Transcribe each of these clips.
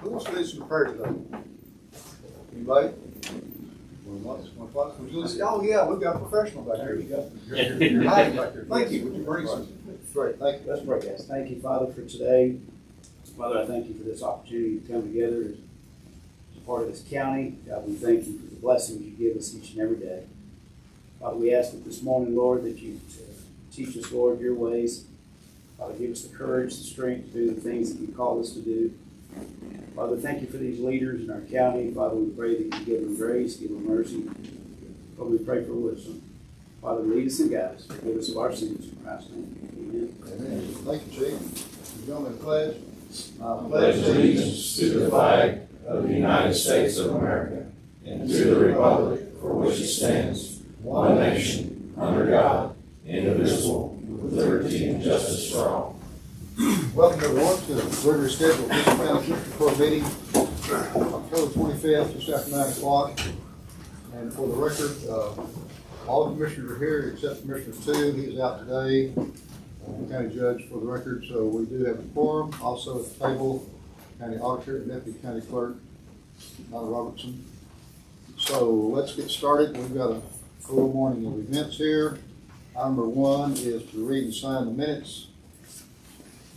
Who wants to do some prayer today? Anybody? Oh yeah, we've got a professional back there. You go. You're hiding back there. Thank you. Would you bring some? Great. Thank you. Let's pray, guys. Thank you, Father, for today. Father, I thank you for this opportunity to come together as part of this county. God, we thank you for the blessings you give us each and every day. Father, we ask that this morning, Lord, that you teach us, Lord, your ways. Father, give us the courage, the strength to do the things that you call us to do. Father, thank you for these leaders in our county. Father, we pray that you give them grace, give them mercy. Father, we pray for wisdom. Father, lead us and guide us. Forgive us of our sins in Christ's name. Amen. Amen. Thank you, Chief. Gentlemen, pledge. I pledge allegiance to the flag of the United States of America and to the republic for which it stands, one nation, under God, indivisible, with liberty and justice for all. Welcome everyone to the regular scheduled Eastland County District Court meeting, October 25th, just after 9 o'clock. And for the record, all the commissioners are here except Commissioner 2. He is out today. County judge for the record, so we do have a quorum. Also at the table, county auditor and deputy county clerk, Donna Robertson. So let's get started. We've got a full morning of events here. Item number 1 is to read and sign the minutes.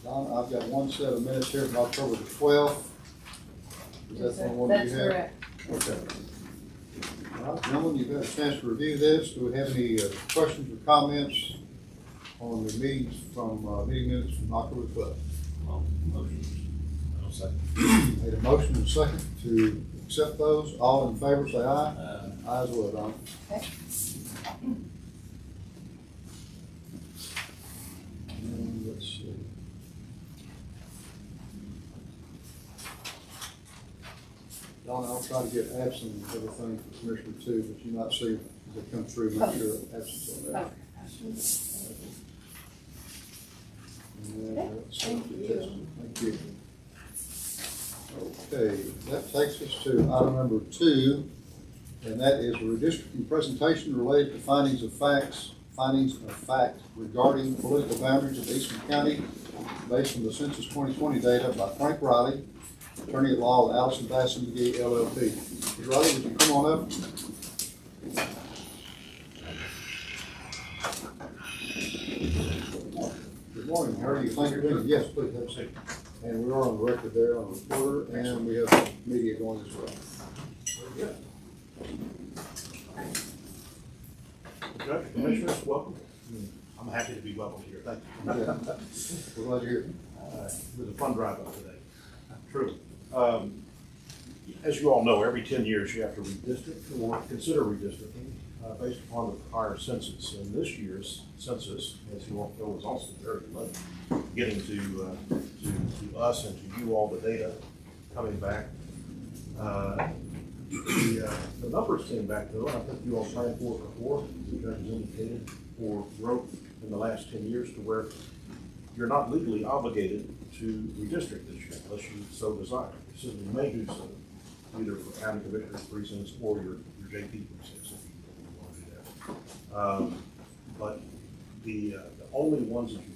Don, I've got one set of minutes here from October the 12th. Is that the one That's you have? correct. Okay. All right, gentlemen, you've had a chance to review this. Do we have any questions or comments on the meetings from meeting minutes from October 12th? I'll second. Made a motion and a second to accept those. All in favor, say aye. Aye as well, Don. Okay. And let's see. Don, I'll try to get absent and everything for Commissioner 2, but you might see as they come through, make sure absence on that. Okay. And let's see. Thank you. Thank you. Okay, that takes us to item number 2, and that is a redistricting presentation related to findings of fact regarding political boundaries of Eastland County based on the Census 2020 data by Frank Riley, attorney at law at Allison Bass McGee LLP. Mr. Riley, would you come on up? Good morning. How are you? Thank you for doing. Yes, please have a seat. And we are on the record there on the reporter, and we have media going as well. Very good. Okay, Commissioners, welcome. I'm happy to be welcomed here. Thank you. Yeah. We're glad you're here. It was a fun drive up today. True. As you all know, every 10 years you have to redistrict or consider redistricting based upon the prior census. And this year's census, as you all know, was also very low, getting to us and to you all the data coming back. The numbers came back though, and I think you all planned for it before, the judge has indicated, for growth in the last 10 years to where you're not legally obligated to redistrict this year unless you so desire. So you may do so, either for county commissioners precincts or your JP precincts if you want to do that. But the only ones that you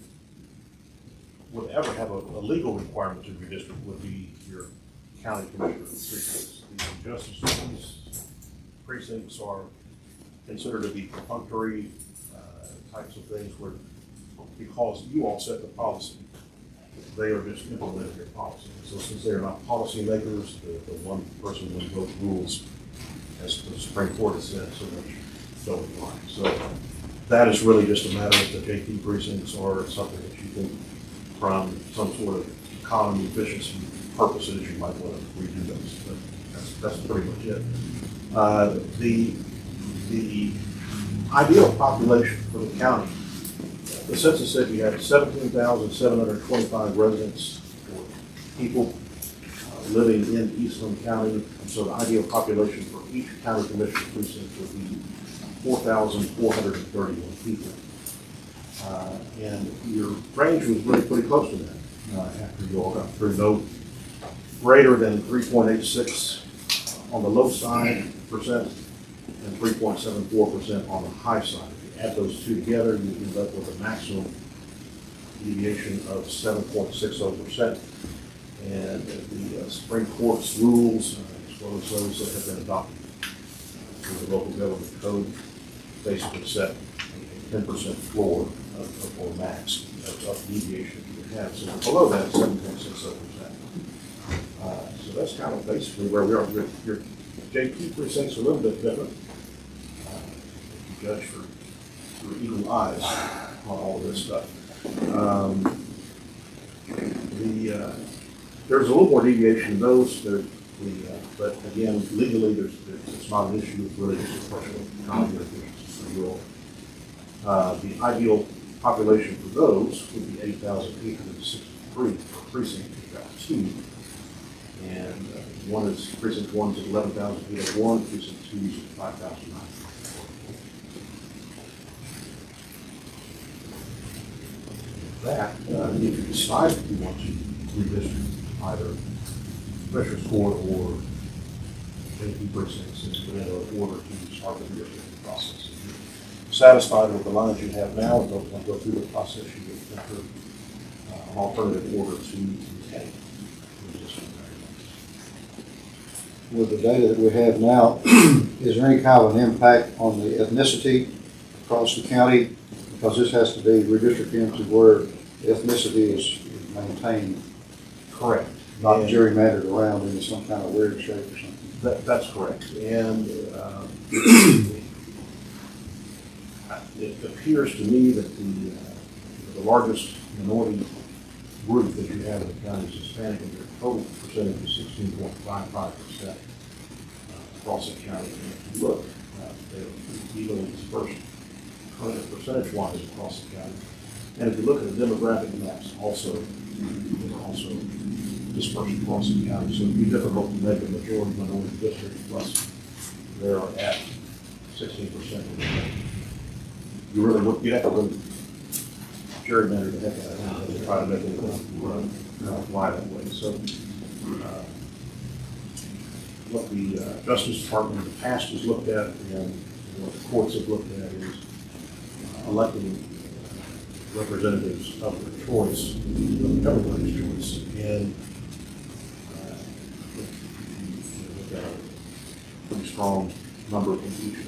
would ever have a legal requirement to redistrict would be your county commissioner precincts. The justice of these precincts are considered to be perfunctory types of things where, because you all set the policy, they are just implementing your policy. So since they are not policy makers, the one person would vote rules, as the Supreme Court has said, so much don't apply. So that is really just a matter of the JP precincts or something that you think from some sort of economy efficiency purposes you might want to redo those. But that's pretty much it. The ideal population for the county, the census said you had 17,725 residents or people living in Eastland County. So the ideal population for each county commissioner precinct would be 4,431 people. And your range was really pretty close to that after you all got through. No greater than 3.86 on the low side percent and 3.74% on the high side. If you add those two together, you end up with a maximum deviation of 7.60%. And the Supreme Court's rules, as well as those that have been adopted through the local government code, basically set a 10% floor or max of deviation you can have. So below that, 7.67%. So that's kind of basically where we are. Your JP precinct's a little bit different. If you judge for eagle eyes on all of this stuff. There's a little more deviation in those. But again, legally, it's not an issue. It's really just a question of economy or efficiency, if you will. The ideal population for those would be 8,863 per precinct. We've got 2. And precinct 1 is 11,801, precinct 2 is 5,009. That, if you decide that you want to redistrict either Commissioner's Court or JP precincts, in order to start the redistricting process. If you're satisfied with the lines you have now, and don't want to go through the process, you would enter an alternative order to retain. With the data that we have now, is there any kind of an impact on the ethnicity across the county? Because this has to be redistricting to where ethnicity is maintained. Correct. Not gerrymandered around into some kind of weird shape or something. That's correct. And it appears to me that the largest minority group that you have in the county is Hispanic, and their total percentage is 16.55% across the county. And if you look, they're evenly dispersed percentage-wise across the county. And if you look at the demographic maps, also dispersed across the county. So it'd be difficult to make a majority minority district plus they are at 16%. You really would, you'd have to really gerrymander the heck out of it to try to make it fly that way. So what the Justice Department in the past has looked at and what the courts have looked at is electing representatives of their choice, of everybody's choice, and we've got a pretty strong number in each of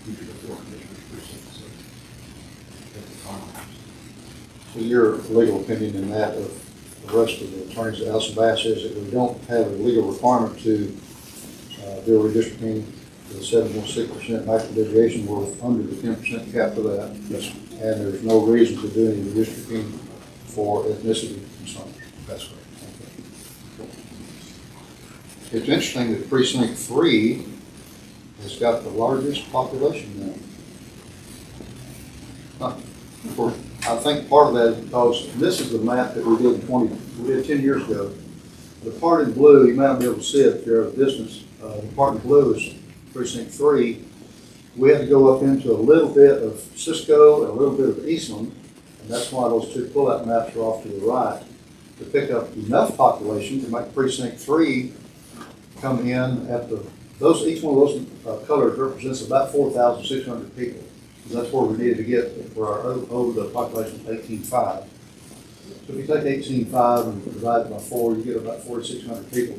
the 4 commissioners' precincts. So your legal opinion in that of the rest of the attorneys at Alison Bass is that we don't have a legal requirement to do a redistricting for the 7.6% maximum deviation. We're under the 10% cap for that. Yes. And there's no reason to do any redistricting for ethnicity concerns. That's correct. It's interesting that precinct 3 has got the largest population now. Of course, I think part of that is because this is the map that we did 10 years ago. The part in blue, you might not be able to see it if you're at a distance. The part in blue is precinct 3. We had to go up into a little bit of Cisco and a little bit of Eastland, and that's why those 2 pull-out maps are off to the right, to pick up enough population to make precinct 3 come in at each one of those colors represents about 4,600 people. That's where we needed to get for our old population of 18.5. So if you take 18.5 and divide it by 4, you get about 4,600 people.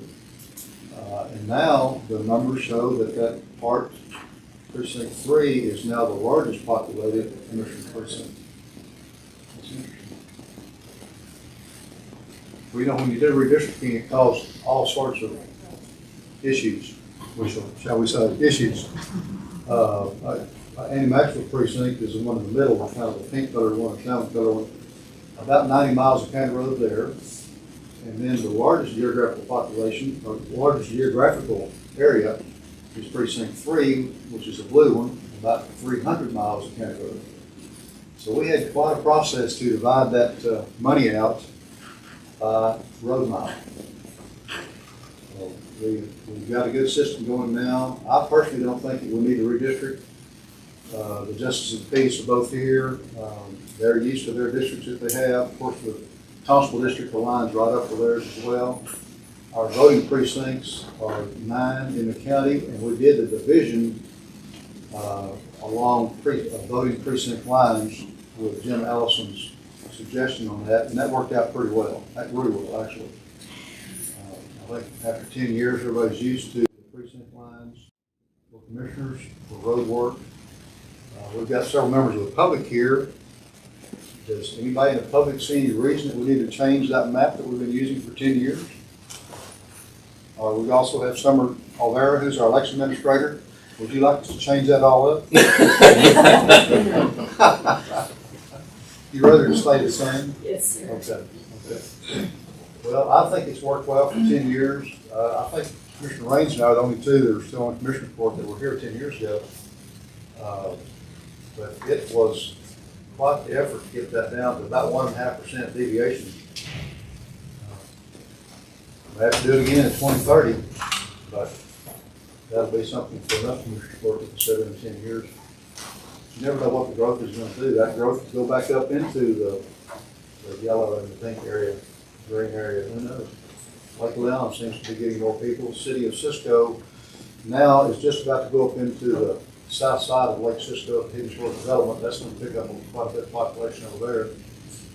And now the numbers show that part, precinct 3, is now the largest populated commissioner precinct. That's interesting. Well, you know, when you do redistricting, it caused all sorts of issues, shall we say, issues. Annie Maxwell precinct is the one in the middle, kind of the pink color one, the salmon color one. About 90 miles of county road there. And then the largest geographical population, or largest geographical area, is precinct 3, which is the blue one, about 300 miles of county road. So we had quite a process to divide that money out by road mile. So we've got a good system going now. I personally don't think that we need to redistrict. The justices of the peace are both here. They're used to their districts that they have. Of course, the Constable District aligns right up with theirs as well. Our voting precincts are 9 in the county, and we did the division along voting precinct lines with Jim Allison's suggestion on that, and that worked out pretty well. That really well, actually. I think after 10 years, everybody's used to the precinct lines for commissioners, for road work. We've got several members of the public here. Does anybody in the public see any reason that we need to change that map that we've been using for 10 years? We also have Summer Olvera, who's our election administrator. Would you like us to change that all up? You'd rather it stay the same? Yes, sir. Okay. Well, I think it's worked well for 10 years. I think Commissioner Raines and I are the only two that are still on Commissioner's Court that were here 10 years ago. But it was quite the effort to get that down to about 1.5% deviation. We have to do it again in 2030, but that'll be something for enough Commissioner's Court to consider in 10 years. You never know what the growth is going to do. That growth will go back up into the yellow and the pink area, green area. Who knows? Lake Leon seems to be getting more people. The city of Cisco now is just about to go up into the south side of Lake Cisco, Hidden Shore Development. That's going to pick up quite a bit of population over there.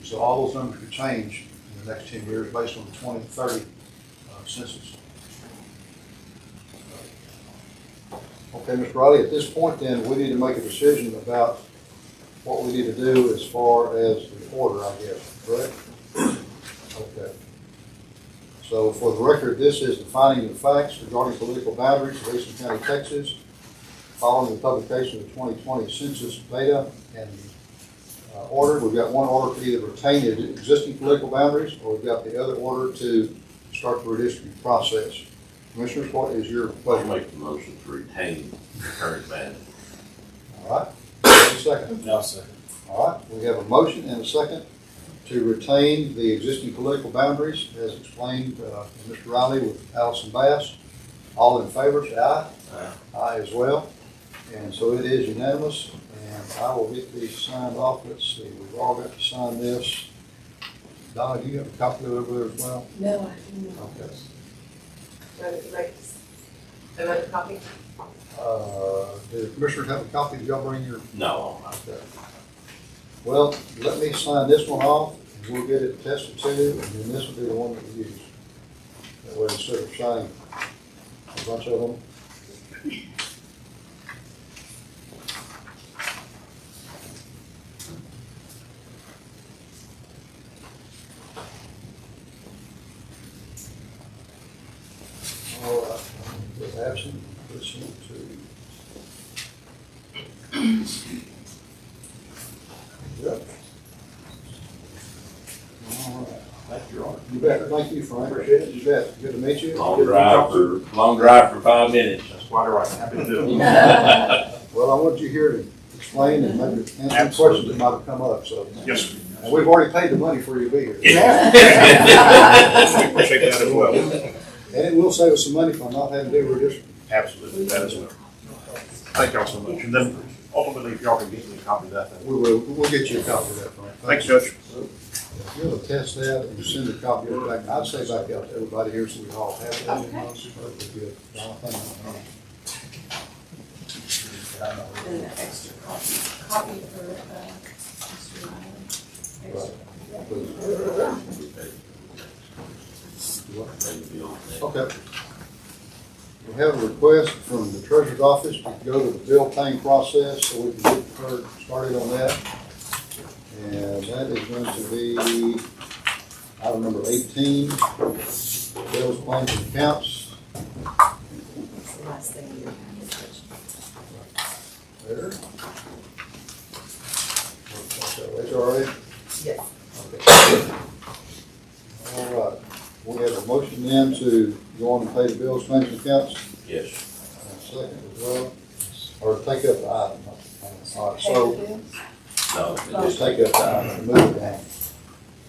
So all those numbers could change in the next 10 years based on the 2030 census. Okay, Mr. Riley, at this point then, we need to make a decision about what we need to do as far as the order, I guess, correct? Okay. So for the record, this is the finding of facts regarding political boundaries of Eastland County, Texas, following the publication of the 2020 census data and order. We've got one order to either retain the existing political boundaries, or we've got the other order to start the redistricting process. Commissioners, what is your I'll pleasure? make the motion to retain the current boundary. All right. A second. No, second. All right. We have a motion and a second to retain the existing political boundaries as explained by Mr. Riley with Allison Bass. All in favor, say aye. Aye. Aye as well. And so it is unanimous, and I will get these signed off. Let's see, we've all got to sign this. Donna, do you have a copy of it over there as well? No, I do not. Okay. Another copy? Do the commissioners have a copy? Did y'all bring your? No. Okay. Well, let me sign this one off, and we'll get it tested too, and then this will be the one that we use. That way, instead of signing a bunch of them. All right, with absent, listen to. Yep. All right. Thank you, Your Honor. You bet. Thank you, Frank. Appreciate it. You bet. Good to meet you. Long drive for 5 minutes. That's quite all right. Happy to do it. Well, I want you here to explain and maybe answer any Absolutely. questions that might have come up, so. Yes, sir. And we've already paid the money for you to be here. We appreciate that as well. And it will save us some money from not having to do redistricting. Absolutely, that as well. Thank y'all so much. And then ultimately, if y'all can get me a copy of that, then. We'll get you a copy of that, Frank. Thanks, Judge. If you'll attest that and send a copy of it back, I'd say back out to everybody here so we all have it. Okay. That'd be good. And the extra copy for Mr. Riley. Okay. We have a request from the treasurer's office to go to the bill paying process so we can get her started on that. And that is going to be item number 18, bills, claims, and accounts. That's the last thing you have. There. It's all right? Yes. Okay. All right. We have a motion then to go on and pay the bills, claims, and accounts. Yes. And a second as well. Or take up the item. All right, so No. just take up the item and move it down.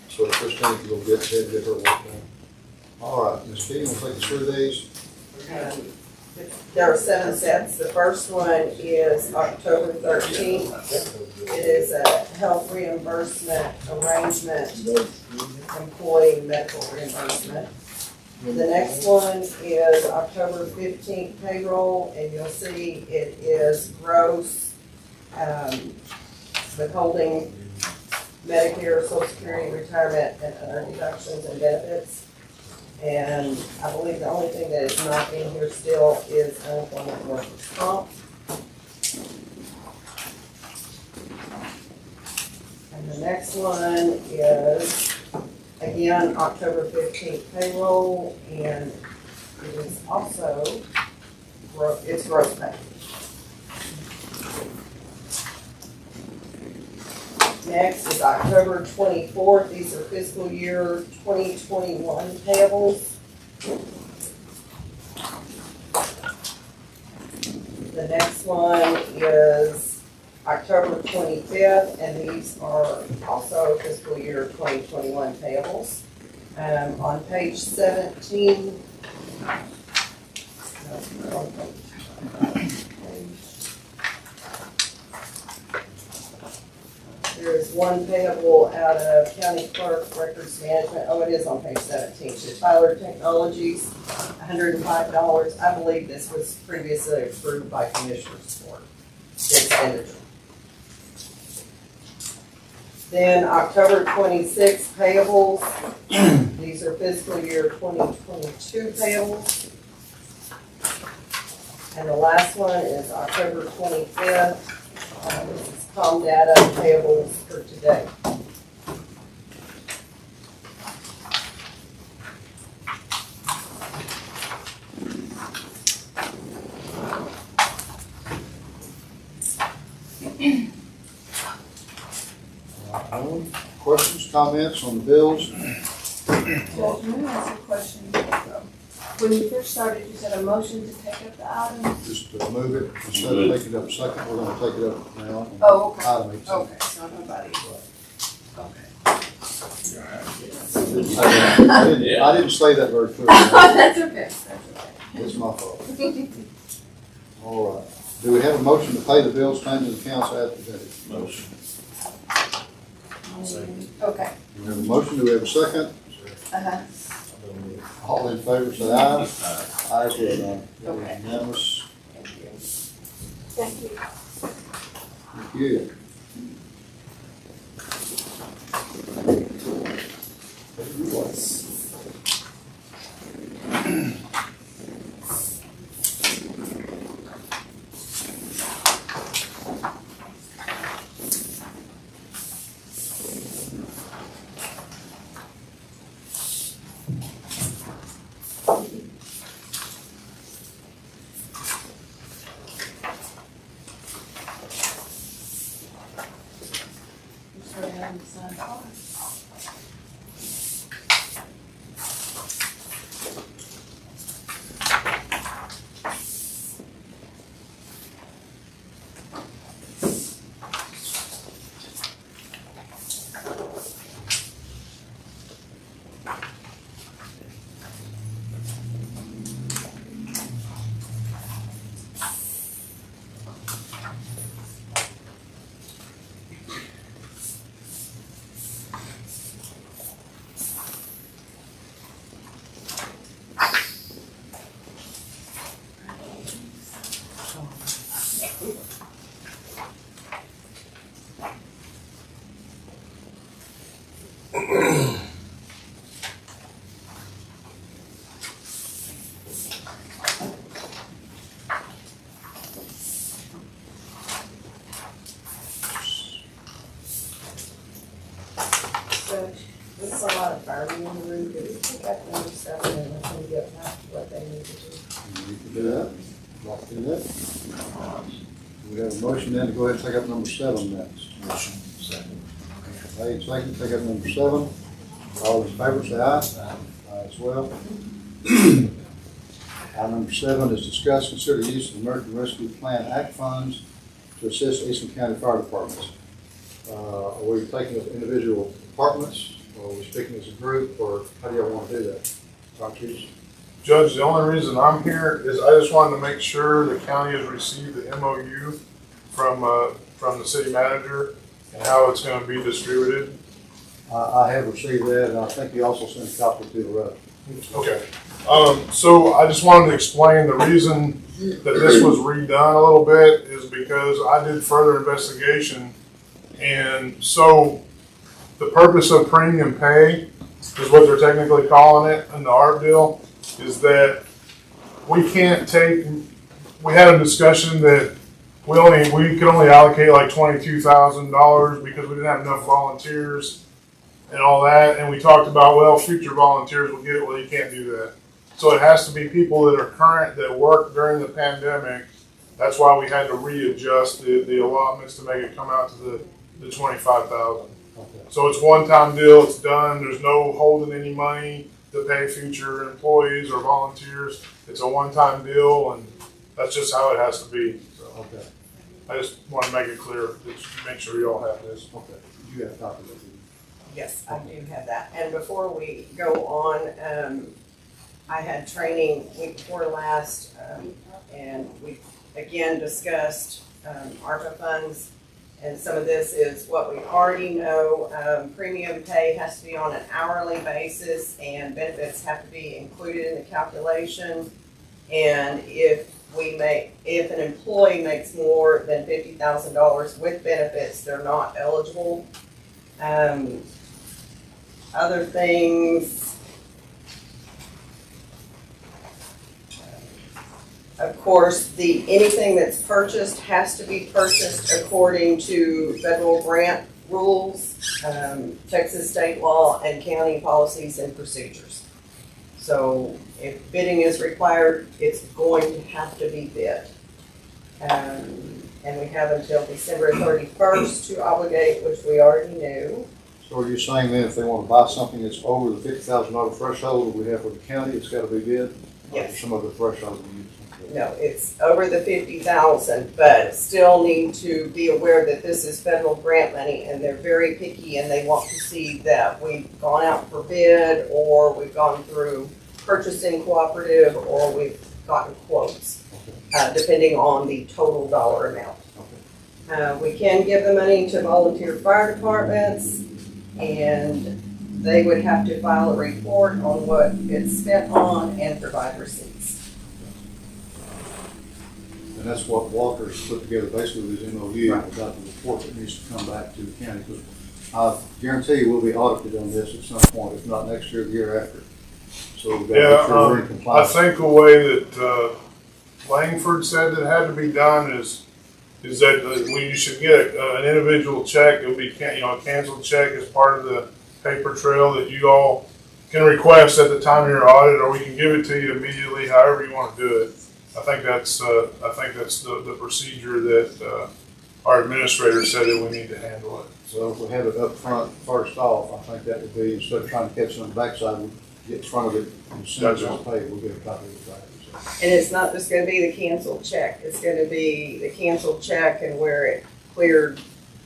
So Christine can go get her work done. All right, Ms. Key, we'll take us through these. There are 7 sets. The first one is October 13th. It is a health reimbursement arrangement, employee medical reimbursement. The next one is October 15th payroll, and you'll see it is gross, withholding Medicare, Social Security, retirement, and other deductions and benefits. And I believe the only thing that is not in here still is unemployment workers' comp. And the next one is, again, October 15th payroll, and it is also, it's gross pay. Next is October 24th. These are fiscal year 2021 payables. The next one is October 25th, and these are also fiscal year 2021 payables. On page 17, there is one payable out of county clerk records management. Oh, it is on page 17. To Tyler Technologies, $105. I believe this was previously approved by commissioners for the expenditure. Then October 26th payables. These are fiscal year 2022 payables. And the last one is October 25th. This is ComData payables for today. Questions, comments on the bills? Judge, may I ask a question? When you first started, you said a motion to take up the item? Just to move it, instead of taking it up second, we're gonna take it up now. Oh, okay. Item 18. Okay, so nobody. Okay. I didn't say that very clearly. That's okay, that's okay. It's my fault. All right. Do we have a motion to pay the bills claimed to the council as presented? Motion. Okay. We have a motion. Do we have a second? Uh-huh. All in favor, say aye. Aye, say aye. Okay. Unanimous. Thank you. Thank you. There's a lot of firemen in the room. Could we pick up number 7 and let them get back to what they need to do? You can do that. Like to do that. We have a motion then to go ahead and take up number 7 next. Motion. Second. Made second, take up number 7. All in favor, say aye. Aye as well. Item number 7 is discuss, consider use of American Rescue Plan Act funds to assist Eastland County Fire Departments. Are we taking up individual departments, or are we speaking as a group, or how do y'all want to do that? Dr. Hughes? Judge, the only reason I'm here is I just wanted to make sure the county has received the MOU from the city manager and how it's going to be distributed. I have received that, and I think you also sent a copy to the rep. Okay. So I just wanted to explain the reason that this was redone a little bit is because I did further investigation. And so the purpose of premium pay is what they're technically calling it in the art deal, is that we can't take, we had a discussion that we could only allocate like $22,000 because we didn't have enough volunteers and all that. And we talked about, well, future volunteers will get it. Well, you can't do that. So it has to be people that are current, that worked during the pandemic. That's why we had to readjust the allotments to make it come out to the 25,000. Okay. So it's one-time deal. It's done. There's no holding any money to pay future employees or volunteers. It's a one-time deal, and that's just how it has to be. So Okay. I just want to make it clear, just make sure you all have this. Okay. You have a copy of it. Yes, I do have that. And before we go on, I had training week before last, and we again discussed ARPA funds. And some of this is what we already know. Premium pay has to be on an hourly basis, and benefits have to be included in the calculation. And if an employee makes more than $50,000 with benefits, they're not eligible. Other things, of course, anything that's purchased has to be purchased according to federal grant rules, Texas state law, and county policies and procedures. So if bidding is required, it's going to have to be bid. And we have until December 31st to obligate, which we already knew. So are you saying then if they want to buy something that's over the $50,000 threshold that we have for the county, it's got to be bid? Or Yes. some other threshold we use? No, it's over the 50,000, but still need to be aware that this is federal grant money, and they're very picky, and they want to see that we've gone out for bid, or we've gone through purchasing cooperative, or we've gotten quotes, depending on the total dollar amount. We can give the money to volunteer fire departments, and they would have to file a report on what it's spent on and provide receipts. And that's what Walter's put together basically with his MOU Right. about the report that needs to come back to the county. Because I guarantee you we'll be audited on this at some point, if not next year, the year after. So we've got to make sure we're in I compliance. think the way that Langford said that had to be done is that you should get an individual check. It'll be a canceled check as part of the paper trail that you all can request at the time of your audit, or we can give it to you immediately, however you want to do it. I think that's the procedure that our administrator said that we need to handle it. So if we have it up front first off, I think that would be, instead of trying to catch it on the backside, we'll get in front of it, and as soon as it's paid, we'll get a copy of it back. So, And it's not just gonna be the canceled check, it's gonna be the canceled check and where it cleared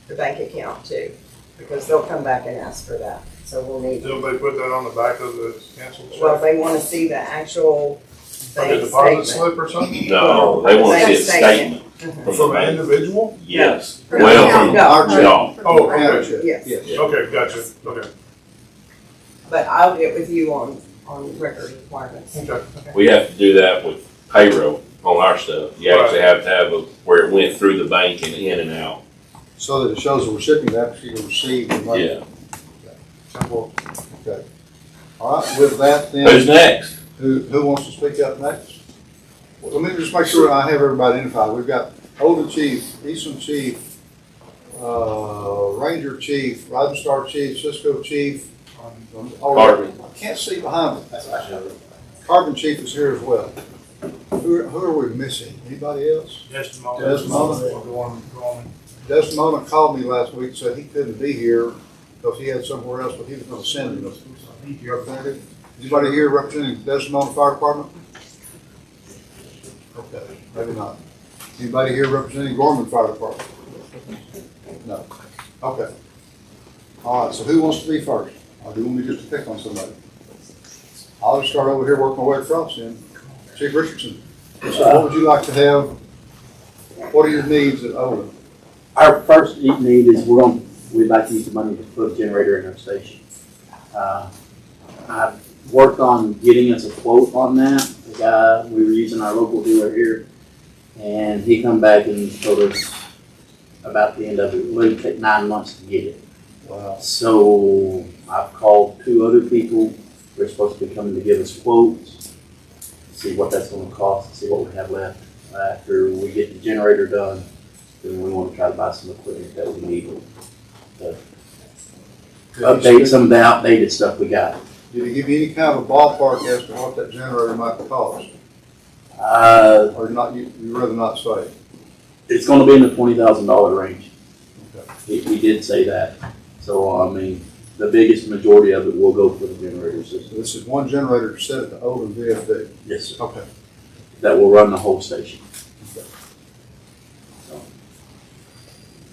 the bank account too, because they'll come back and ask for that, so we'll need. Don't they put that on the back of the canceled Well, if check? they wanna see the actual Like a bank deposit statement. slip or something? No, they want to see a Bank statement. statement from From the an bank. individual? Yes. From the Well, county, from no, our check. y'all. Oh, County okay. check, Yes. yes. Okay, gotcha. Okay. But I'll get with you on record requirements. Okay. We have to do that with payroll on our stuff. You actually have to have where it went through the bank and in and out. So that it shows the recipient actually received the money. Yeah. Simple. Okay. All right, with that then. Who's next? Who wants to speak up next? Well, let me just make sure I have everybody identified. We've got Holden Chief, Eastland Chief, Ranger Chief, Rising Star Chief, Cisco Chief. Carbon. I can't see behind me. Carbon Chief is here as well. Who are we missing? Anybody else? Desmond. Desmond called me last week and said he couldn't be here because he had somewhere else, but he was going to send him. Representative? Anybody here representing Desmond Fire Department? Okay, maybe not. Anybody here representing Gorman Fire Department? No. Okay. All right, so who wants to be first? Or do you want me just to pick on somebody? I'll just start over here, work my way across then. Chief Richardson, so what would you like to have? What are your needs at Olin? Our first need is we'd like to use the money to put a generator in our station. I've worked on getting us a quote on that. The guy, we were using our local dealer here, and he come back and told us about the end of it. It would take 9 months to get it. Wow. So I've called 2 other people. They're supposed to be coming to give us quotes, see what that's gonna cost, see what we have left. After we get the generator done, then we wanna try to buy some equipment that we need to update some of the outdated stuff we got. Did he give you any kind of a ballpark as to what that generator might cost? Or not, you'd rather not say? It's gonna be in the $20,000 range. Okay. He did say that. So, I mean, the biggest majority of it will go for the generator system. So this is one generator set at the old VFD? Yes, sir. Okay. That will run the whole station. Okay. So,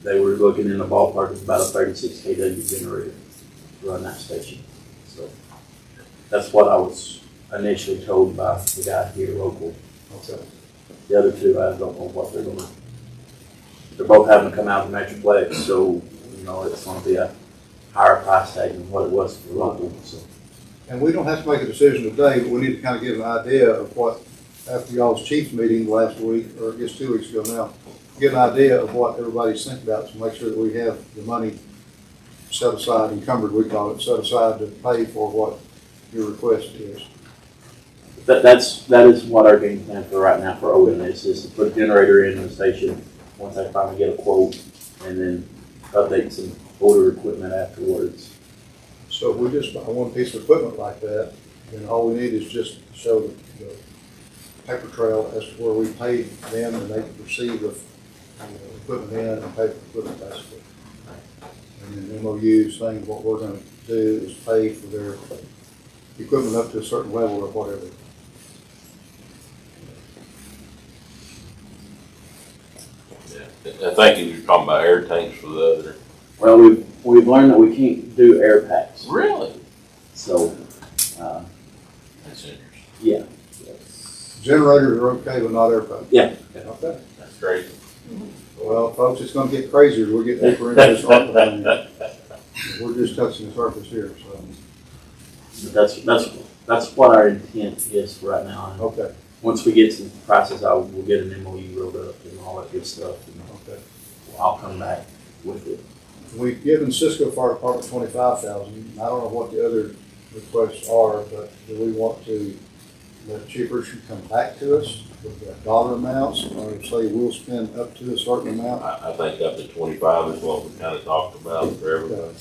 they were looking in the ballpark of about a 36 kW generator to run that station. So, that's what I was initially told by the guy here local. Okay. The other 2, I don't know what they're gonna. They're both having to come out of Metroplex, so it's gonna be a higher price tag than what it was for local. So. And we don't have to make a decision today, but we need to kind of give an idea of what, after y'all's chiefs meeting last week, or I guess 2 weeks ago now, get an idea of what everybody's thinking about to make sure that we have the money set aside, encumbered, we call it, set aside to pay for what your request is. That is what our game plan for right now for Odin is to put a generator in the station once I finally get a quote, and then update some older equipment afterwards. So if we just buy one piece of equipment like that, then all we need is just show the paper trail as to where we paid them and they can receive the equipment in and pay for equipment basically. And then MOU saying what we're gonna do is pay for their equipment up to a certain level or whatever. I think you were talking about air tanks for the other. Well, we've learned that we can't do air packs. Really? So, That's interesting. yeah. Generators are okay, but not air pumps. Yeah. Okay. That's great. Well, folks, it's gonna get crazier as we get deeper into this ARPA thing. We're just touching the surface here, so. That's what our intent is for right now. Okay, Once we get some prices out, we'll get an MOU rolled up and all that good stuff. okay. I'll come back with it. We've given Cisco Fire Department 25,000. I don't know what the other requests are, but do we want to let Chief Richard come back to us with the dollar amounts, or say we'll spend up to a certain amount? I think up to 25 is what we kind of talked about for everybody.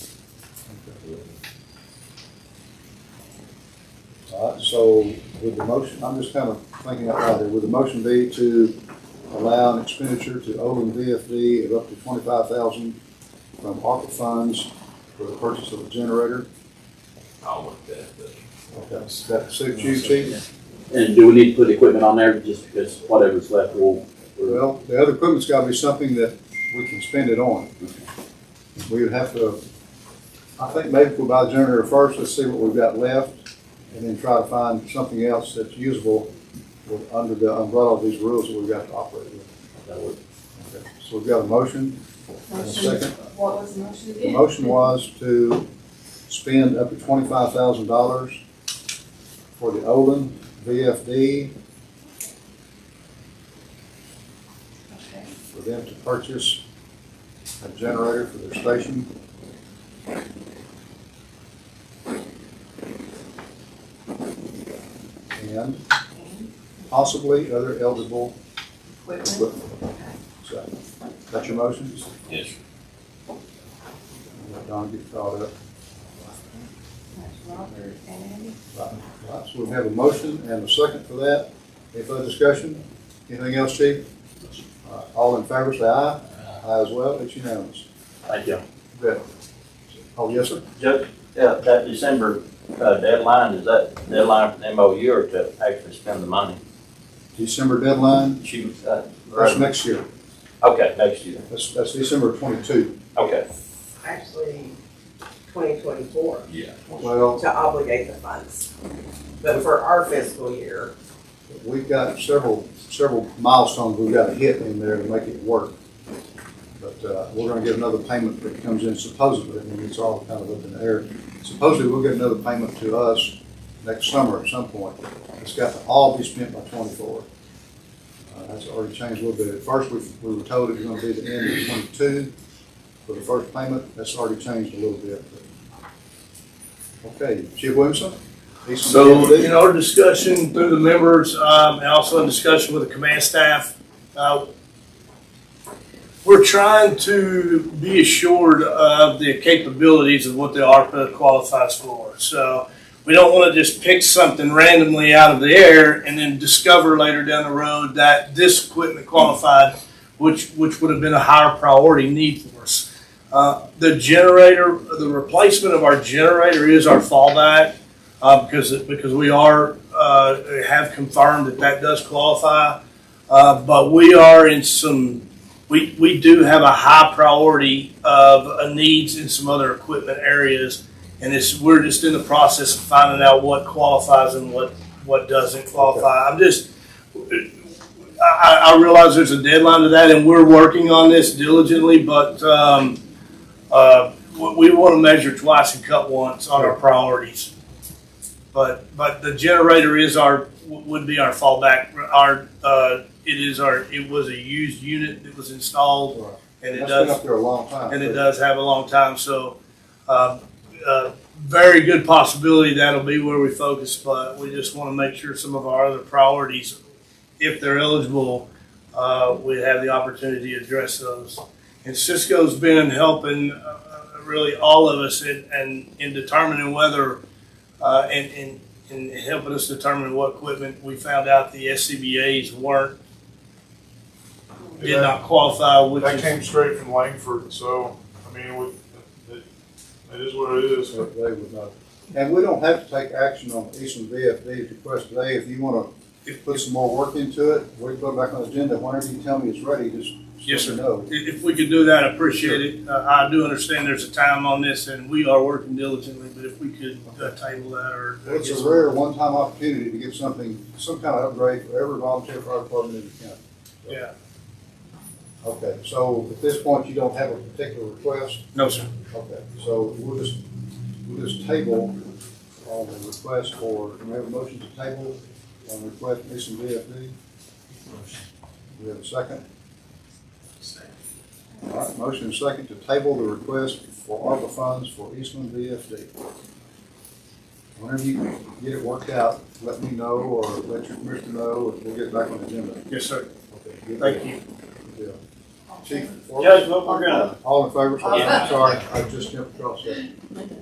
All right, so with the motion, I'm just kind of thinking out loud there, would the motion be to allow an expenditure to Olin VFD of up to 25,000 from ARPA funds for the purchase of a generator? I'll look at that. Okay, that suits you, Chief? And do we need to put equipment on there just because whatever's left will? Well, the other equipment's gotta be something that we can spend it on. We would have to, I think maybe if we buy the generator first, let's see what we've got left, and then try to find something else that's usable under the umbrella of these rules that we've got to operate with. That would. Okay, so we've got a motion and a second. What was the motion The again? motion was to spend up to $25,000 for the Olin VFD, Okay. for them to purchase a generator for their station. And possibly other eligible Equipment. equipment. So, that's your motion? Yes, sir. Let Don get caught up. That's Robert and Andy. Right, so we have a motion and a second for that. Any further discussion? Anything else, Chief? All in favor, say aye. Aye as well, it's unanimous. Thank you. Good. Oh, yes, sir? Judge, that December deadline, is that deadline for the MOU or to actually spend the money? December deadline, She was, that's next year. okay, next year. That's December 22. Okay. Actually, 2024, Yeah. Well, to obligate the funds. But for our fiscal year, we've got several milestones we've got to hit in there to make it work. But we're gonna get another payment that comes in supposedly, I mean, it's all kind of up in the air. Supposedly, we'll get another payment to us next summer at some point. It's got to all be spent by 24. That's already changed a little bit. At first, we were told it was gonna be the end of 22 for the first payment. That's already changed a little bit. Okay, Chief Williamson? So in our discussion through the members, and also in discussion with the command staff, we're trying to be assured of the capabilities of what the ARPA qualifies for. So we don't want to just pick something randomly out of the air and then discover later down the road that this equipment qualified, which would have been a higher priority need for us. The generator, the replacement of our generator is our fallback because we are have confirmed that does qualify. But we are in some. We do have a high priority of needs in some other equipment areas, and we're just in the process of finding out what qualifies and what doesn't qualify. I realize there's a deadline to that, and we're working on this diligently, but we want to measure twice and cut once on our priorities. But the generator would be our fallback. It was a used unit that was installed, Right. and That's been up there a long time. and it does have a long time. So, very good possibility that'll be where we focus. But we just want to make sure some of our other priorities, if they're eligible, we have the opportunity to address those. And Cisco's been helping really all of us in determining whether and helping us determine what equipment we found out the SCBA's did not qualify. That came straight from Langford, so, I mean, it is what it is. They would not. And we don't have to take action on Eastland VFD's request today. If you want to put some more work into it, we can put it back on the agenda. Whenever you tell me it's ready, just Yes, let sir. me know. If we could do that, I appreciate it. I do understand there's a time on this, and we are working diligently, but if we could table that or. It's a rare one-time opportunity to get some kind of upgrade for every volunteer fire department in the county. Yeah. Okay, so at this point, you don't have a particular request? No, sir. Okay, so we'll just table on the request for, do we have a motion to table on the request for Eastland VFD? We have a second? All right, motion and second to table the request for ARPA funds for Eastland VFD. Whenever you get it worked out, let me know or let your commissioner know, and we'll get back on the agenda. Yes, sir. Okay, good Thank deal. you. Good deal. Chief? Judge, what we're gonna, All in favor? Yeah. Sorry, I just jumped across that.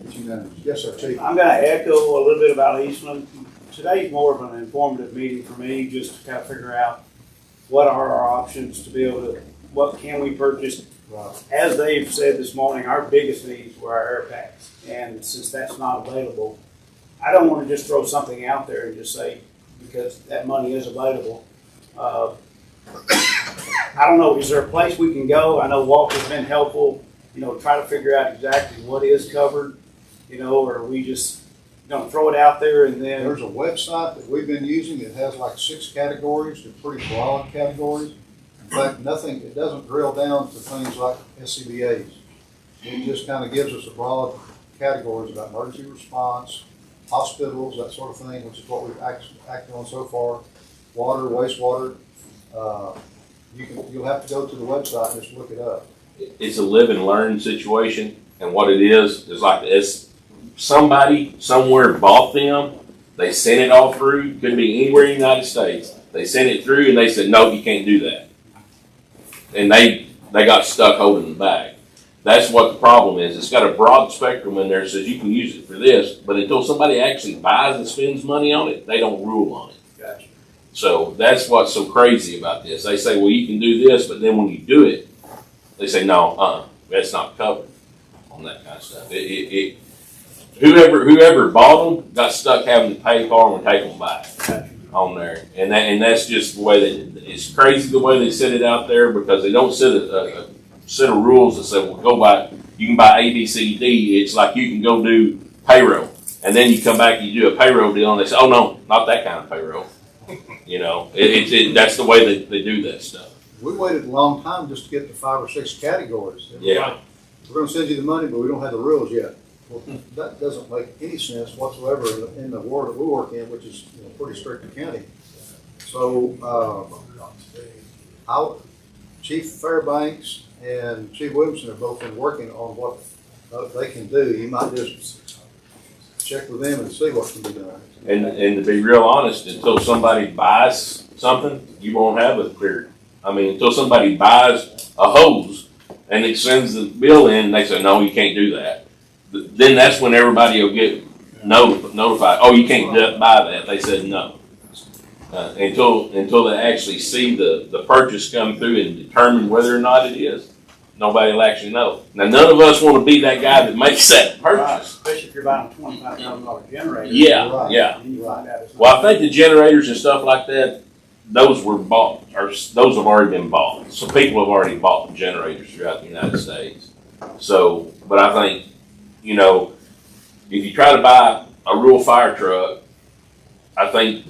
It's unanimous. Yes, sir, Chief. I'm gonna echo a little bit about Eastland. Today's more of an informative meeting for me, just to kind of figure out what are our options to be able to, what can we purchase? Right. As they've said this morning, our biggest needs were our air packs, and since that's not available, I don't want to just throw something out there and just say, because that money is available. I don't know, is there a place we can go? I know Walter's been helpful, try to figure out exactly what is covered, or are we just gonna throw it out there and then? There's a website that we've been using. It has like 6 categories. They're pretty broad categories. In fact, it doesn't drill down to things like SCBA's. It just kind of gives us a broad categories about emergency response, hospitals, that sort of thing, which is what we've acted on so far. Water, wastewater. You'll have to go to the website and just look it up. It's a live and learn situation, and what it is like this. Somebody somewhere bought them, they sent it all through, could be anywhere in the United States. They sent it through and they said, no, you can't do that. And they got stuck holding the bag. That's what the problem is. It's got a broad spectrum in there that says you can use it for this, but until somebody actually buys and spends money on it, they don't rule on it. Gotcha. So that's what's so crazy about this. They say, well, you can do this, but then when you do it, they say, no, that's not covered on that kind of stuff. Whoever bought them got stuck having to pay for them and take them back on there. And that's just the way it's crazy the way they set it out there, because they don't set a set of rules that say, well, you can buy A, B, C, D. It's like you can go do payroll. And then you come back and you do a payroll deal and they say, oh no, not that kind of payroll. That's the way they do that stuff. We waited a long time just to get to 5 or 6 categories. Yeah. We're going to send you the money, but we don't have the rules yet. Well, that doesn't make any sense whatsoever in the world that we work in, which is pretty strict county. So, Chief Fairbanks and Chief Williamson have both been working on what they can do. You might just, check with them and see what can be done. And to be real honest, until somebody buys something, you won't have a clear. I mean, until somebody buys a hose and it sends the bill in, and they say, no, you can't do that. Then that's when everybody will get notified. Oh, you can't buy that. They said no. Until they actually see the purchase come through and determine whether or not it is, nobody will actually know. Now, none of us want to be that guy that makes that Right, purchase. especially if you're buying a $25,000 generator. Yeah, yeah. And you find out it's not. Well, I think the generators and stuff like that, those were bought, or those have already been bought. So people have already bought the generators throughout the United States. So, but I think, you know, if you try to buy a real fire truck, I think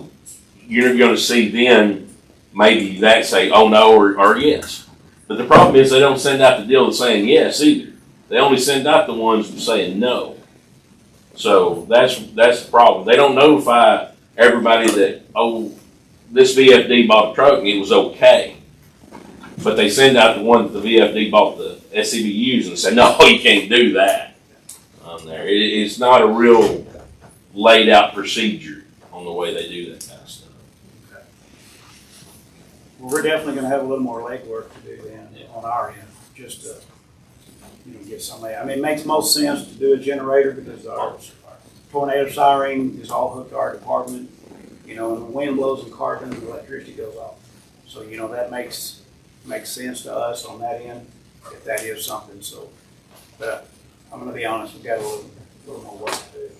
you're going to see then maybe that say, oh no, or yes. But the problem is they don't send out the deal saying yes either. They only send out the ones saying no. So that's the problem. They don't notify everybody that, oh, this VFD bought a truck and it was okay. But they send out the one that the VFD bought the SCBUs and say, no, you can't do that on there. It's not a real laid out procedure on the way they do that kind of stuff. Well, we're definitely gonna have a little more legwork to do then on our end, just to, get somebody. I mean, it makes most sense to do a generator because our tornado siren is all hooked to our department. And when the wind blows in Carton, the electricity goes off. So, that makes sense to us on that end, if that is something. So, but I'm gonna be honest, we've got a little more work to do.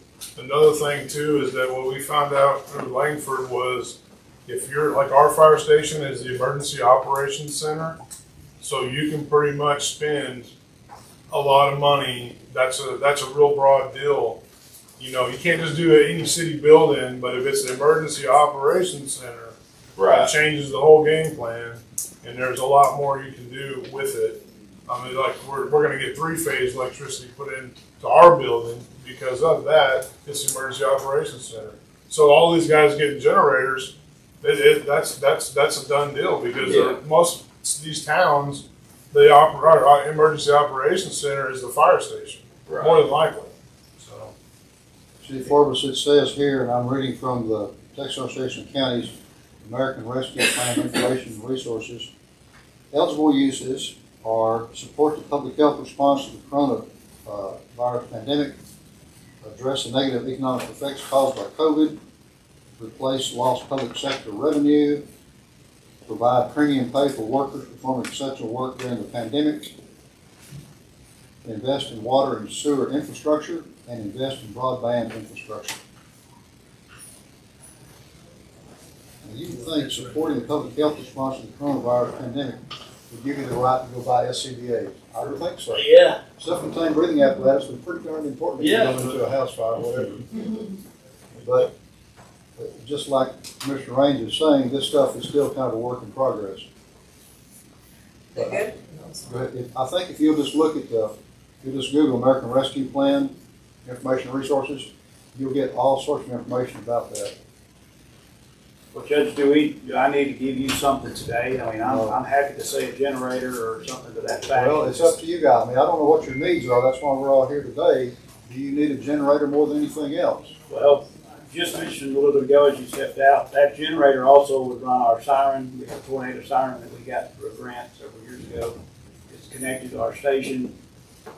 Another thing too is that what we found out through Langford was if you're like our fire station is the emergency operations center, so you can pretty much spend a lot of money. That's a real broad deal. You can't just do any city building, but if it's the emergency operations center, Right. it changes the whole game plan, and there's a lot more you can do with it. I mean, like we're going to get 3-phase electricity put into our building because of that. It's the emergency operations center. So all these guys getting generators, that's a done deal because most of these towns, our emergency operations center is the fire station, Right. more than likely. So, Chief Forbes, it says here, and I'm reading from the Texas Association of Counties American Rescue Plan Information and Resources. Eligible uses are support the public health response to the coronavirus pandemic, address the negative economic effects caused by COVID, replace lost public sector revenue, provide premium pay for workers performing essential work during the pandemic, invest in water and sewer infrastructure, and invest in broadband infrastructure. Now, you would think supporting the public health response to the coronavirus pandemic would give you the right to go buy SCBA's. I would think so. Yeah. Self-contained breathing apparatus was pretty darn important if you go into a house fire or whatever. But just like Mr. Raines is saying, this stuff is still kind of a work in progress. That good? I think if you'll just look at you'll just Google American Rescue Plan, Information and Resources, you'll get all sorts of information about that. Well, Judge, do I need to give you something today? I mean, I'm happy to say a generator or something to that fact. Well, it's up to you guys. I mean, I don't know what your needs are. That's why we're all here today. Do you need a generator more than anything else? Well, just mentioned a little bit ago as you stepped out, that generator also would run our siren. We have a tornado siren that we got through a grant several years ago. It's connected to our station. If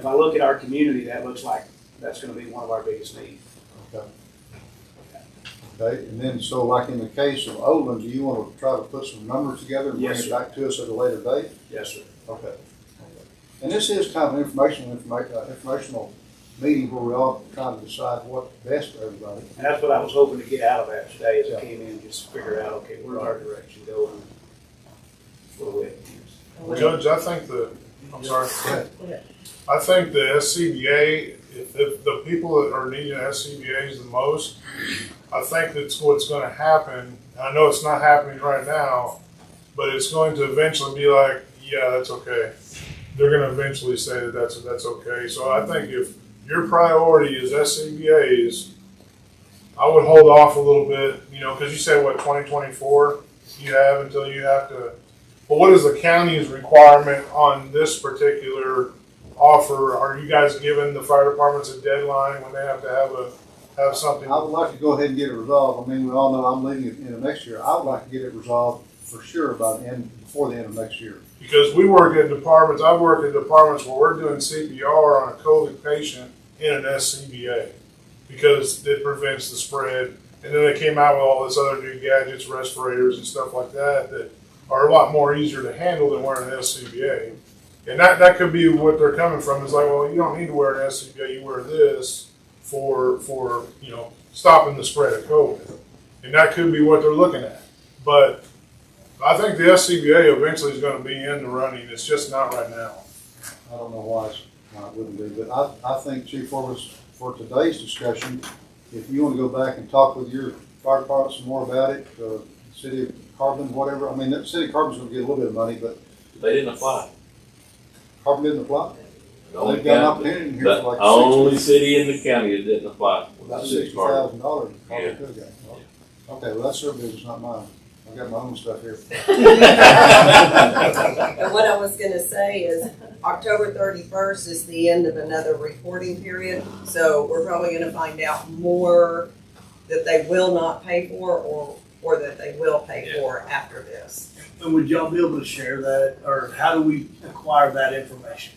I look at our community, that looks like that's going to be one of our biggest needs. Okay, and then so like in the case of Oldham, do you want to try to put some numbers together and bring Yes, it sir. back to us at a later date? Yes, sir. Okay. And this is kind of an informational meeting where we all try to decide what's best for everybody. And that's what I was hoping to get out of that today as I came in, just figure out, okay, where's our direction going? What do we have to use? Judge, I think I think the SCBA, if the people that are needing SCBA's the most, I think that's what's going to happen. I know it's not happening right now, but it's going to eventually be like, yeah, that's okay. They're going to eventually say that that's okay. So I think if your priority is SCBA's, I would hold off a little bit, because you said, 2024 you have until you have to. But what is the county's requirement on this particular offer, are you guys giving the fire departments a deadline when they have to have something? I would like to go ahead and get it resolved. I mean, we all know I'm leaving it into next year. I would like to get it resolved for sure before the end of next year. Because we work in departments, I've worked in departments where we're doing CPR on a COVID patient in an SCBA because it prevents the spread. And then they came out with all this other new gadgets, respirators and stuff like that that are a lot more easier to handle than wearing an SCBA. And that could be what they're coming from. It's like, well, you don't need to wear an SCBA, you wear this for stopping the spread of COVID. And that could be what they're looking at. But I think the SCBA eventually is going to be in the running. It's just not right now. I don't know why it wouldn't be, but I think, Chief Forbes, for today's discussion, if you want to go back and talk with your fire department some more about it, City of Carbon, whatever. I mean, the City of Carbon's going to get a little bit of money, but They didn't apply. Carbon didn't apply. The only They've got an county- opportunity here the for like only city in the county that didn't apply. about was City of Carbon. $60,000. Yeah. Okay, well, that's their business, not mine. I got my own stuff here. And what I was gonna say is October 31st is the end of another reporting period. So we're probably gonna find out more that they will not pay for or that they will pay for after this. And would y'all be able to share that, or how do we acquire that information?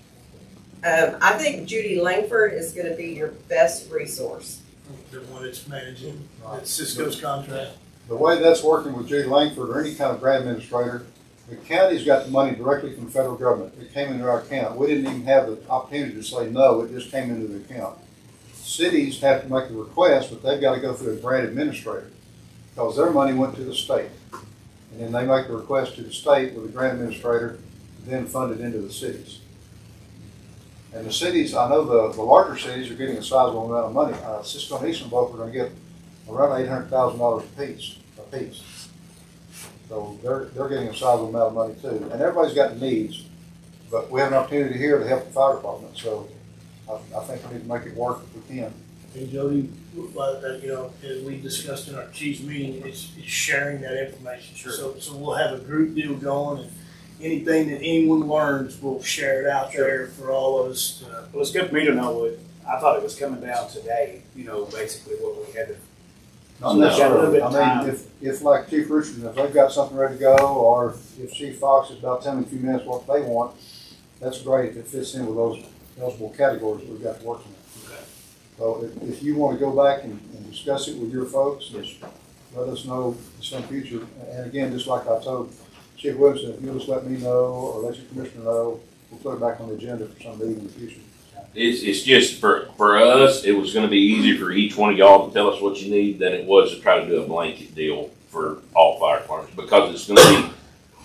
I think Judy Langford is gonna be your best resource. The one that's managing, that's Cisco's contract? The way that's working with Judy Langford or any kind of grant administrator, the county's got the money directly from the federal government. It came into our account. We didn't even have the opportunity to say no, it just came into the account. Cities have to make the request, but they've got to go through a grant administrator because their money went to the state. And then they make the request to the state with the grant administrator, then fund it into the cities. And the cities, I know the larger cities are getting a sizable amount of money. Cisco and Eastland both are going to get around $800,000 apiece. So they're getting a sizable amount of money too. And everybody's got needs, but we have an opportunity here to help the fire department. So I think we need to make it work if we can. Hey Jody, as we discussed in our chief's meeting, it's sharing that information. Sure. So we'll have a group deal going, and anything that anyone learns, we'll share it out there for all of us. Well, it's good for me to know what, I thought it was coming down today, basically what we had to. Not So that's got a little necessarily. bit of I mean, time. if like Chief Richardson, if they've got something ready to go, or if Chief Fox is about telling me in a few minutes what they want, that's great if it fits in with those eligible categories we've got working on. Okay. So if you want to go back and discuss it with your folks, let us know in some future. And again, just like I told Chief Williamson, if you'll just let me know or let your commissioner know, we'll put it back on the agenda for some meeting in the future. It's just for us, it was gonna be easier for each one of y'all to tell us what you need than it was to try to do a blanket deal for all fire departments, because it's gonna be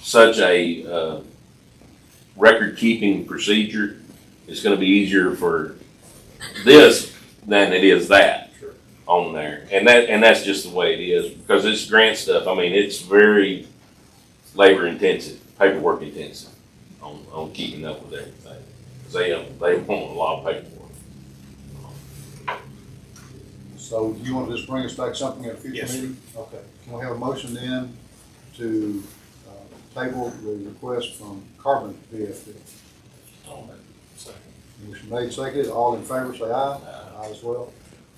such a, record-keeping procedure. It's gonna be easier for this than it is that on there. And that's just the way it is, because it's grant stuff. I mean, it's very labor intensive, paperwork intensive on keeping up with everything. They want a lot of paperwork. So do you want to just bring us back something at a future Yes, meeting? Okay. Can we have a motion then to table the request from Carbon VFD? Motion made, seconded. All in favor, say aye. Aye as well.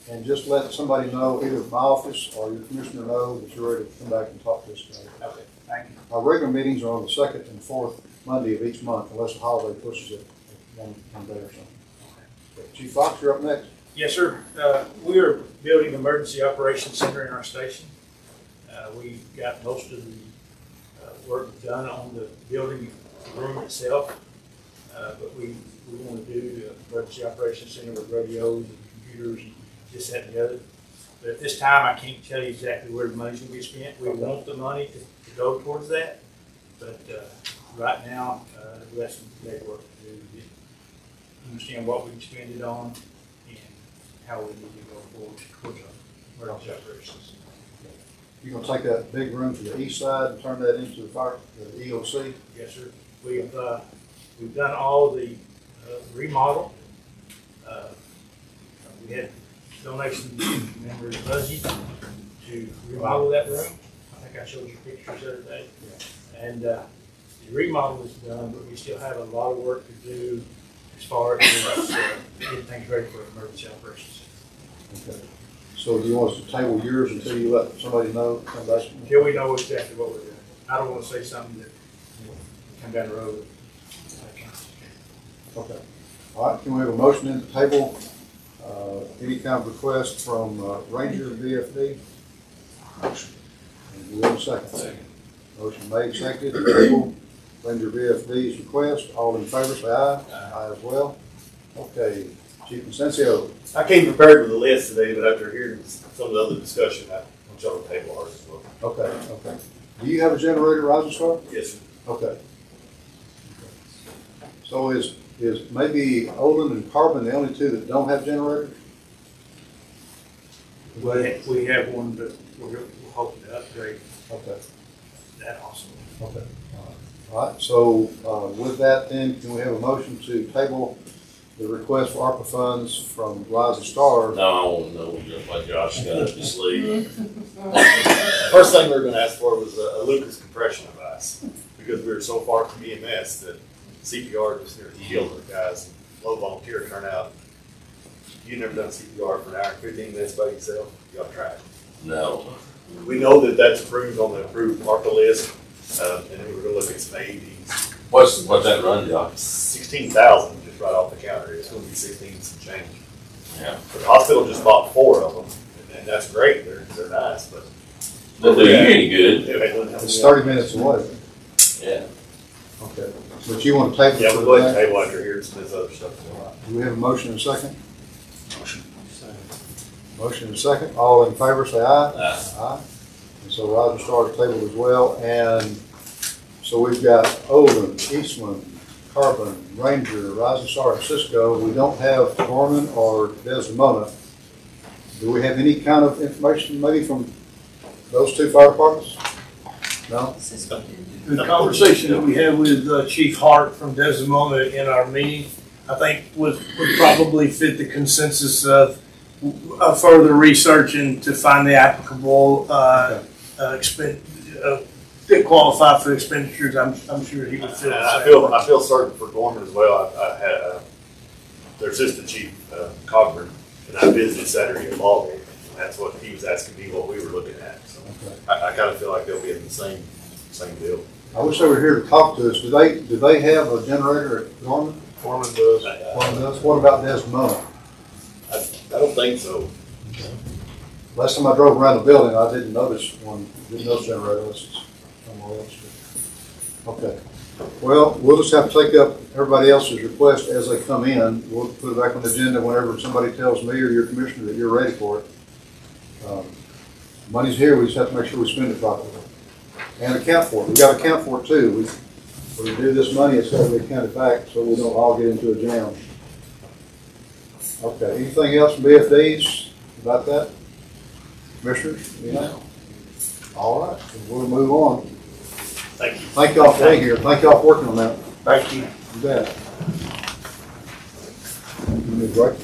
And just let somebody know, either my office or your commissioner know that you're ready to come back and talk to us today. Okay, thank you. Our regular meetings are on the second and fourth Monday of each month, unless the holiday pushes it one day or something. Okay. Chief Fox, you're up next. Yes, sir. We are building an emergency operations center in our station. We got most of the work done on the building room itself. But we want to do the emergency operations center with radios and computers and this, that, and the other. But at this time, I can't tell you exactly where the money's going to be spent. We want the money to go towards that. But right now, we have some legwork to do to understand what we can spend it on and how we need to go forward towards our emergency operations. You're gonna take that big room to the east side and turn that into the EOC? Yes, sir. We've done all the remodel. We had donations from members Buzzy to remodel that room. I think I showed you pictures the other day. And the remodel is done, but we still have a lot of work to do as far as getting things ready for emergency operations. Okay. So do you want us to table yours until you let somebody know, come back? Until we know exactly what we're doing. I don't want to say something that, come down the road. Okay. All right, can we have a motion in the table, any kind of request from Ranger and VFD? Motion. And do we have a second? Second. Motion made, seconded, to table Ranger VFD's request. All in favor, say aye. Aye as well. Okay, Chief Incencio. I came prepared with a list today, but after hearing some of the other discussion, I want y'all to table ours as well. Okay. Do you have a generator, Rising Star? Yes, sir. Okay. So is maybe Olin and Carbon the only two that don't have generators? We have one, but we're hoping to upgrade Okay. that also. Okay. All right, so with that then, can we have a motion to table the request for ARPA funds from Rising Star? No, I want to know just like Josh got up his sleeve. First thing we were gonna ask for was a Lucas compression device, because we were so far from EMS that CPR just nearly killed our guys. Low volunteer turnout. You never done CPR for an hour and 15 minutes by yourself? You gotta try it. No. We know that that's approved on the approved ARPA list, and then we're gonna look at some AEDs. What's that run, Josh? 16,000 just right off the counter. It's gonna be 16 and some change. Yeah. But the hospital just bought 4 of them, and that's great. They're nice, but Doesn't do you any good. It's 30 minutes away. Yeah. Okay. But you want to table? Yeah, we'll go ahead and table after hearing some of this other stuff. Do we have a motion and a second? Motion and a second. All in favor, say aye. Aye. And so Rising Star is tabled as well. And so we've got Olin, Eastland, Carbon, Ranger, Rising Star, and Cisco. We don't have Gorman or Desdemona. Do we have any kind of information maybe from those two fire departments? No? The conversation that we had with Chief Hart from Desdemona in our meeting, I think would probably fit the consensus of further research and to find the applicable that qualify for expenditures. I'm sure he would feel the same. I feel certain for Gorman as well. I had their assistant chief, Cogburn, and I visited Saturday at ball game. That's what he was asking me what we were looking at. So I kind of feel like they'll be in the same deal. I wish they were here to talk to us. Do they have a generator at Gorman? Gorman does. Gorman does. What about Desdemona? I don't think so. Last time I drove around the building, I didn't notice generator. It's somewhere else. Okay. Well, we'll just have to take up everybody else's request as they come in. We'll put it back on the agenda whenever somebody tells me or your commissioner that you're ready for it. Money's here. We just have to make sure we spend it properly and account for it. We got to account for it too. When we do this money, it's got to be accounted back so we don't all get into a jam. Okay. Anything else from BFDs about that? Commissioners? Yeah. All right. We'll move on. Thank you. Thank y'all for being here. Thank y'all for working on that. Thank you. You bet. You need a break?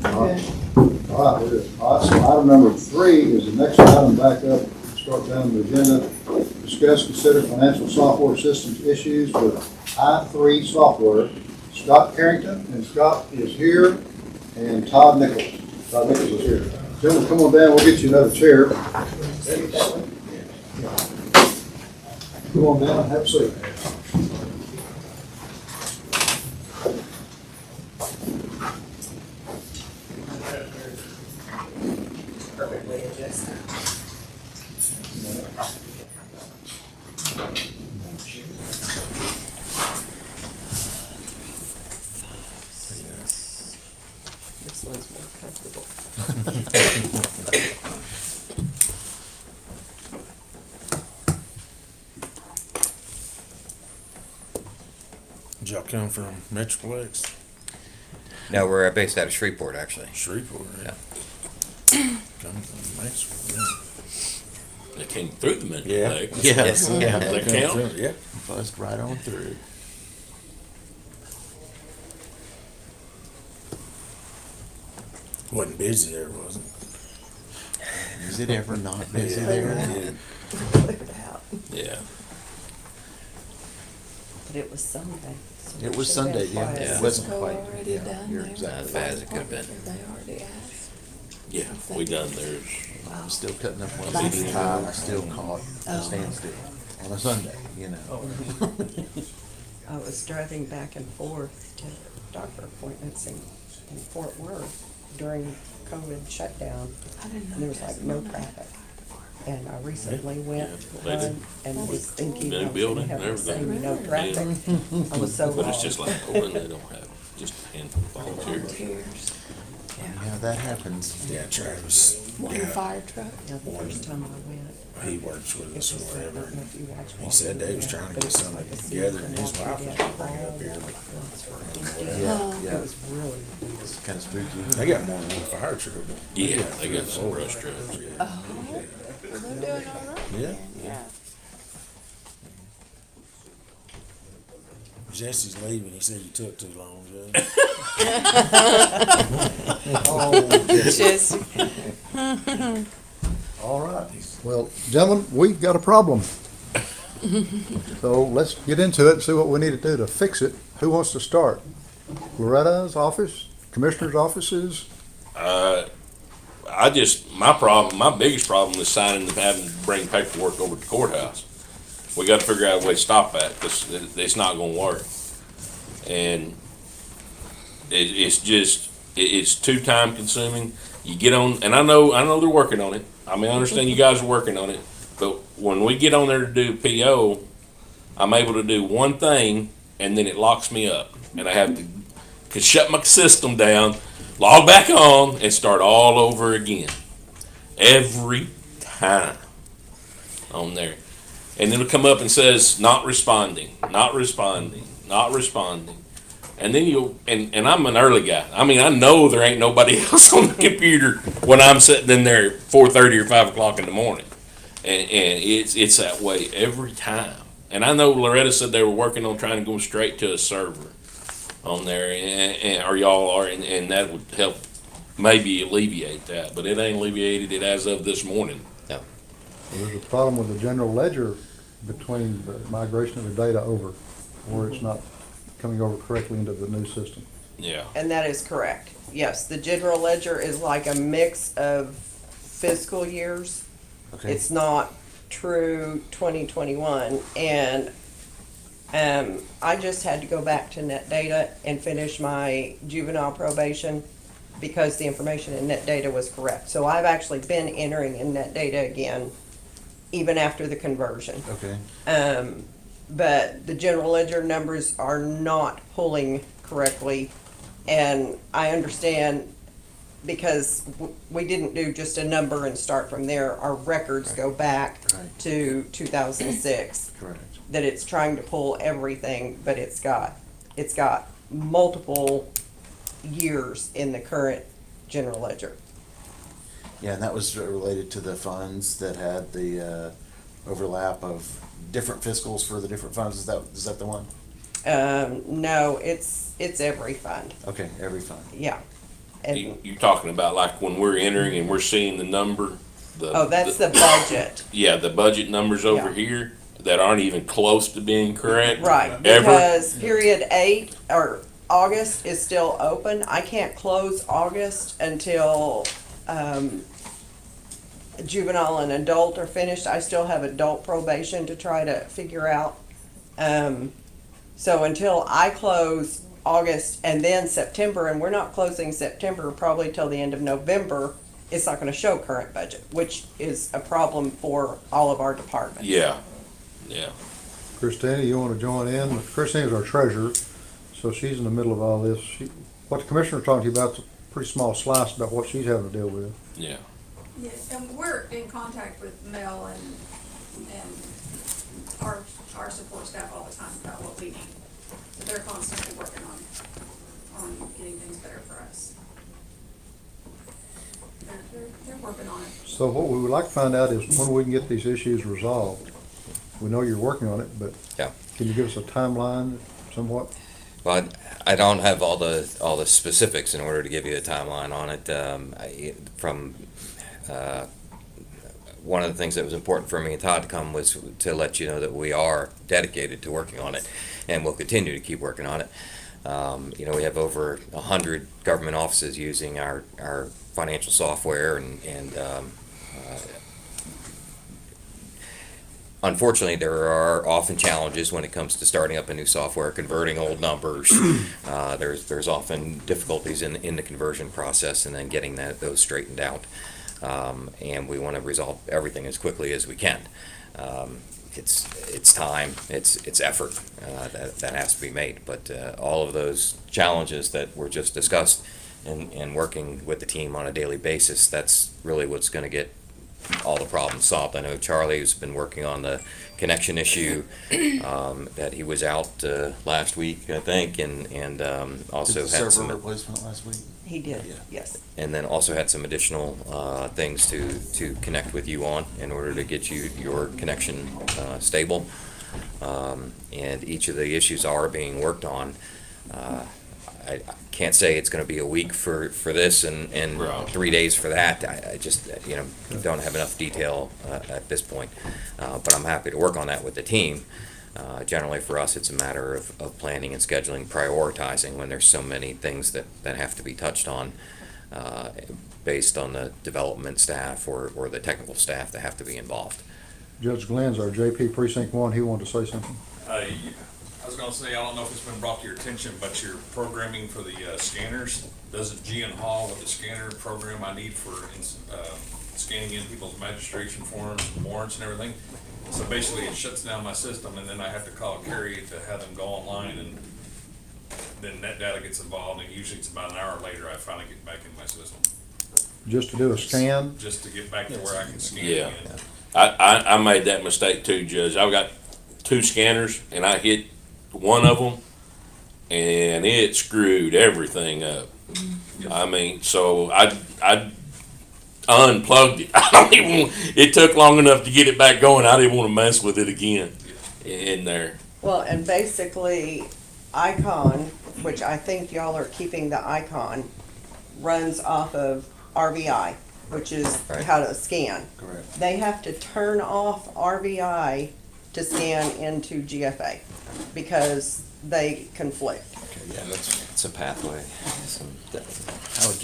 All right, we're good. All right, so item number 3 is the next item back up. Start down the agenda. Discuss, consider financial software systems issues with i3 software. Scott Carrington, and Scott is here, and Todd Nichols. Todd Nichols is here. Gentlemen, come on down. We'll get you another chair. Come on down and have a seat. Perfectly adjusted. This one's more comfortable. Did y'all come from Metroplex? No, we're based out of Shreveport, actually. Shreveport, Yeah. Come from Metroplex. They came through the middle. Yes, yeah. Does that count? Yeah, buzzed right on through. Wasn't busy there, was it? Is it ever not busy there? Clear it out. Yeah. But it was something. It was Sunday, yeah. Is It wasn't Cisco quite. already Yeah, done you're theirs? exactly Not as bad as it could have been. They already asked. Yeah, we done theirs. I'm still cutting up one Last meeting time, still caught a Oh. standstill on a Sunday, you know. I was driving back and forth to doctor appointments in Fort Worth during COVID shutdown. I didn't know. And there was like no traffic. And I recently went to they did. one and was thinking New I was building gonna and have the same, everything. no traffic. I was so But it's lost. just like Poland, they don't have just a handful of volunteers. Volunteers. Yeah, that happens. Yeah, Travis, One fire truck. Yeah, the first time I went. he works with it us was or like- I whatever. don't know if you watched He said they was it, trying to but get it was something like a scene together from and his Walking wife was Dead. gonna bring it up here. Yeah, It was really. It's kind of spooky. They got more than one fire truck. Yeah, they got some brush trucks. Oh, well, they're doing all right. Yeah. then, Yeah. Jesse's leaving. He said you took too long, Jesse. Jesse. All right. Well, gentlemen, we've got a problem. So let's get into it and see what we need to do to fix it. Who wants to start? Loretta's office, commissioner's offices? My biggest problem is signing and having to bring paperwork over to the courthouse. We gotta figure out a way to stop that, because it's not gonna work. And it's too time consuming. You get on, and I know they're working on it. I mean, I understand you guys are working on it, but when we get on there to do PO, I'm able to do one thing, and then it locks me up, and I have to shut my system down, log back on, and start all over again. Every time on there. And it'll come up and says, not responding, not responding, not responding. And then and I'm an early guy. I mean, I know there ain't nobody else on the computer when I'm sitting in there at 4:30 or 5 o'clock in the morning. And it's that way every time. And I know Loretta said they were working on trying to go straight to a server on there, or y'all are, and that would help maybe alleviate that. But it ain't alleviated it as of this morning. No. Well, there's a problem with the general ledger between the migration of the data over, where it's not coming over correctly into the new system. Yeah. And that is correct. Yes, the general ledger is like a mix of fiscal years. Okay. It's not true 2021. And I just had to go back to net data and finish my juvenile probation because the information in net data was correct. So I've actually been entering in net data again, even after the conversion. Okay. But the general ledger numbers are not pulling correctly. And I understand because we didn't do just a number and start from there. Our records go back Right. to 2006. Correct. That it's trying to pull everything, but it's got multiple years in the current general ledger. Yeah, and that was related to the funds that had the overlap of different fiscals for the different funds. Is that the one? No, it's every fund. Okay, every fund. Yeah. And, You talking about like when we're entering and we're seeing the number? that's the budget. Yeah, the budget numbers over Yeah. here that aren't even close to being correct. Right, Ever. because period 8 or August is still open. I can't close August until juvenile and adult are finished. I still have adult probation to try to figure out. So until I close August and then September, and we're not closing September probably till the end of November, it's not gonna show current budget, which is a problem for all of our departments. Yeah, yeah. Christina, you want to join in? Christina is our treasurer, so she's in the middle of all this. What the commissioner's talking to you about is a pretty small slice about what she's having to deal with. Yeah. Yes, and we're in contact with Mel and our support staff all the time about what we need. So they're constantly working on getting things better for us. They're working on it. So what we would like to find out is when we can get these issues resolved. We know you're working on it, but Yeah. can you give us a timeline somewhat? Well, I don't have all the specifics in order to give you a timeline on it. one of the things that was important for me and Todd to come was to let you know that we are dedicated to working on it, and we'll continue to keep working on it. We have over 100 government offices using our financial software, and unfortunately, there are often challenges when it comes to starting up a new software, converting old numbers. There's often difficulties in the conversion process, and then getting those straightened out. And we want to resolve everything as quickly as we can. It's time, it's effort that has to be made. But all of those challenges that were just discussed, and working with the team on a daily basis, that's really what's going to get all the problems solved. I know Charlie has been working on the connection issue, that he was out last week, I think, and also Did the had server some replacement last week. He did, Yeah. yes. and then also had some additional things to connect with you on in order to get your connection stable. And each of the issues are being worked on. I can't say it's going to be a week for this and 3 days for that. I just don't have enough detail at this point. But I'm happy to work on that with the team. Generally for us, it's a matter of planning and scheduling, prioritizing when there's so many things that have to be touched on based on the development staff or the technical staff that have to be involved. Judge Glenn's our JP Precinct 1. He wanted to say something. I was gonna say, I don't know if it's been brought to your attention, but your programming for the scanners, doesn't Gian Hall with the scanner program I need for scanning in people's registration forms, warrants and everything. So basically it shuts down my system, and then I have to call Carrie to have them go online, and then that data gets involved, and usually it's about an hour later I finally get back in my system. Just to do a scan? Just to get back to where I can scan Yeah. again. I made that mistake too, Judge. I've got 2 scanners, and I hit one of them, and it screwed everything up. I mean, so I unplugged it. It took long enough to get it back going. I didn't want to mess with it again in there. Well, and basically, Icon, which I think y'all are keeping the Icon, runs off of RVI, which is how to scan. Correct. They have to turn off RVI to scan into GFA because they conflict. Okay, yeah, It's a pathway.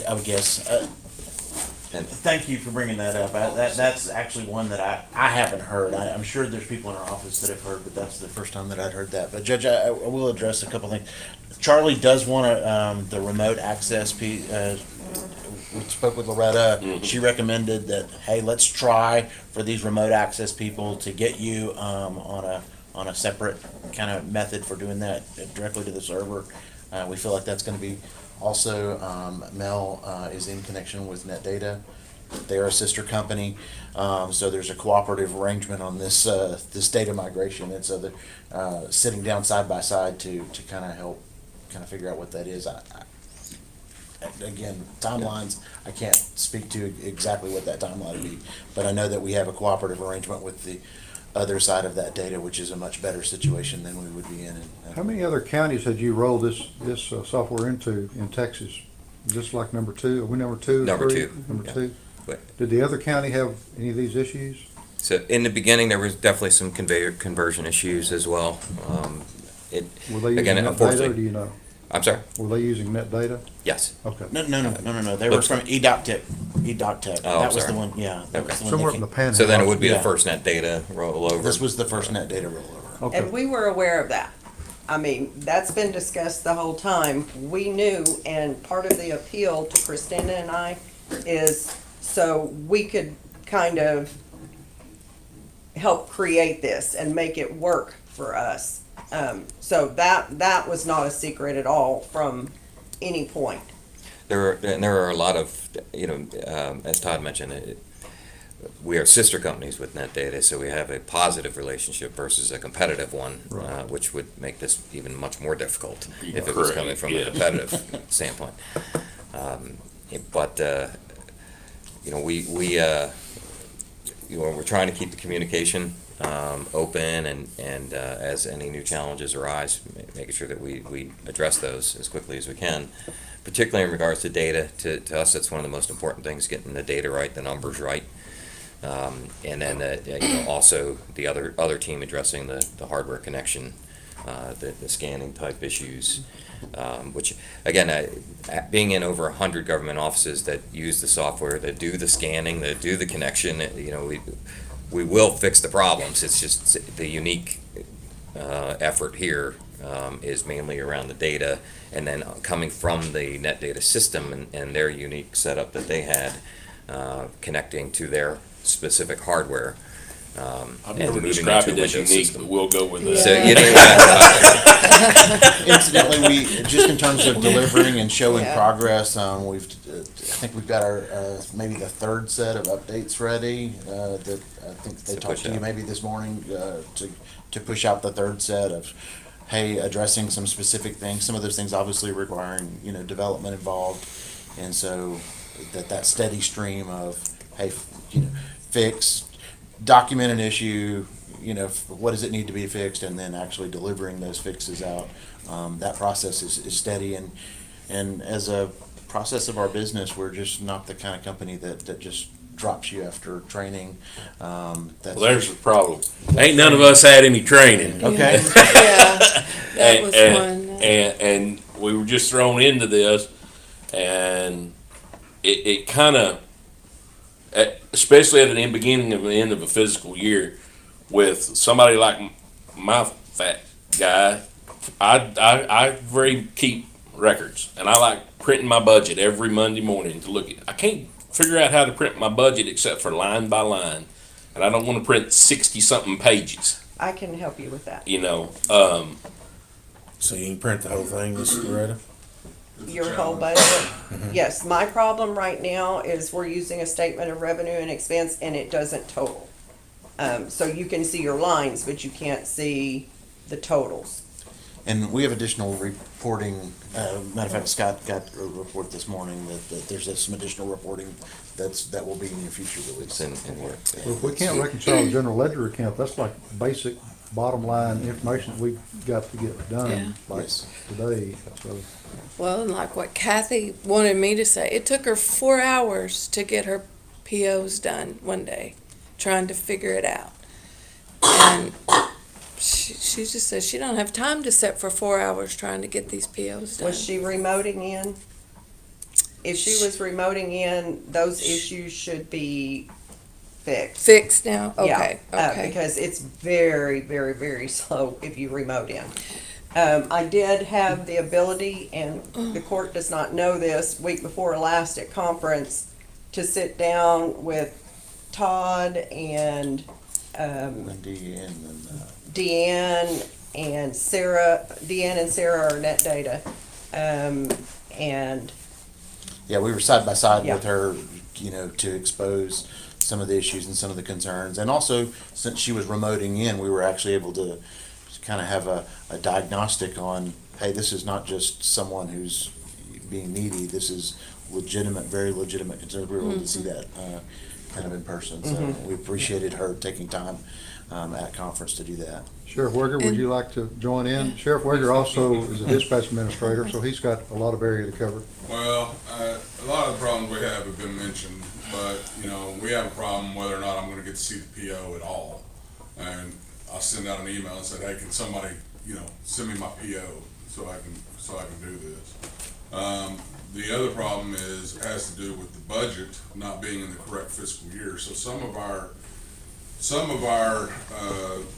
I would guess. And Thank you for bringing that up. That's actually one that I haven't heard. I'm sure there's people in our office that have heard, but that's the first time that I'd heard that. But Judge, I will address a couple things. Charlie does want the remote access piece. We spoke with Loretta. Mm-hmm. She recommended that, hey, let's try for these remote access people to get you on a separate kind of method for doing that directly to the server. We feel like that's going to be also, Mel is in connection with NetData. They're a sister company, so there's a cooperative arrangement on this this data migration, and so they're sitting down side by side to kind of help kind of figure out what that is. Again, timelines, I can't speak to exactly what that timeline would be, but I know that we have a cooperative arrangement with the other side of that data, which is a much better situation than we would be in. How many other counties had you rolled this software into in Texas? Just like number 2? Are we number 2? Number 3?2. Number Yeah. 2. But- Did the other county have any of these issues? So in the beginning, there was definitely some conversion issues as well. Were they using Again, net data, or unfortunately, do you know? I'm sorry. Were they using net data? Yes. Okay. No. They were from EDocTech. EDocTech. Oh, that was sorry. the one. Yeah. That was the one Somewhere that from the came- panhandle. So then it would be Yeah. the first net data rollover. This was the first net data rollover. Okay. And we were aware of that. I mean, that's been discussed the whole time. We knew, and part of the appeal to Christina and I is so we could kind of help create this and make it work for us. So that was not a secret at all from any point. There are a lot of, as Todd mentioned, we are sister companies with NetData, so we have a positive relationship versus a competitive one, Right. which would make this even much more difficult Yeah, if it was correct, coming from yeah. a competitive standpoint. But we're trying to keep the communication open, and as any new challenges arise, making sure that we address those as quickly as we can, particularly in regards to data. To us, that's one of the most important things, getting the data right, the numbers right. And then also the other team addressing the hardware connection, the scanning type issues, which again, being in over 100 government offices that use the software, that do the scanning, that do the connection, we will fix the problems. It's just the unique effort here is mainly around the data, and then coming from the net data system and their unique setup that they had, connecting to their specific hardware. I've never described it as unique, but we'll go with that. So, incidentally, we just in terms of delivering and showing progress, I think we've got our maybe the third set of updates ready. That I think they talked to you maybe this morning to push out the third set of, hey, addressing some specific things. Some of those things obviously requiring development involved, and so that steady stream of, hey, fix, document an issue, what does it need to be fixed, and then actually delivering those fixes out. That process is steady, and as a process of our business, we're just not the kind of company that just drops you after training. Well, there's the problem. Ain't none of us had any training. Okay. That was one. And we were just thrown into this, and it kind of, especially at the beginning of the end of a fiscal year, with somebody like my fat guy, I very keep records, and I like printing my budget every Monday morning to look at. I can't figure out how to print my budget except for line by line, and I don't want to print 60-something pages. I can help you with that. So you can print the whole thing, Mr. Loretta? Your whole budget? Yes, my problem right now is we're using a statement of revenue and expense, and it doesn't total. So you can see your lines, but you can't see the totals. And we have additional reporting. Matter of fact, Scott got a report this morning that there's some additional reporting that will be in your future release. In here. Well, if we can't reconcile the general ledger account, that's like basic bottom line information that we've got to get done today. So. Well, and like what Kathy wanted me to say, it took her 4 hours to get her POs done one day, trying to figure it out. And she just says she don't have time to sit for 4 hours trying to get these POs done. Was she remoting in? If she was remoting in, those issues should be fixed. Fixed now? Okay. Yeah, okay. because it's very, very, very slow if you remote in. I did have the ability, and the court does not know this, week before last at conference, to sit down with Todd and Deanne and Sarah. Deanne and Sarah are net data, and yeah, we were side by side with her, to expose some of the issues and some of the concerns, and also since she was remoting in, we were actually able to kind of have a diagnostic on, hey, this is not just someone who's being needy. This is legitimate, very legitimate concerns. We were able to see that kind of in person. So we appreciated her taking time at conference to do that. Sheriff Wegger, would you like to join in? Sheriff Wegger also is a dispatch administrator, so he's got a lot of area to cover. Well, a lot of the problems we have been mentioned, but we have a problem whether or not I'm going to get to see the PO at all. And I'll send out an email and say, hey, can somebody, send me my PO so I can do this. The other problem has to do with the budget not being in the correct fiscal year. So some of our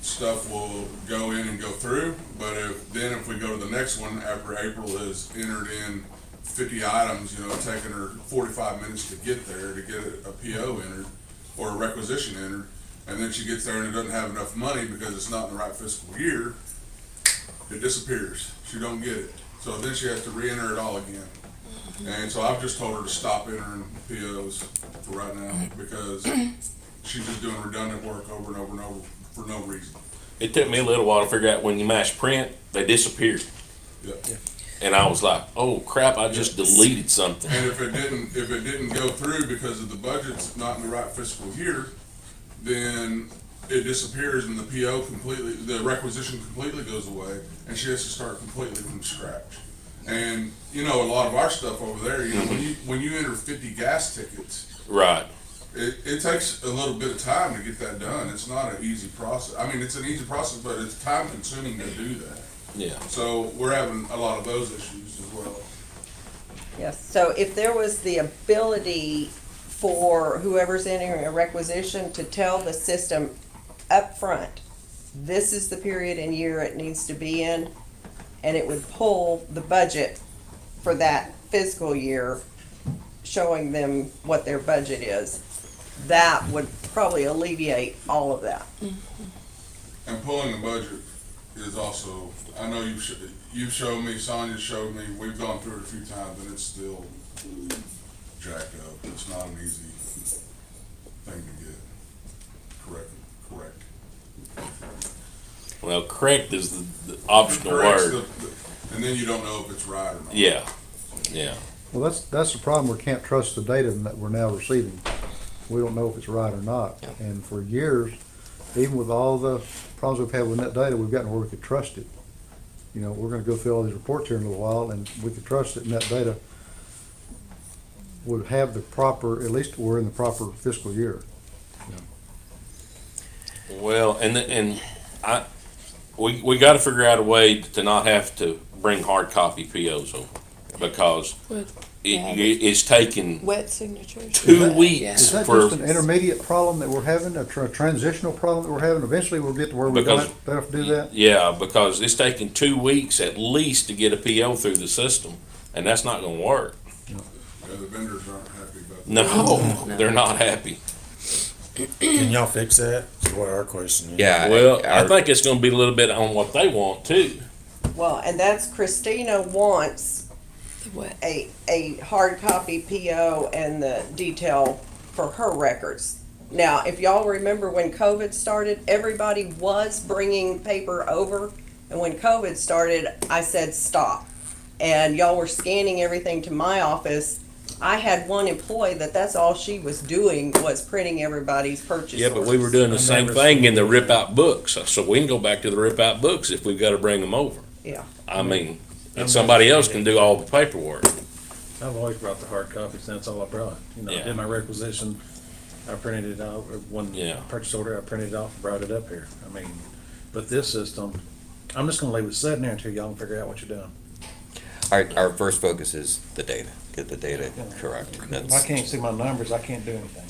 stuff will go in and go through, but if we go to the next one after April has entered in 50 items, taking her 45 minutes to get there to get a PO entered or a requisition entered, and then she gets there and it doesn't have enough money because it's not in the right fiscal year, it disappears. She don't get it. So then she has to re-enter it all again. And so I've just told her to stop entering POs for right now because she's just doing redundant work over and over and over for no reason. It took me a little while to figure out when you mash print, they disappeared. Yeah. And I was like, oh crap, I just deleted something. And if it didn't go through because of the budget's not in the right fiscal year, then it disappears and the PO completely, the requisition completely goes away, and she has to start completely from scratch. And a lot of our stuff over there, when you enter 50 gas tickets, right, it takes a little bit of time to get that done. It's not an easy process. I mean, it's an easy process, but it's time consuming to do that. Yeah. So we're having a lot of those issues as well. Yes, so if there was the ability for whoever's entering a requisition to tell the system up front, this is the period and year it needs to be in, and it would pull the budget for that fiscal year, showing them what their budget is, that would probably alleviate all of that. And pulling the budget is also, I know you've shown me, Sonia showed me, we've gone through it a few times, and it's still jacked up. It's not an easy thing to get correct. Well, correct is the optional word. And then you don't know if it's right or not. Yeah, yeah. Well, that's the problem. We can't trust the data that we're now receiving. We don't know if it's right or not. Yeah. And for years, even with all the problems we've had with net data, we've gotten where we could trust it. You know, we're gonna go through all these reports here in a little while, and we could trust that net data would have the proper, at least we're in the proper fiscal year. Well, we got to figure out a way to not have to bring hard copy POs over, because it's taking Wet signatures. 2 weeks Is that for. just an intermediate problem that we're having, a transitional problem that we're having? Eventually we'll get to where we don't have to do that? Yeah, because it's taking 2 weeks at least to get a PO through the system, and that's not going to work. Yeah, the vendors aren't happy about that. No, they're not happy. Can y'all fix that? That's what our question is. Yeah. Well, I think it's going to be a little bit on what they want too. Well, and that's, Christina wants What? a hard copy PO and the detail for her records. Now, if y'all remember when COVID started, everybody was bringing paper over, and when COVID started, I said stop. And y'all were scanning everything to my office. I had one employee that's all she was doing was printing everybody's purchase Yeah, but we orders. were doing the same thing in the rip out books, so we can go back to the rip out books if we've got to bring them over. Yeah. I mean, and somebody else can do all the paperwork. I've always brought the hard copies, that's all I brought. You know, I Yeah. did my requisition, I printed it out, or one Yeah. purchase order, I printed it off, brought it up here. I mean, but this system, I'm just gonna leave it sitting there until y'all can figure out what you're doing. Our first focus is the data, get the data correct. If That's, I can't see my numbers, I can't do anything.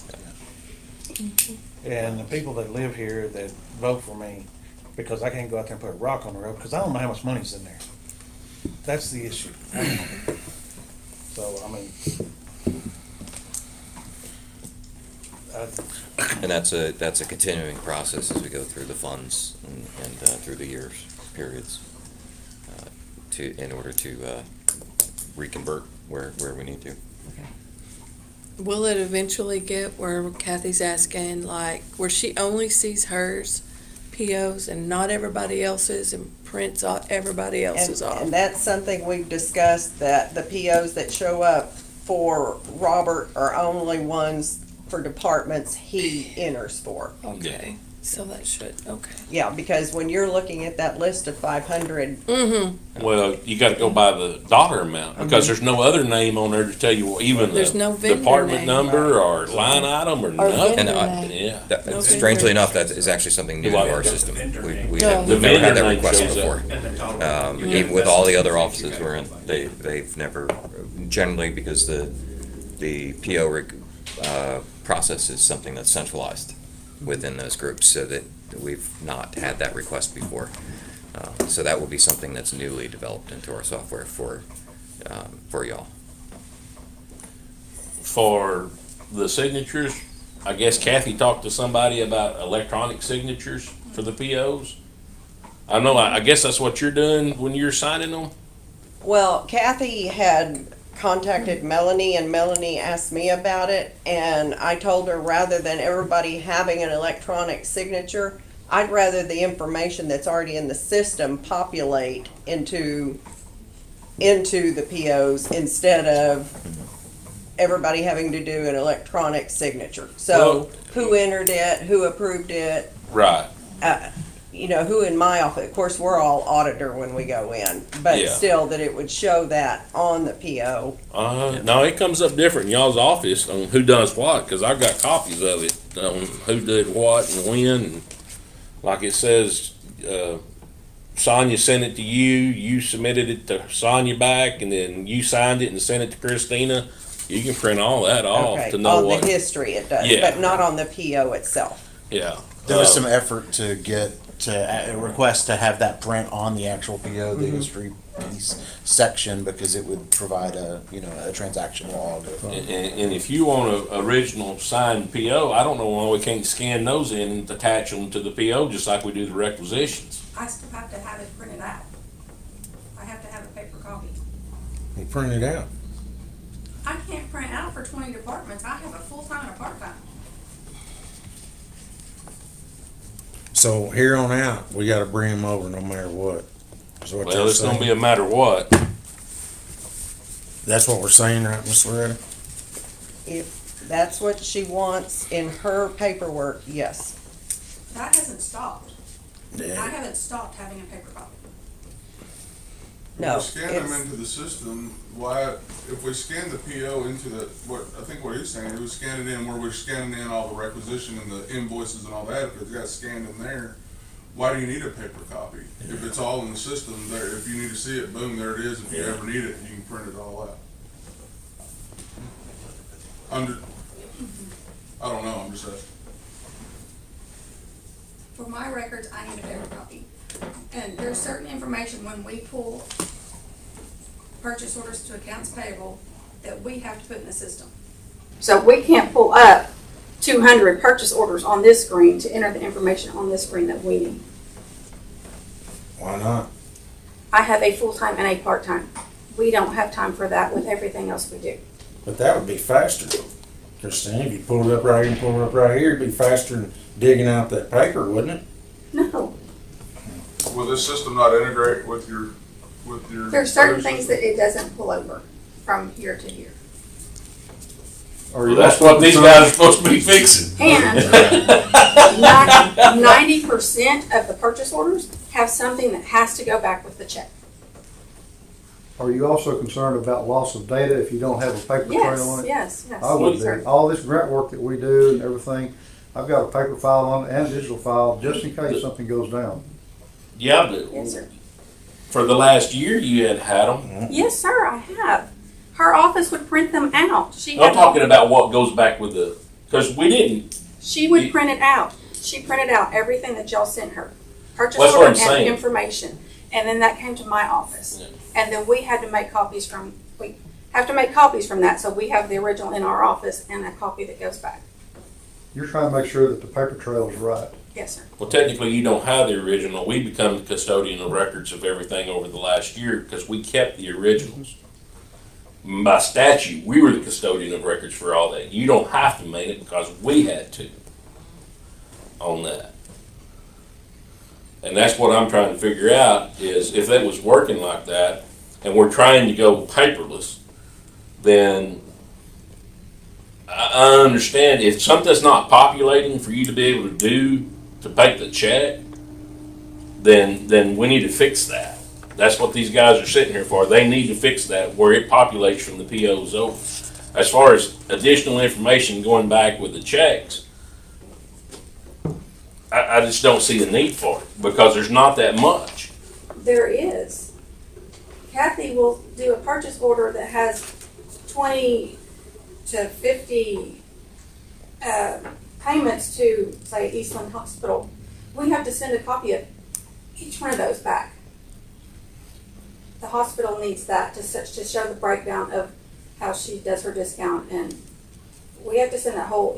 And the people that live here that vote for me, because I can't go out there and put a rock on the road, because I don't know how much money's in there. That's the issue. So, I mean, and that's a continuing process as we go through the funds and through the years, periods, in order to reconvert where we need to. Will it eventually get where Kathy's asking, like, where she only sees hers POs and not everybody else's, and prints out everybody else's off? And that's something we've discussed, that the POs that show up for Robert are only ones for departments he enters for. Okay, so that should, okay. Yeah, because when you're looking at that list of 500, Well, you got to go by the dollar amount, because there's no other name on there to tell you even There's the no vendor department name. number or line item or nothing. vendor And name. Yeah. That, No strangely vendor. enough, that is actually something new to Like our the system. We've No. never had that vendor name request shows before. up. Even with all the other offices we're in, they've never, generally because the PO process is something that's centralized within those groups, so that we've not had that request before. So that will be something that's newly developed into our software for y'all. For the signatures, I guess Kathy talked to somebody about electronic signatures for the POs. I know, I guess that's what you're doing when you're signing them? well, Kathy had contacted Melanie, and Melanie asked me about it, and I told her rather than everybody having an electronic signature, I'd rather the information that's already in the system populate into the POs instead of everybody having to do an electronic signature. So Well- who entered it, who approved it, Right. you know, who in my office, of course, we're all auditor when we go in, but Yeah. still that it would show that on the PO. No, it comes up different in y'all's office on who does what, because I've got copies of it on who did what and when. And like it says, Sonia sent it to you, you submitted it to Sonia back, and then you signed it and sent it to Christina. You can print all that off Okay, to know on what. the history it does, Yeah. but not on the PO itself. Yeah. There was some effort to get to request to have that print on the actual PO, the history piece section, because it would provide a transaction log. And if you want an original signed PO, I don't know why we can't scan those in and attach them to the PO just like we do the requisitions. I still have to have it printed out. I have to have a paper copy. You print it out. I can't print out for 20 departments. I have a full-time and a part-time. So here on out, we gotta bring them over no matter what. Is what Well, you're it's gonna saying. be a matter what. That's what we're saying, right, Miss Loretta? If that's what she wants in her paperwork, yes. That hasn't stopped. I Yeah. haven't stopped having a paper copy. No, If we scan them it's- into the system, why, if we scan the PO into the, I think what he's saying, we scan it in where we're scanning in all the requisition and the invoices and all that, if it's got scanned in there, why do you need a paper copy? If it's all in the system there, if you need to see it, boom, there it is. If you ever need it, you can print it all out. I don't know, I'm just asking. For my records, I need a paper copy. And there's certain information when we pull purchase orders to accounts payable that we have to put in the system. So we can't pull up 200 purchase orders on this screen to enter the information on this screen that we need. Why not? I have a full-time and a part-time. We don't have time for that with everything else we do. But that would be faster, Christine. If you pull it up right here and pull it up right here, it'd be faster than digging out that paper, wouldn't it? No, Will this system not integrate with your? there's certain things that it doesn't pull over from year to year. Well, that's what these guys are supposed to be fixing. And 90% of the purchase orders have something that has to go back with the check. Are you also concerned about loss of data if you don't have a paper trail on it? Yes. I would sir. be. All this grant work that we do and everything, I've got a paper file on it and a digital file just in case something goes down. Yeah, but Yes, sir. for the last year you had them. Yes, sir, I have. Her office would print them out. I'm talking about what goes back with the, because we didn't. She would print it out. She printed out everything that y'all sent her. Purchase That's what order I'm and saying. information. And then that came to my office. Yeah. And then we had to make copies from that, so we have the original in our office and a copy that goes back. You're trying to make sure that the paper trail is right. Yes, sir. Well, technically, you don't have the original. We become the custodian of records of everything over the last year because we kept the originals. By statute, we were the custodian of records for all that. You don't have to make it because we had to on that. And that's what I'm trying to figure out is if that was working like that and we're trying to go paperless, then I understand if something's not populating for you to be able to pay the check, then we need to fix that. That's what these guys are sitting here for. They need to fix that where it populates from the POs over. As far as additional information going back with the checks, I just don't see the need for it because there's not that much. There is. Kathy will do a purchase order that has 20 to 50 payments to, say, Eastland Hospital. We have to send a copy of each one of those back. The hospital needs that to show the breakdown of how she does her discount, and we have to send that whole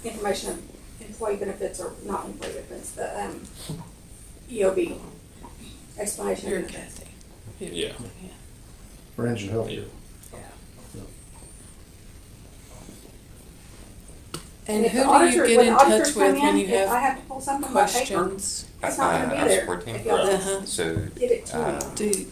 information of employee benefits or not employee benefits, the EOB explanation. You're Kathy. Yeah. For engine health. Yeah. And if who the do auditors- you get when in the auditors touch with come when in, you if I have have to pull something by paper, questions? it's not gonna be Our there. support team. If y'all don't Uh-huh. So, get it to me.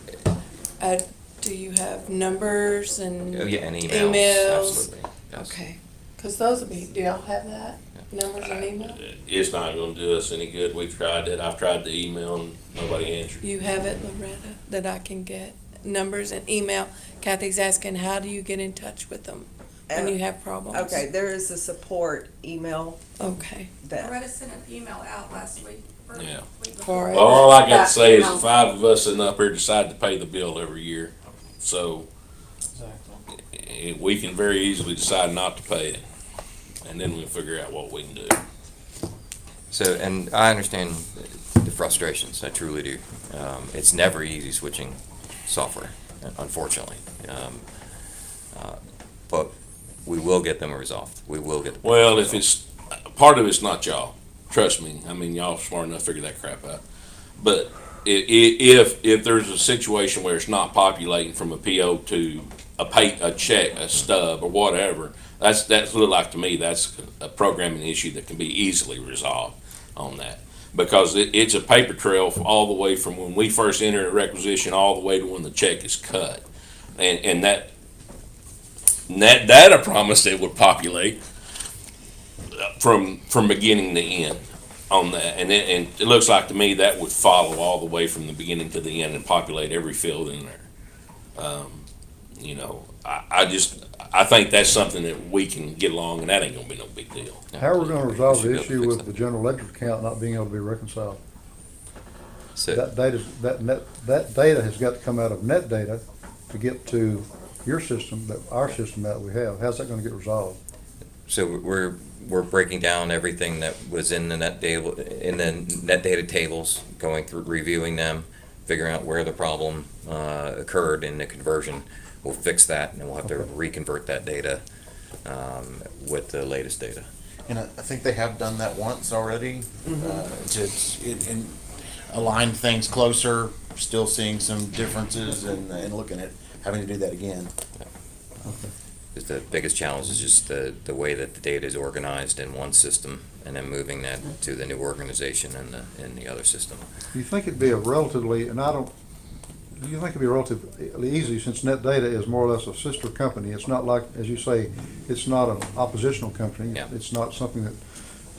Do you have numbers and oh yeah, and emails. Absolutely. Yes. Okay, because those would be. Do y'all have that? Yeah. Numbers and email? It's not gonna do us any good. We've tried it. I've tried the email and nobody answered. You have it, Loretta, that I can get numbers and email. Kathy's asking, how do you get in touch with them when you have problems? Okay, there is a support email. Okay. Loretta sent an email out last week. Yeah. For it. All I got to say is the 5 of us sitting up here decide to pay the bill every year. So we can very easily decide not to pay it. And then we'll figure out what we can do. So, and I understand the frustrations, I truly do. It's never easy switching software, unfortunately. But we will get them resolved. We will get them Well, resolved. if it's, part of it's not y'all. Trust me. I mean, y'all smart enough to figure that crap out. But if there's a situation where it's not populating from a PO to a check, a stub, or whatever, that's look like to me that's a programming issue that can be easily resolved on that, because it's a paper trail all the way from when we first enter a requisition all the way to when the check is cut, and that I promised it would populate from beginning to end on that, and it looks like to me that would follow all the way from the beginning to the end and populate every field in there. You know, I think that's something that we can get along, and that ain't gonna be no big deal. How are we gonna resolve the issue with the general ledger account not being able to be reconciled? So, That data has got to come out of net data to get to your system, our system that we have. How's that gonna get resolved? so we're breaking down everything that was in the net data tables, going through, reviewing them, figuring out where the problem occurred in the conversion. We'll fix that, and then we'll have to reconvert that data with the latest data. And I think they have done that once already, to align things closer, still seeing some differences and looking at having to do that again. Because the biggest challenge is just the way that the data is organized in one system, and then moving that to the new organization in the other system. Do you think it'd be a relatively, do you think it'd be relatively easy, since net data is more or less a sister company? It's not like, as you say, it's not an oppositional company. Yeah. It's not something that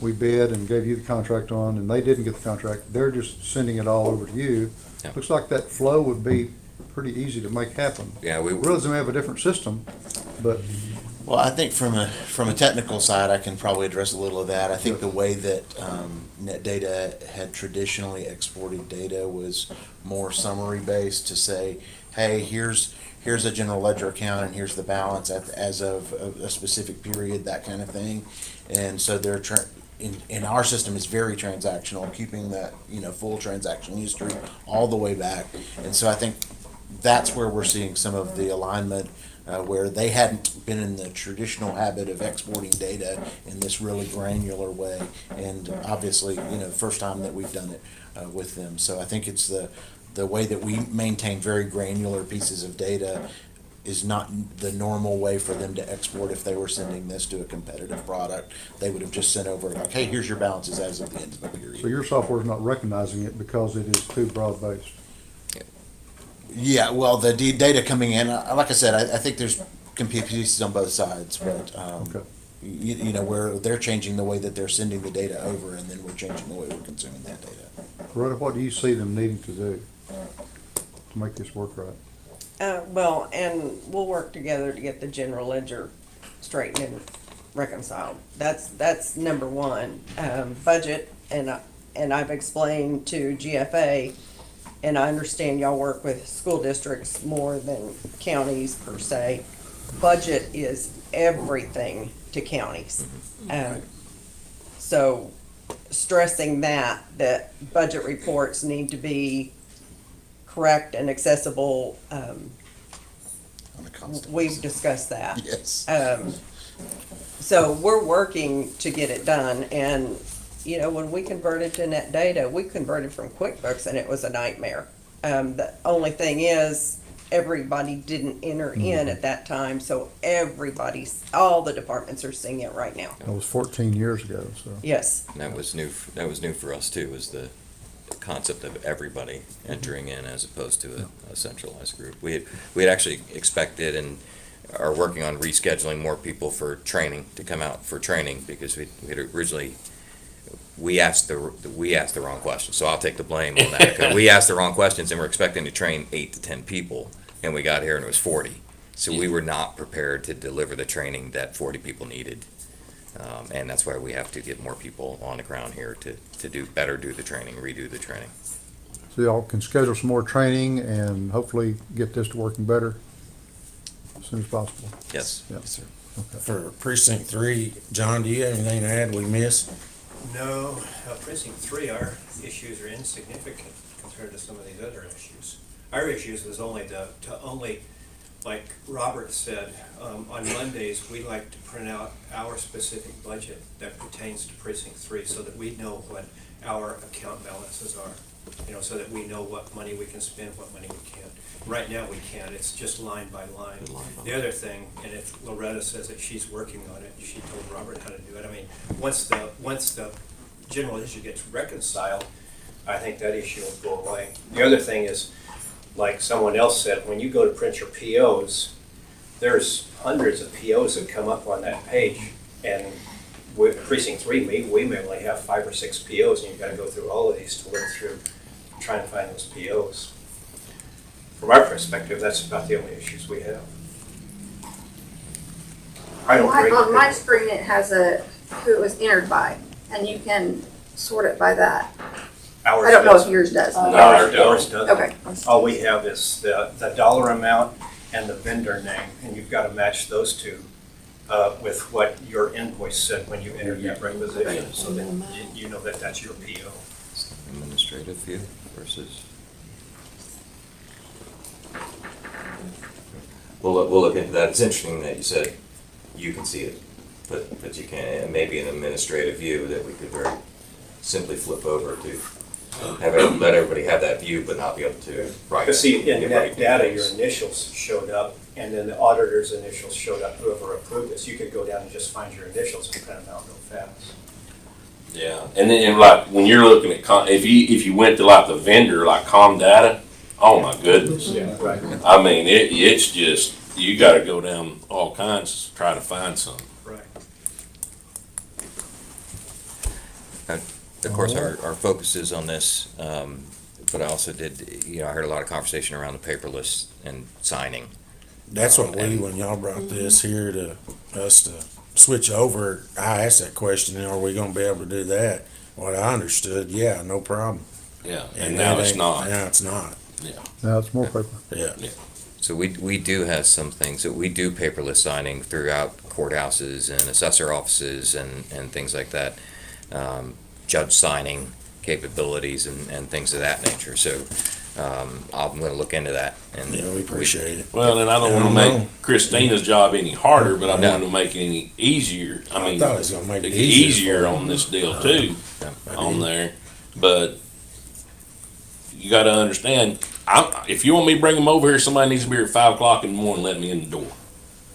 we bid and gave you the contract on, and they didn't get the contract. They're just sending it all over to you. Yeah. Looks like that flow would be pretty easy to make happen. Yeah, we realize we have a different system, but Well, I think from a technical side, I can probably address a little of that. I think the way that net data had traditionally exported data was more summary based, to say, hey, here's a general ledger account and here's the balance as of a specific period, that kind of thing. And so they're in our system is very transactional, keeping that full transaction history all the way back. And so I think that's where we're seeing some of the alignment, where they hadn't been in the traditional habit of exporting data in this really granular way. And obviously, first time that we've done it with them. So I think it's the way that we maintain very granular pieces of data is not the normal way for them to export. If they were sending this to a competitive product, they would have just sent over like, hey, here's your balances as of the end of the period. so your software is not recognizing it because it is too broad-based. Yeah, well, the data coming in, like I said, I think there's compute pieces on both sides, but Okay. where they're changing the way that they're sending the data over, and then we're changing the way we're consuming that data. Loretta, what do you see them needing to do to make this work right? Well, and we'll work together to get the general ledger straightened and reconciled. That's number one. Budget, and I've explained to GFA, and I understand y'all work with school districts more than counties per se. Budget is everything to counties. So stressing that budget reports need to be correct and accessible. We've discussed that. Yes. So we're working to get it done, and when we converted to net data, we converted from QuickBooks, and it was a nightmare. The only thing is, everybody didn't enter in at that time, so all the departments are seeing it right now. That was 14 years ago, so. Yes. And that was new for us too, was the concept of everybody entering in as opposed to a centralized group. We had actually expected, and are working on rescheduling more people for training, to come out for training, because we had originally, we asked the wrong questions, so I'll take the blame on that. 'Cause we asked the wrong questions, and we're expecting to train 8 to 10 people, and we got here and it was 40. So we were not prepared to deliver the training that 40 people needed. And that's why we have to get more people on the ground here to do the training, redo the training. So y'all can schedule some more training and hopefully get this to working better as soon as possible. Yes. Yeah. Yes, sir. Okay. For precinct 3, John, do you have anything to add we missed? No, precinct 3, our issues are insignificant compared to some of these other issues. Our issues was only like Robert said, on Mondays, we like to print out our specific budget that pertains to precinct 3 so that we know what our account balances are. So that we know what money we can spend, what money we can't. Right now we can't, it's just line by line. The other thing, and if Loretta says that she's working on it, she told Robert how to do it. I mean, once the general issue gets reconciled, I think that issue will go away. The other thing is, like someone else said, when you go to print your POs, there's hundreds of POs that come up on that page, and with precinct 3, we may only have 5 or 6 POs, and you've got to go through all of these to look through, try and find those POs. From our perspective, that's about the only issues we have. I don't agree. On my screen, it has who it was entered by, and you can sort it by that. Ours I don't know doesn't. if yours does. No, ours doesn't. Okay. All we have is the dollar amount and the vendor name, and you've got to match those two with what your invoice said when you entered that requisition, so that you know that that's your PO. Administrative view versus. We'll look into that. It's interesting that you said you can see it, but you can't. And maybe an administrative view that we could very simply flip over to let everybody have that view, but not be able to write. Because see, in that data, your initials showed up, and then the auditor's initials showed up, whoever approved this. You could go down and just find your initials and print them out real fast. Yeah, and then like when you're looking at if you went to like the vendor like Comdata, oh my goodness, Yeah, right. I mean it's just you got to go down all kinds to try to find something. Right. Of course, our focus is on this, but I also did, I heard a lot of conversation around the paperless and signing. That's what when y'all brought this here to us to switch over, I asked that question, are we gonna be able to do that? What I understood, yeah, no problem. Yeah, and now it's not. Now it's not. Yeah. Now it's more paper. Yeah. So we do have some things that we do paperless signing throughout courthouses and assessor offices and things like that. Judge signing capabilities and things of that nature. So I'm going to look into that. And yeah, we appreciate it. Well, and I don't want to make Christina's job any harder, but I want to make it any easier. I mean, thought it was going to make it easier on this deal too, on there. But you got to understand, if you want me to bring them over here, somebody needs to be here at 5 o'clock in the morning, let me in the door,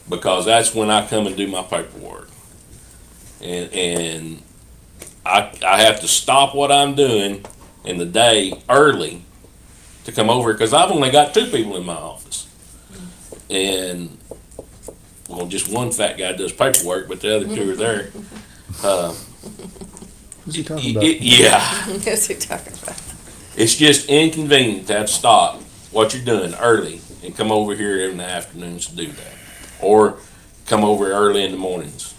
because that's when I come and do my paperwork, and I have to stop what I'm doing in the day early to come over, because I've only got 2 people in my office. And, well, just one fat guy does paperwork, but the other 2 are there. Who's he talking about? Yeah. Who's he talking about? It's just inconvenient to have to stop what you're doing early and come over here in the afternoons to do that. Or come over early in the mornings.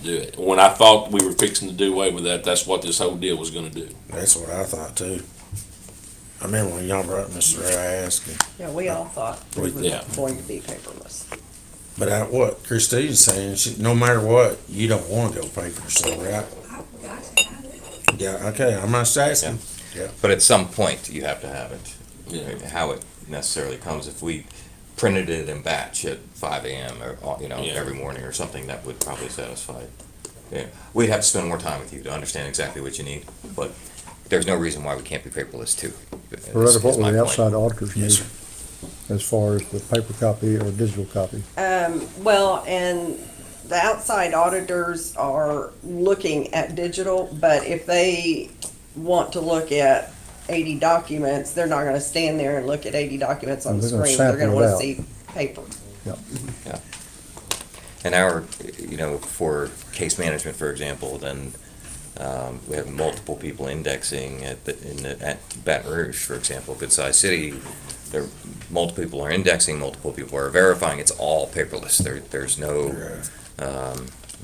Do it. When I thought we were fixing to do away with that, that's what this whole deal was going to do. That's what I thought too. I remember when y'all brought Mr. Rask. Yeah, we all thought it was going to be paperless. But what Christine's saying, no matter what, you don't want to go paper, so right? Yeah, okay, I'm not asking. Yeah. But at some point, you have to have it. Yeah. How it necessarily comes, if we printed it in batch at 5 a.m. or every morning or something, that would probably satisfy. Yeah, we'd have to spend more time with you to understand exactly what you need, but there's no reason why we can't be paperless too. Loretta, what will the outside auditors need as far as the paper copy or digital copy? Well, and the outside auditors are looking at digital, but if they want to look at 80 documents, they're not going to stand there and look at 80 documents on the screen. They're going to want to see paper. Yeah. Yeah. And our, for case management, for example, then we have multiple people indexing at Baton Rouge, for example, good sized city. There, multiple people are indexing, multiple people are verifying. It's all paperless. There's no,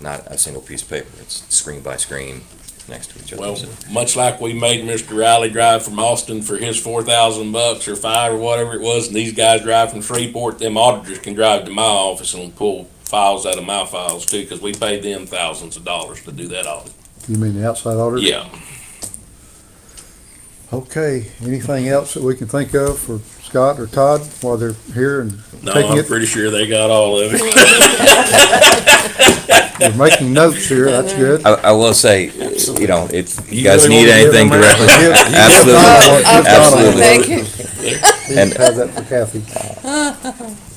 not a single piece of paper. It's screen by screen next to each other. Well, much like we made Mr. Riley drive from Austin for his $4,000 or $5,000 or whatever it was, and these guys drive from Shreveport, them auditors can drive to my office and pull files out of my files too, because we paid them thousands of dollars to do that audit. You mean the outside auditor? Yeah. Okay, anything else that we can think of for Scott or Todd while they're here and No, taking I'm it? pretty sure they got all of it. We're making notes here, that's good. I will say, if you You guys really need wanna give anything them directly, that? absolutely, Thank you. absolutely. And Have that for Kathy.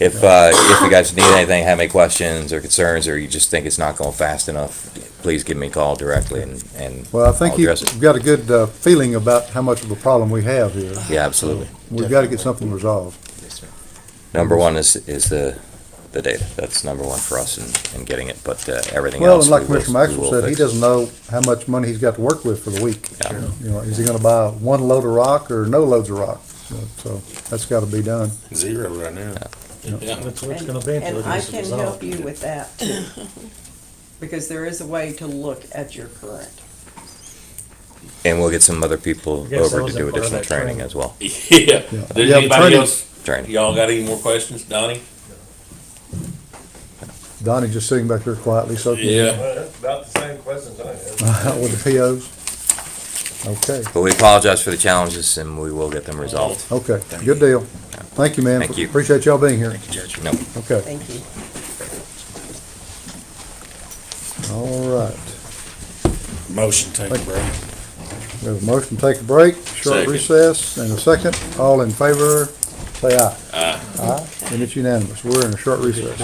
if you guys need anything, have any questions or concerns, or you just think it's not going fast enough, please give me a call directly and Well, I think I'll address it. you've got a good feeling about how much of a problem we have here. Yeah, absolutely. We've got to get something resolved. Number one is the data. That's number one for us in getting it, but everything Well, else. and like we will- Mr. Maxwell we will said, he fix. doesn't know how much money he's got to work with for the week. Yeah. Is he gonna buy one load of rock or no loads of rock? So that's got to be done. Zero right now. Yeah. That's what it's gonna be until And it I gets can resolved. help you with that too. Because there is a way to look at your current. And we'll get some other people I guess that over to was do a part of additional that training training. as well. Yeah. Yeah. Does Yeah, anybody training- else? Training. Y'all got any more questions, Donnie? Donnie just sitting back there quietly, so. Yeah. That's about the same questions I have. With the POs. Okay, But we apologize for the challenges, and we will get them resolved. okay, good deal. Thank you, man. Thank you. Appreciate y'all being here. No. Okay, Thank you. all right. Motion, take a break. We have a motion to take a break, short Second. recess, and a second. All in favor, say aye. Aye. Aye, and it's unanimous. We're in a short recess.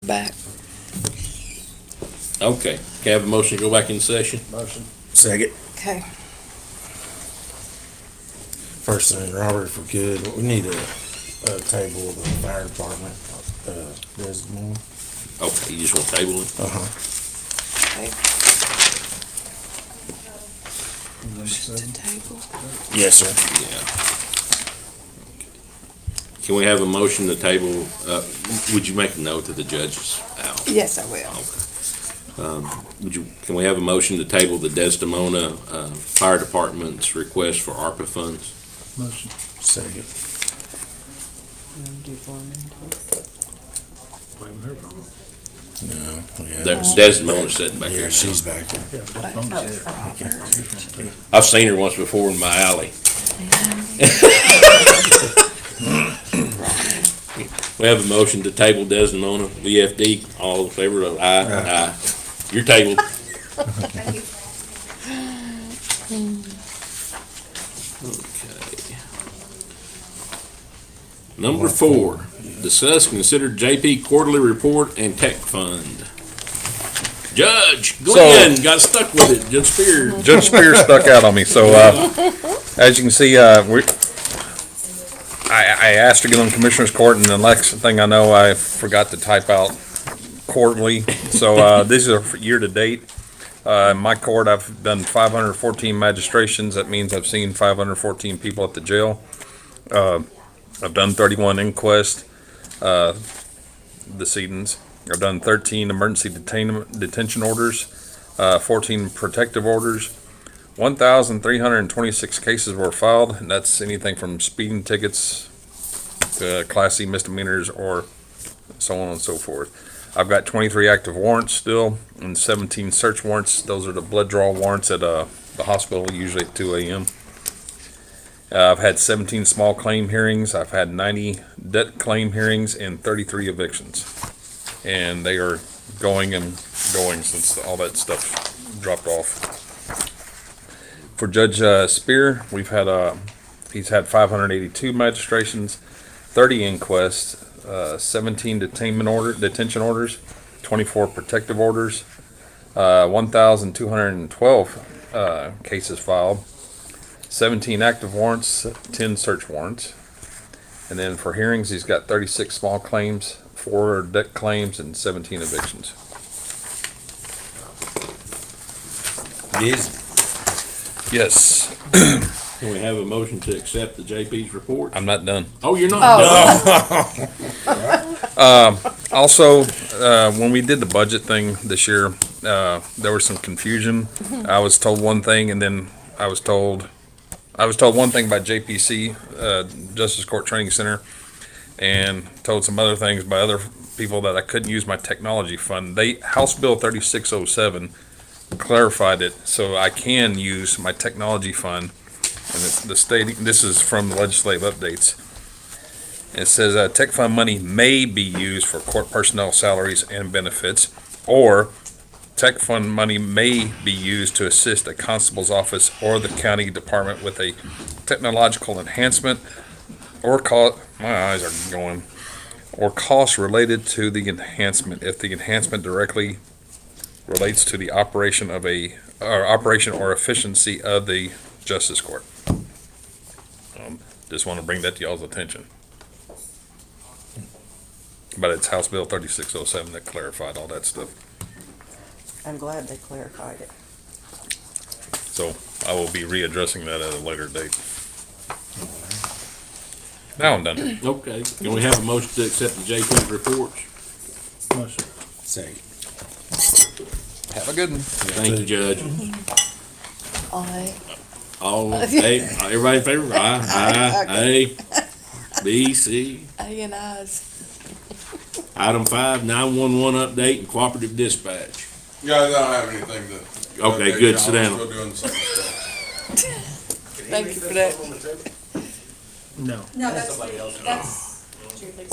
back. Okay, can I have a motion to go back in session? Motion. Second. Okay. First thing, Robert, if we could, we need a table of the fire department, designation. Okay, you just want to table it? Okay. Motion to table. Yes, sir. Yeah. Can we have a motion to table, would you make a note that the judge is out? Yes, I will. Can we have a motion to table the Desdemona, Fire Department's request for ARPA funds? Motion. Second. No. Yeah. That's Desdemona sitting back there. Yeah, she's back there. I've seen her once before in my alley. We have a motion to table Desdemona, VFD. All in favor of aye? Aye. You're tabled. Thank you. Okay. Number 4, discuss, consider JP quarterly report and tech fund. Judge Glenn got stuck with it. Judge Spear. Judge Spear stuck out on me. So, as you can see, I asked to get on Commissioner's Court, and the next thing I know, I forgot to type out quarterly. So, these are for year to date. In my court, I've done 514 magistrations. That means I've seen 514 people at the jail. I've done 31 inquests, decedents. I've done 13 emergency detention orders, 14 protective orders. 1,326 cases were filed, and that's anything from speeding tickets to Class C misdemeanors or so on and so forth. I've got 23 active warrants still and 17 search warrants. Those are the blood draw warrants at the hospital, usually at 2 a.m. I've had 17 small claim hearings. I've had 90 debt claim hearings and 33 evictions. And they are going and going since all that stuff dropped off. For Judge Spear, he's had 582 magistrations, 30 inquests, 17 detention orders, 24 protective orders, 1,212 cases filed, 17 active warrants, 10 search warrants. And then for hearings, he's got 36 small claims, 4 debt claims, and 17 evictions. Yes. Can we have a motion to accept the JP's report? I'm not done. Oh, you're not done? Also, when we did the budget thing this year, there was some confusion. I was told one thing, and then I was told one thing by JPC, Justice Court Training Center, and told some other things by other people that I couldn't use my technology fund. House Bill 3607 clarified it, so I can use my technology fund. And this is from legislative updates. It says tech fund money may be used for court personnel salaries and benefits, or tech fund money may be used to assist a constable's office or the county department with a technological enhancement or cost related to the enhancement if the enhancement directly relates to the operation or efficiency of the Justice Court. Just want to bring that to y'all's attention. But it's House Bill 3607 that clarified all that stuff. I'm glad they clarified it. So I will be readdressing that at a later date. Now I'm done. Okay. Can we have a motion to accept the JP's reports? Motion. Second. Have a good one. Thank you, Judge. Aye. All, everybody in favor? Aye. A, B, C. A and I's. Item 5, 911 update and cooperative dispatch. Guys, I don't have anything to. Okay, good. Sit down. I'm still doing the same stuff. Thank you for that. No. No, that's Julie's.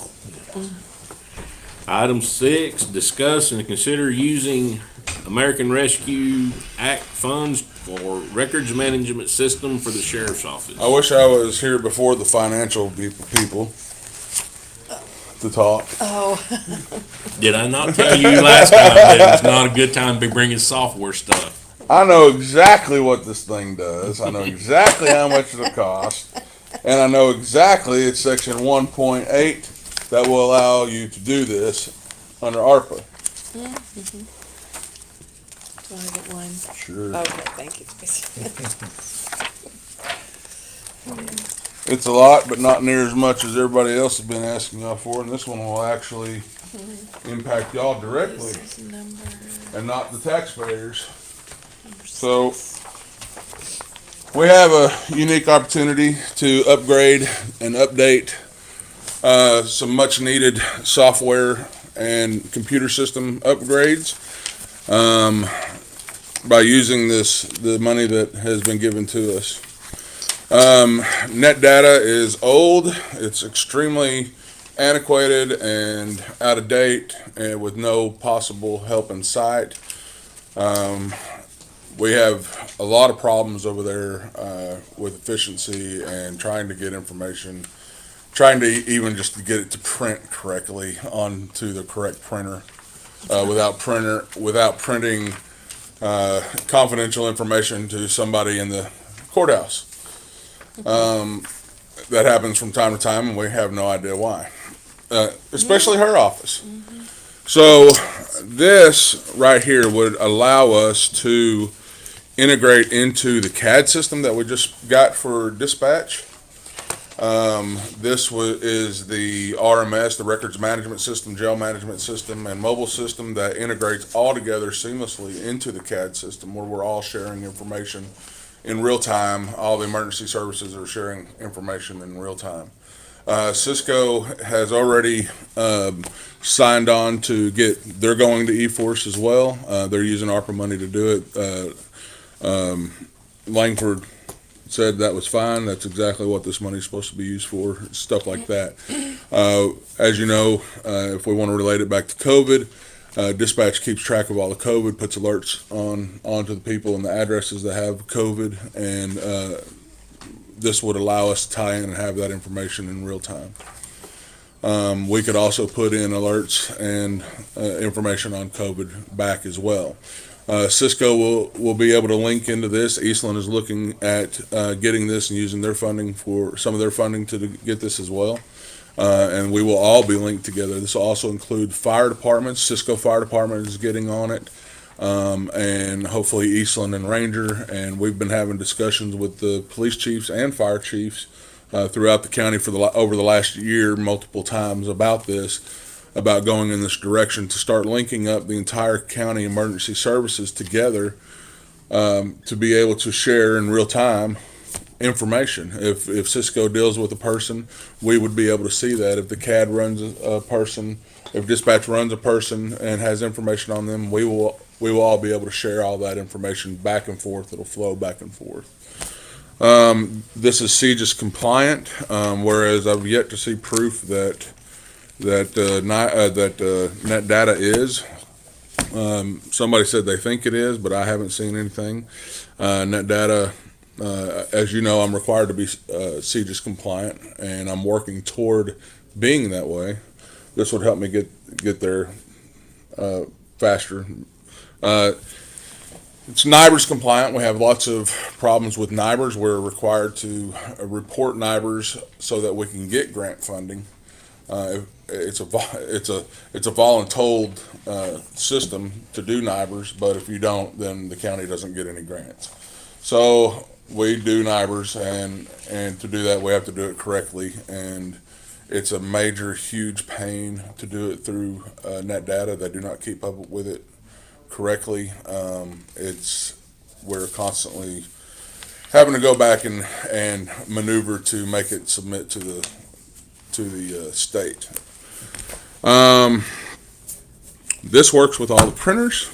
Item 6, discuss and consider using American Rescue Act funds for records management system for the sheriff's office. I wish I was here before the financial people. to talk. Oh. Did I not tell you last time that it's not a good time to be bringing software stuff? I know exactly what this thing does. I know exactly how much it'll cost. And I know exactly it's section 1.8 that will allow you to do this under ARPA. Mm-hmm. Do I get one? Sure. Okay, thank you. It's a lot, but not near as much as everybody else has been asking y'all for. And this one will actually impact y'all directly and not the taxpayers. So we have a unique opportunity to upgrade and update some much needed software and computer system upgrades by using the money that has been given to us. Net data is old. It's extremely antiquated and out of date and with no possible help in sight. We have a lot of problems over there with efficiency and trying to get information, trying to even just to get it to print correctly onto the correct printer, without printing confidential information to somebody in the courthouse. That happens from time to time, and we have no idea why, especially her office. So this right here would allow us to integrate into the CAD system that we just got for dispatch. This is the RMS, the Records Management System, Jail Management System, and Mobile System that integrates all together seamlessly into the CAD system, where we're all sharing information in real time. All the emergency services are sharing information in real time. Cisco has already signed on to they're going to eForce as well. They're using ARPA money to do it. Langford said that was fine. That's exactly what this money is supposed to be used for, stuff like that. As you know, if we want to relate it back to COVID, dispatch keeps track of all the COVID, puts alerts onto the people and the addresses that have COVID, and this would allow us to tie in and have that information in real time. We could also put in alerts and information on COVID back as well. Cisco will be able to link into this. Eastland is looking at getting this and using their funding for some of their funding to get this as well. And we will all be linked together. This will also include fire departments. Cisco Fire Department is getting on it, and hopefully Eastland and Ranger. And we've been having discussions with the police chiefs and fire chiefs throughout the county over the last year multiple times about going in this direction to start linking up the entire county emergency services together to be able to share in real time information. If Cisco deals with a person, we would be able to see that. If the CAD runs a person, if dispatch runs a person and has information on them, we will all be able to share all that information back and forth. It'll flow back and forth. This is CJIS compliant, whereas I've yet to see proof that net data is. Somebody said they think it is, but I haven't seen anything. Net data, as you know, I'm required to be CJIS compliant, and I'm working toward being that way. This would help me get there faster. It's NIBRS compliant. We have lots of problems with NIBRS. We're required to report NIBRS so that we can get grant funding. It's a voluntold system to do NIBRS, but if you don't, then the county doesn't get any grants. So we do NIBRS, and to do that, we have to do it correctly. And it's a major, huge pain to do it through net data. They do not keep up with it correctly. We're constantly having to go back and maneuver to make it submit to the state. This works with all the printers.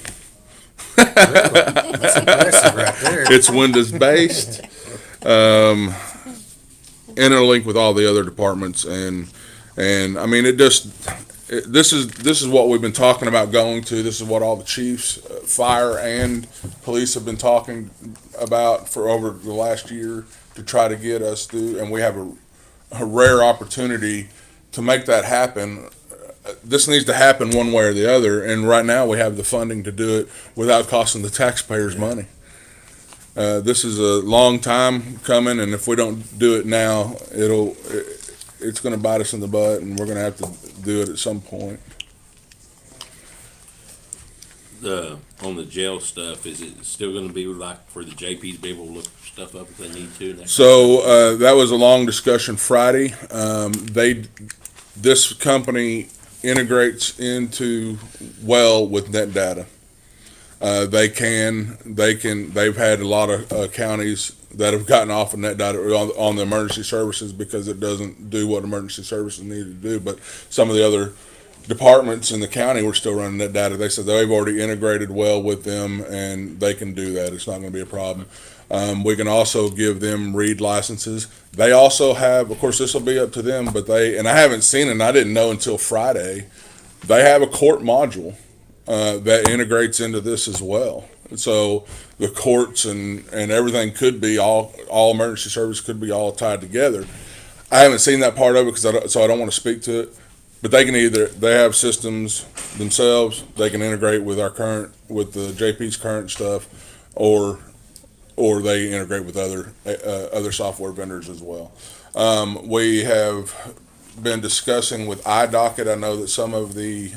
That's impressive right there. It's Windows based. Interlink with all the other departments, and I mean this is what we've been talking about going to. This is what all the chiefs, fire and police have been talking about for over the last year to try to get us through, and we have a rare opportunity to make that happen this needs to happen one way or the other, and right now we have the funding to do it without costing the taxpayers money. This is a long time coming, and if we don't do it now, it's going to bite us in the butt, and we're going to have to do it at some point. On the jail stuff, is it still gonna be like for the JP to be able to look stuff up if they need to? So that was a long discussion Friday. This company integrates into well with net data. They've had a lot of counties that have gotten off of net data on the emergency services because it doesn't do what emergency services need to do. But some of the other departments in the county were still running net data. They said they've already integrated well with them and they can do that. It's not going to be a problem. We can also give them read licenses. They also have, of course, this will be up to them, but and I haven't seen it, and I didn't know until Friday, they have a court module that integrates into this as well. So the courts and everything could be all emergency service could be all tied together. I haven't seen that part of it so I don't want to speak to it. But they have systems themselves. They can integrate with with the JP's current stuff, or they integrate with other software vendors as well. We have been discussing with iDocket. I know that some of the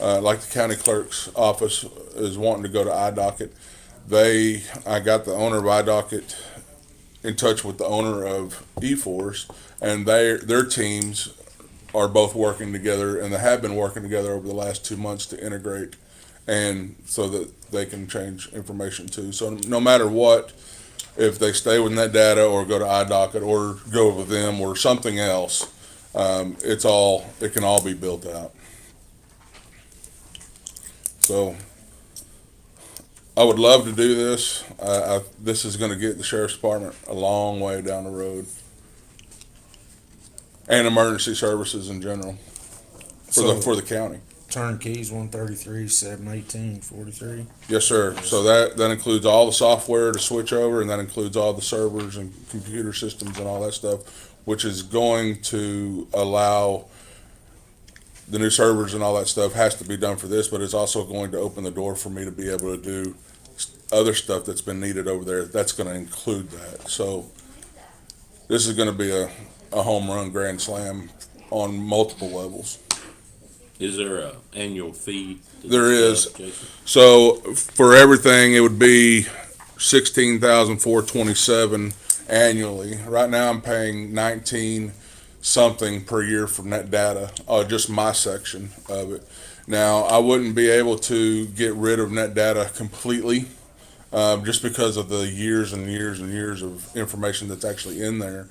like the county clerk's office is wanting to go to iDocket. I got the owner of iDocket in touch with the owner of eForce, and their teams are both working together, and they have been working together over the last 2 months to integrate, and so that they can change information too. So no matter what, if they stay with net data or go to iDocket or go with them or something else, it can all be built out. So I would love to do this. This is going to get the sheriff's department a long way down the road. And emergency services in general for the county. Turnkeys 133, 718, 43. Yes, sir. So that includes all the software to switch over, and that includes all the servers and computer systems and all that stuff, which is going to allow the new servers and all that stuff has to be done for this, but it's also going to open the door for me to be able to do other stuff that's been needed over there. That's going to include that. So this is going to be a home run grand slam on multiple levels. Is there a annual fee? There is. So for everything, it would be $16,427 annually. Right now, I'm paying $19 something per year for net data, just my section of it. Now, I wouldn't be able to get rid of net data completely, just because of the years and years and years of information that's actually in there.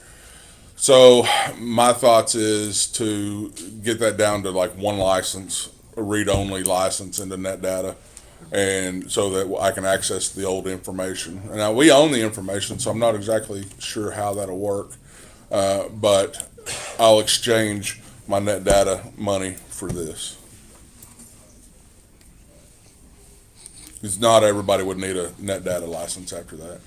So my thoughts is to get that down to like one license, a read-only license into net data, and so that I can access the old information. Now, we own the information, so I'm not exactly sure how that'll work, but I'll exchange my net data money for this. Because not everybody would need a net data license after that.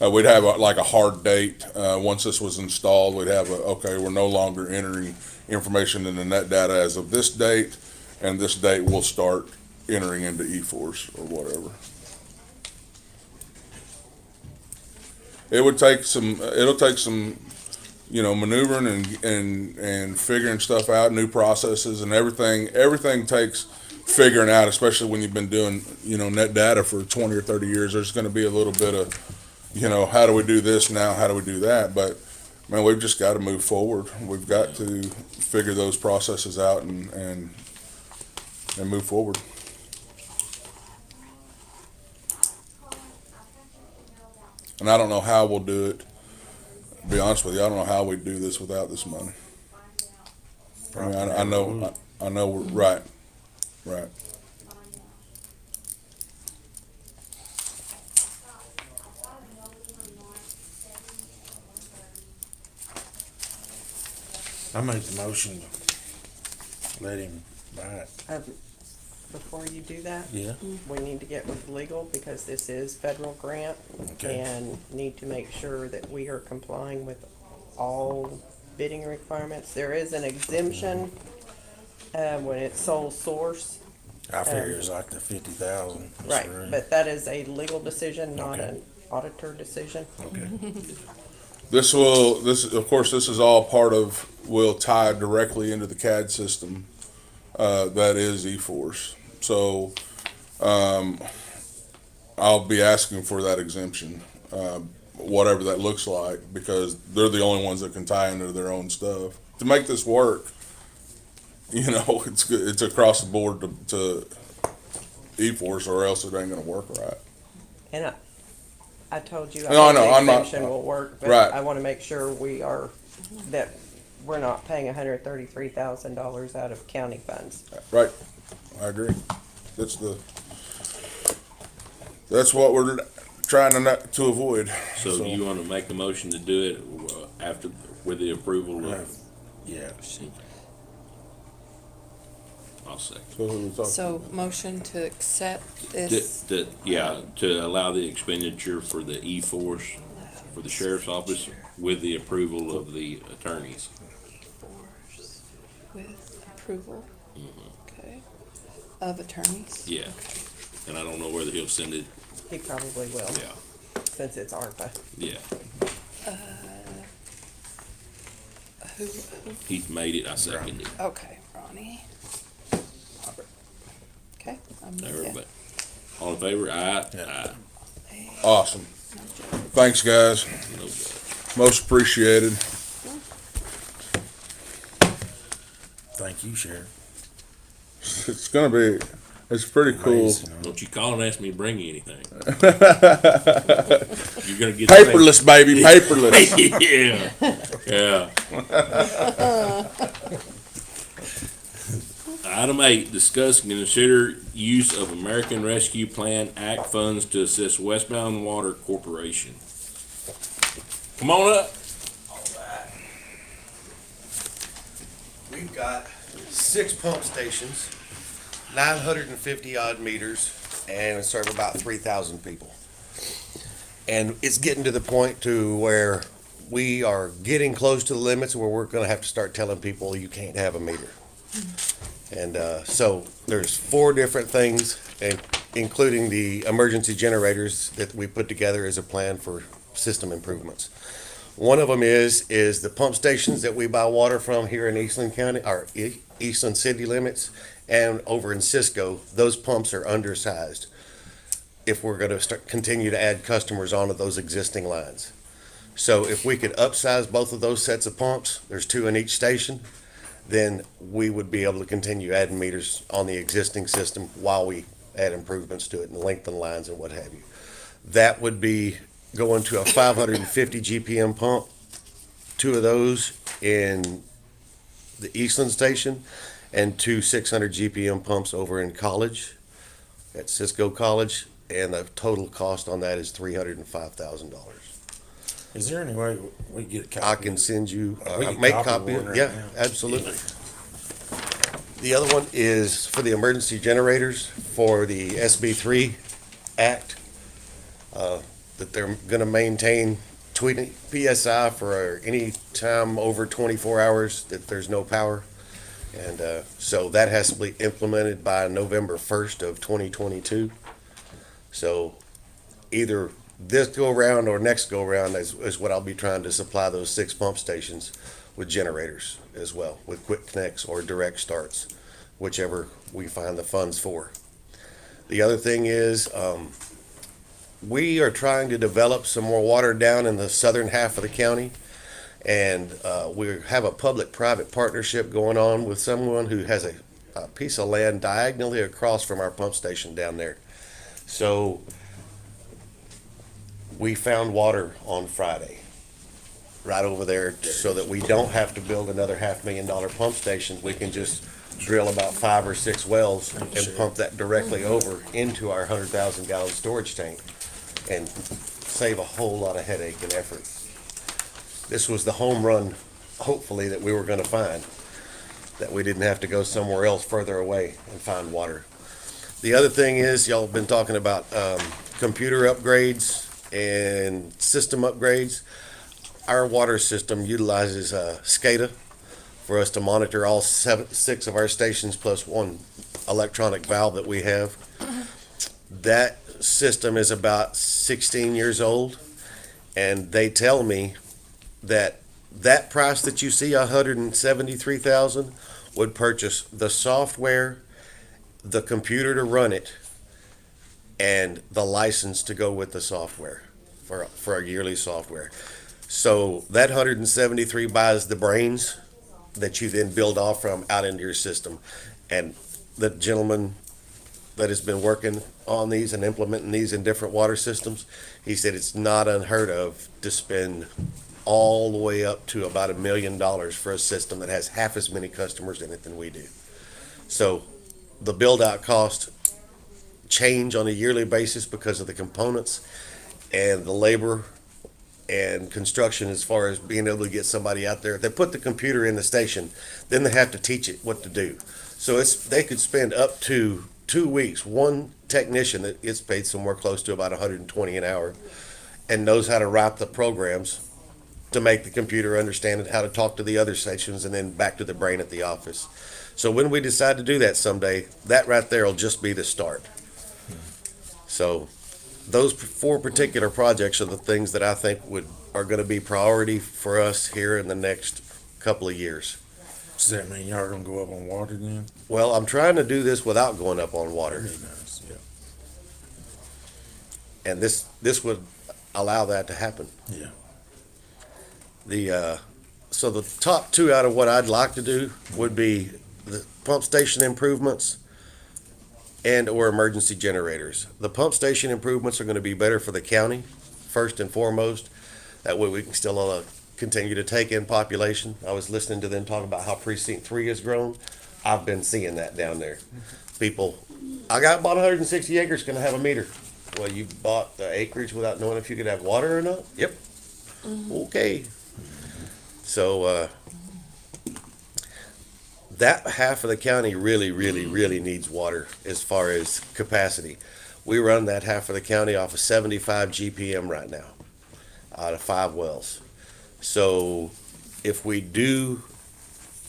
We'd have like a hard date. Once this was installed, we'd have okay, we're no longer entering information into net data as of this date, and this date we'll start entering into eForce or whatever. It'll take some, maneuvering and figuring stuff out, new processes and everything. Everything takes figuring out, especially when you've been doing, net data for 20 or 30 years. There's going to be a little bit of, how do we do this now? How do we do that? But, man, we've just got to move forward. We've got to figure those processes out and move forward. And I don't know how we'll do it. To be honest with you, I don't know how we do this without this money. I mean, I know we're right. I make the motion to let him buy it. Before you do that, Yeah. we need to get with legal because this is federal grant, Okay. and need to make sure that we are complying with all bidding requirements. There is an exemption when it's sole source. I figure it's like the 50,000. Right, but that is a legal decision, not Okay. an auditor decision. Okay. This of course, this is all part of, will tie directly into the CAD system, that is eForce. So, I'll be asking for that exemption, whatever that looks like, because they're the only ones that can tie into their own stuff. To make this work, it's across the board to eForce, or else it ain't gonna work right. And I told you, I No, I think know, the I'm not- exemption will work, but right. I want to make sure that we're not paying $133,000 out of county funds. Right, I agree. That's what we're trying to avoid. So you want to make the motion to do it after, with the approval of? Yeah. I'll second. So motion to accept this. To allow the expenditure for the eForce for the sheriff's office with the approval of the attorneys. With approval. Okay. Of attorneys. Yeah. And I don't know whether he'll send it. He probably will. Yeah. Since it's ARPA. Yeah. Who? He made it. I seconded it. Okay, Ronnie. Okay, I'm with you. Everybody. All in favor? Aye. Aye. Awesome. Thanks, guys. Most appreciated. Thank you, Sheriff. It's pretty cool. Don't you call and ask me to bring you anything. You're gonna get Paperless, baby, paperless. Yeah. Item 8, discuss and consider use of American Rescue Plan Act funds to assist Westbound Water Corporation. Come on up. All right. We've got 6 pump stations, 950 odd meters, and serve about 3,000 people. And it's getting to the point to where we are getting close to the limits where we're gonna have to start telling people you can't have a meter. And so there's 4 different things, including the emergency generators that we put together as a plan for system improvements. One of them is the pump stations that we buy water from here in Eastland County, or Eastland city limits, and over in Cisco, those pumps are undersized if we're going to continue to add customers onto those existing lines. So if we could upsize both of those sets of pumps, there's 2 in each station, then we would be able to continue adding meters on the existing system while we add improvements to it and lengthen lines and what have you. That would be going to a 550 GPM pump, 2 of those in the Eastland station, and 2 600 GPM pumps over in College, at Cisco College, and the total cost on that is $305,000. Is there any way we get a copy? I can send you, We can make copy copy. one right Yeah, now. absolutely. The other one is for the emergency generators for the SB3 Act, that they're gonna maintain 20 PSI for any time over 24 hours that there's no power. And so that has to be implemented by November 1st of 2022. So either this go round or next go round is what I'll be trying to supply those 6 pump stations with generators as well, with quick connects or direct starts, whichever we find the funds for. The other thing is, we are trying to develop some more water down in the southern half of the county. And we have a public-private partnership going on with someone who has a piece of land diagonally across from our pump station down there. So we found water on Friday, right over there, so that we don't have to build another $500,000 pump station. We can just drill about 5 or 6 wells and pump that directly over into our 100,000 gallon storage tank and save a whole lot of headache and effort. This was the home run, hopefully, that we were gonna find, that we didn't have to go somewhere else further away and find water. The other thing is, y'all have been talking about computer upgrades and system upgrades. Our water system utilizes SCADA for us to monitor all 6 of our stations plus one electronic valve that we have. That system is about 16 years old, and they tell me that that price that you see, $173,000, would purchase the software, the computer to run it, and the license to go with the software for a yearly software. So that 173 buys the brains that you then build off from out into your system. And the gentleman that has been working on these and implementing these in different water systems, he said it's not unheard of to spend all the way up to about $1 million for a system that has half as many customers in it than we do. So the build out cost change on a yearly basis because of the components and the labor and construction, as far as being able to get somebody out there. They put the computer in the station, then they have to teach it what to do. So they could spend up to 2 weeks, one technician that gets paid somewhere close to about $120 an hour and knows how to write the programs to make the computer understand how to talk to the other stations and then back to the brain at the office. So when we decide to do that someday, that right there will just be the start. So those 4 particular projects are the things that I think are going to be priority for us here in the next couple of years. Does that mean y'all are gonna go up on water then? Well, I'm trying to do this without going up on water. Very nice, yeah. And this would allow that to happen. Yeah. So the top 2 out of what I'd like to do would be the pump station improvements and or emergency generators. The pump station improvements are going to be better for the county, first and foremost. That way we can still continue to take in population. I was listening to them talk about how Precinct 3 has grown. I've been seeing that down there. People, I got bought 160 acres, going to have a meter. Well, you bought the acreage without knowing if you could have water or not? Yep. Okay. So that half of the county really, really, really needs water as far as capacity. We run that half of the county off of 75 GPM right now, out of 5 wells. So if we do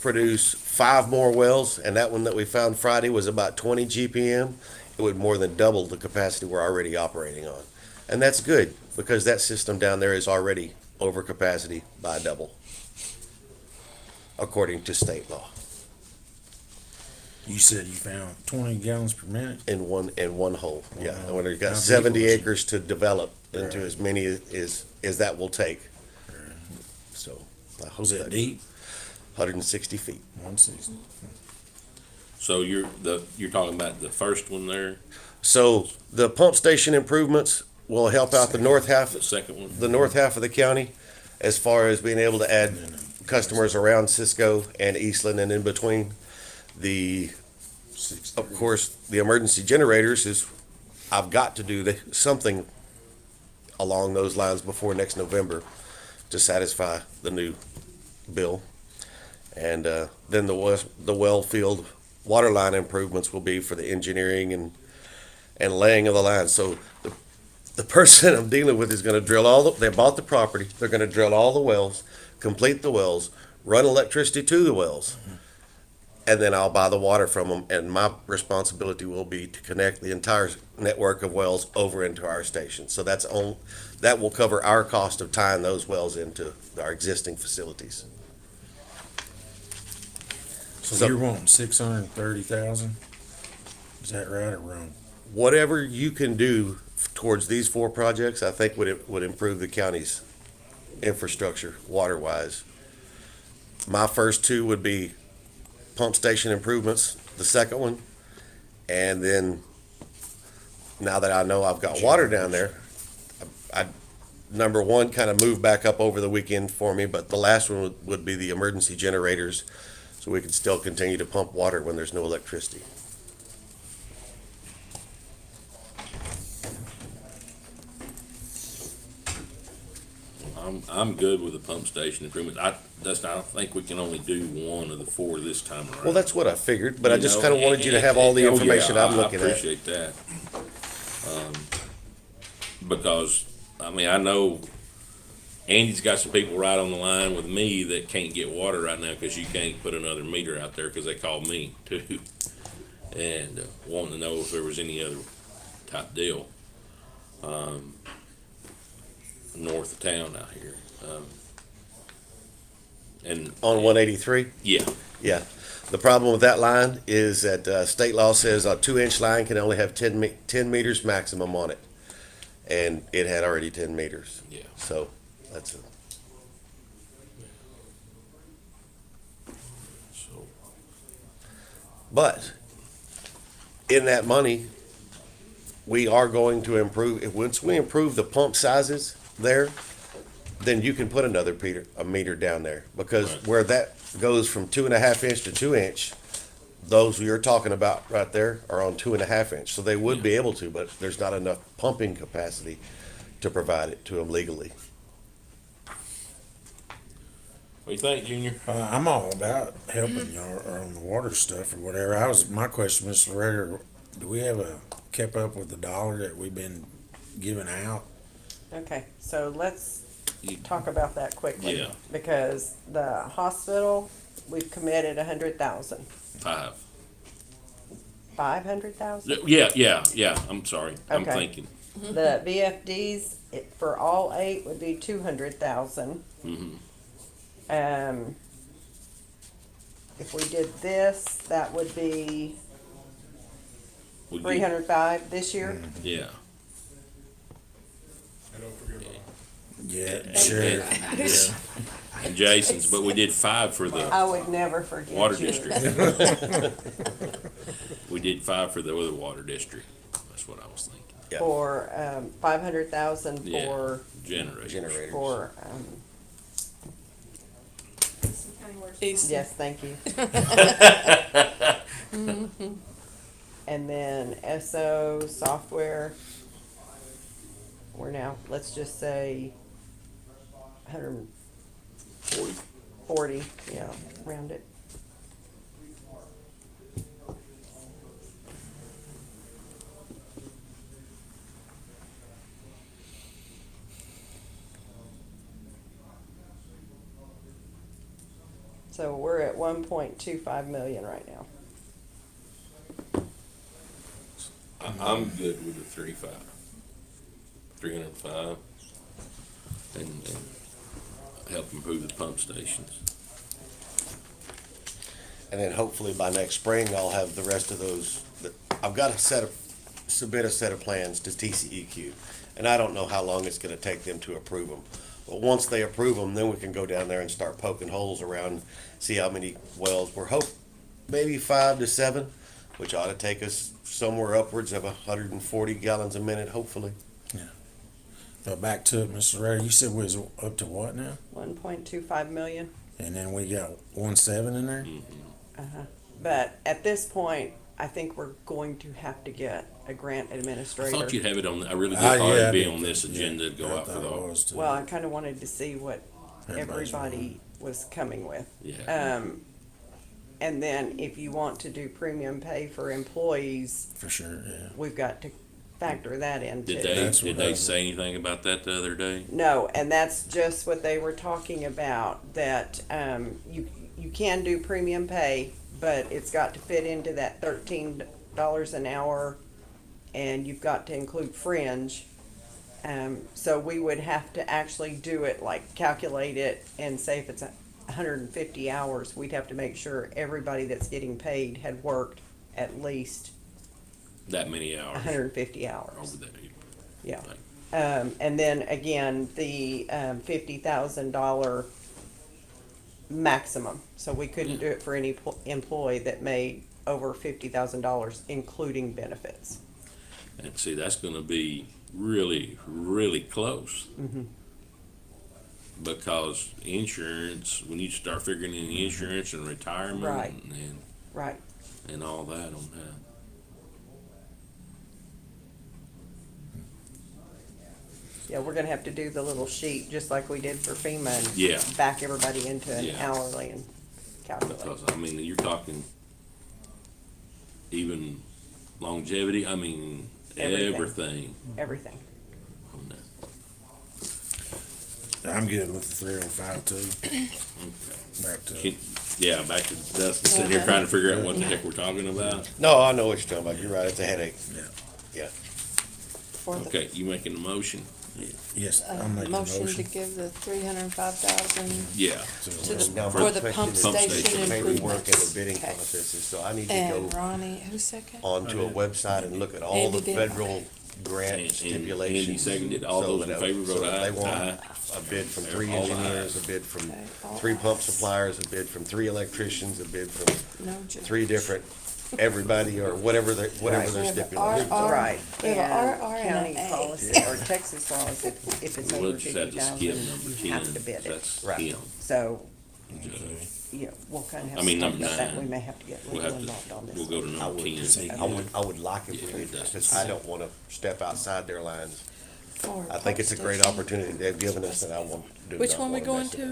produce 5 more wells, and that one that we found Friday was about 20 GPM, it would more than double the capacity we're already operating on. And that's good, because that system down there is already over capacity by double, according to state law. You said you found 20 gallons per minute? In one hole, yeah. And when you've got How big 70 was it? acres to develop into as many as that will take. So I hope Was it that deep? 160 feet. 160. So you're talking about the first one there, So the pump station improvements will help out the north half, the second one? the north half of the county, as far as being able to add customers around Cisco and Eastland and in between. Of course, the emergency generators is, I've got to do something along those lines before next November to satisfy the new bill. And then the well field water line improvements will be for the engineering and laying of the lines. So the person I'm dealing with is going to drill they bought the property, they're going to drill all the wells, complete the wells, run electricity to the wells, and then I'll buy the water from them, and my responsibility will be to connect the entire network of wells over into our station. So that will cover our cost of tying those wells into our existing facilities. So you're wanting 630,000? Is that right or wrong? Whatever you can do towards these 4 projects, I think would improve the county's infrastructure water-wise. My first 2 would be pump station improvements, the second one, and then now that I know I've got water down there, I number 1 kind of moved back up over the weekend for me, but the last one would be the emergency generators, so we can still continue to pump water when there's no electricity. I'm good with the pump station improvement. I think we can only do 1 of the 4 this time around. Well, that's what I figured, but I just kind of wanted you to have all the information I'm looking at. I appreciate that. Because, I mean, I know Andy's got some people right on the line with me that can't get water right now because you can't put another meter out there because they called me too. And wanting to know if there was any other type deal north of town out here. And On 183? yeah, Yeah. The problem with that line is that state law says a 2-inch line can only have 10 meters maximum on it. And it had already 10 meters. yeah. So that's it. So But in that money, we are going to improve. Once we improve the pump sizes there, then you can put another meter down there, because Right. where that goes from 2.5 inch to 2 inch, those you're talking about right there are on 2.5 inch. So they would be able to, but there's not enough pumping capacity to provide it to them legally. what do you think, Junior? I'm all about helping y'all on the water stuff or whatever. My question, Mr. Rader, do we have kept up with the dollar that we've been giving out? Okay, so let's talk about that quickly. Yeah. Because the hospital, we've committed 100,000. 500,000? Yeah. I'm sorry. I'm Okay. thinking. The VFDs, for all 8 would be 200,000. Mm-hmm. If we did this, that would be We did- 305 this year. Yeah. Yeah, sure. And Jason's, but we did 5 for the I would never forget water you. district. We did 5 for the other water district. That's what I was thinking. Yeah. For 500,000 Yeah. for Generators. for Eastland. yes, thank you. And then SO software. We're now, let's just say 140, yeah, round it. So we're at 1.25 million right now. I'm good with the 305, and help improve the pump stations. And then hopefully by next spring, I'll have the rest of those. I've got to submit a set of plans to TCEQ, and I don't know how long it's going to take them to approve them. But once they approve them, then we can go down there and start poking holes around, see how many wells. We're maybe 5 to 7, which ought to take us somewhere upwards of 140 gallons a minute, hopefully. But back to it, Mr. Rader, you said we was up to what now? 1.25 million. And then we got 1.7 in there? But at this point, I think we're going to have to get a grant I administrator. thought you'd have it on. I really did Yeah, thought it'd I be did. on this agenda to go I out for thought the. it was too. Well, I kind of wanted to see what Everybody's everybody was coming with. Yeah. And then if you want to do premium pay for employees, For sure, yeah. we've got to factor that in too. Did That's they what I- say anything about that the other day? No, and that's just what they were talking about, that you can do premium pay, but it's got to fit into that $13 an hour, and you've got to include fringe. So we would have to actually do it, like calculate it, and say if it's 150 hours, we'd have to make sure everybody that's getting paid had worked at least That many hours. 150 hours. Over that. Yeah. And then again, the $50,000 maximum. So we couldn't do it for any employee that made over $50,000, including benefits. And see, that's going to be really, really close. Mm-hmm. Because insurance, when you start figuring in the insurance and retirement Right. Right. and all that on that. Yeah, we're gonna have to do the little sheet just like we did for FEMA and Yeah. back everybody into an Yeah. hourly and calculate. Because, I mean, you're talking even longevity, I mean, Everything. everything Everything. on that. I'm good with the 305 too. Back to. Yeah, back to Dustin sitting here trying to figure out what the heck we're talking about. No, I know what you're talking about. You're right. It's a headache. Yeah. Okay, you making a motion? Yes, A I'm making a motion to motion. give the 305,000 Yeah. to the, Now, for my the question pump is, station maybe work in the improvements. bidding Okay. processes, so I need to And go Ronnie, who's second? onto a website and look at all the Andy did. federal grant And stipulations. Andy seconded. All so those in that- favor so vote that aye. They want Aye. a bid from 3 All engineers, ayes. a bid from Okay, all 3 pump ayes. suppliers, a bid from 3 electricians, a bid from No, Judge. 3 different, everybody, or whatever their We their have a stipulations RR. are. Right, We have and a RR and county an A. policy or Texas laws, if it's We'll over just have 50,000, to skip number you have 10. to bid it. That's Right. him. So, yeah, we'll kind of I have mean, to talk number about that. 9. We may have to get We'll legal have involved on to, this. we'll go to I number would, 10. I would like it, Yeah, because I don't wanna step outside their lines. For I think pump it's a great station. opportunity they've given us, and I want, do Which not one we wanna going mess it to? up.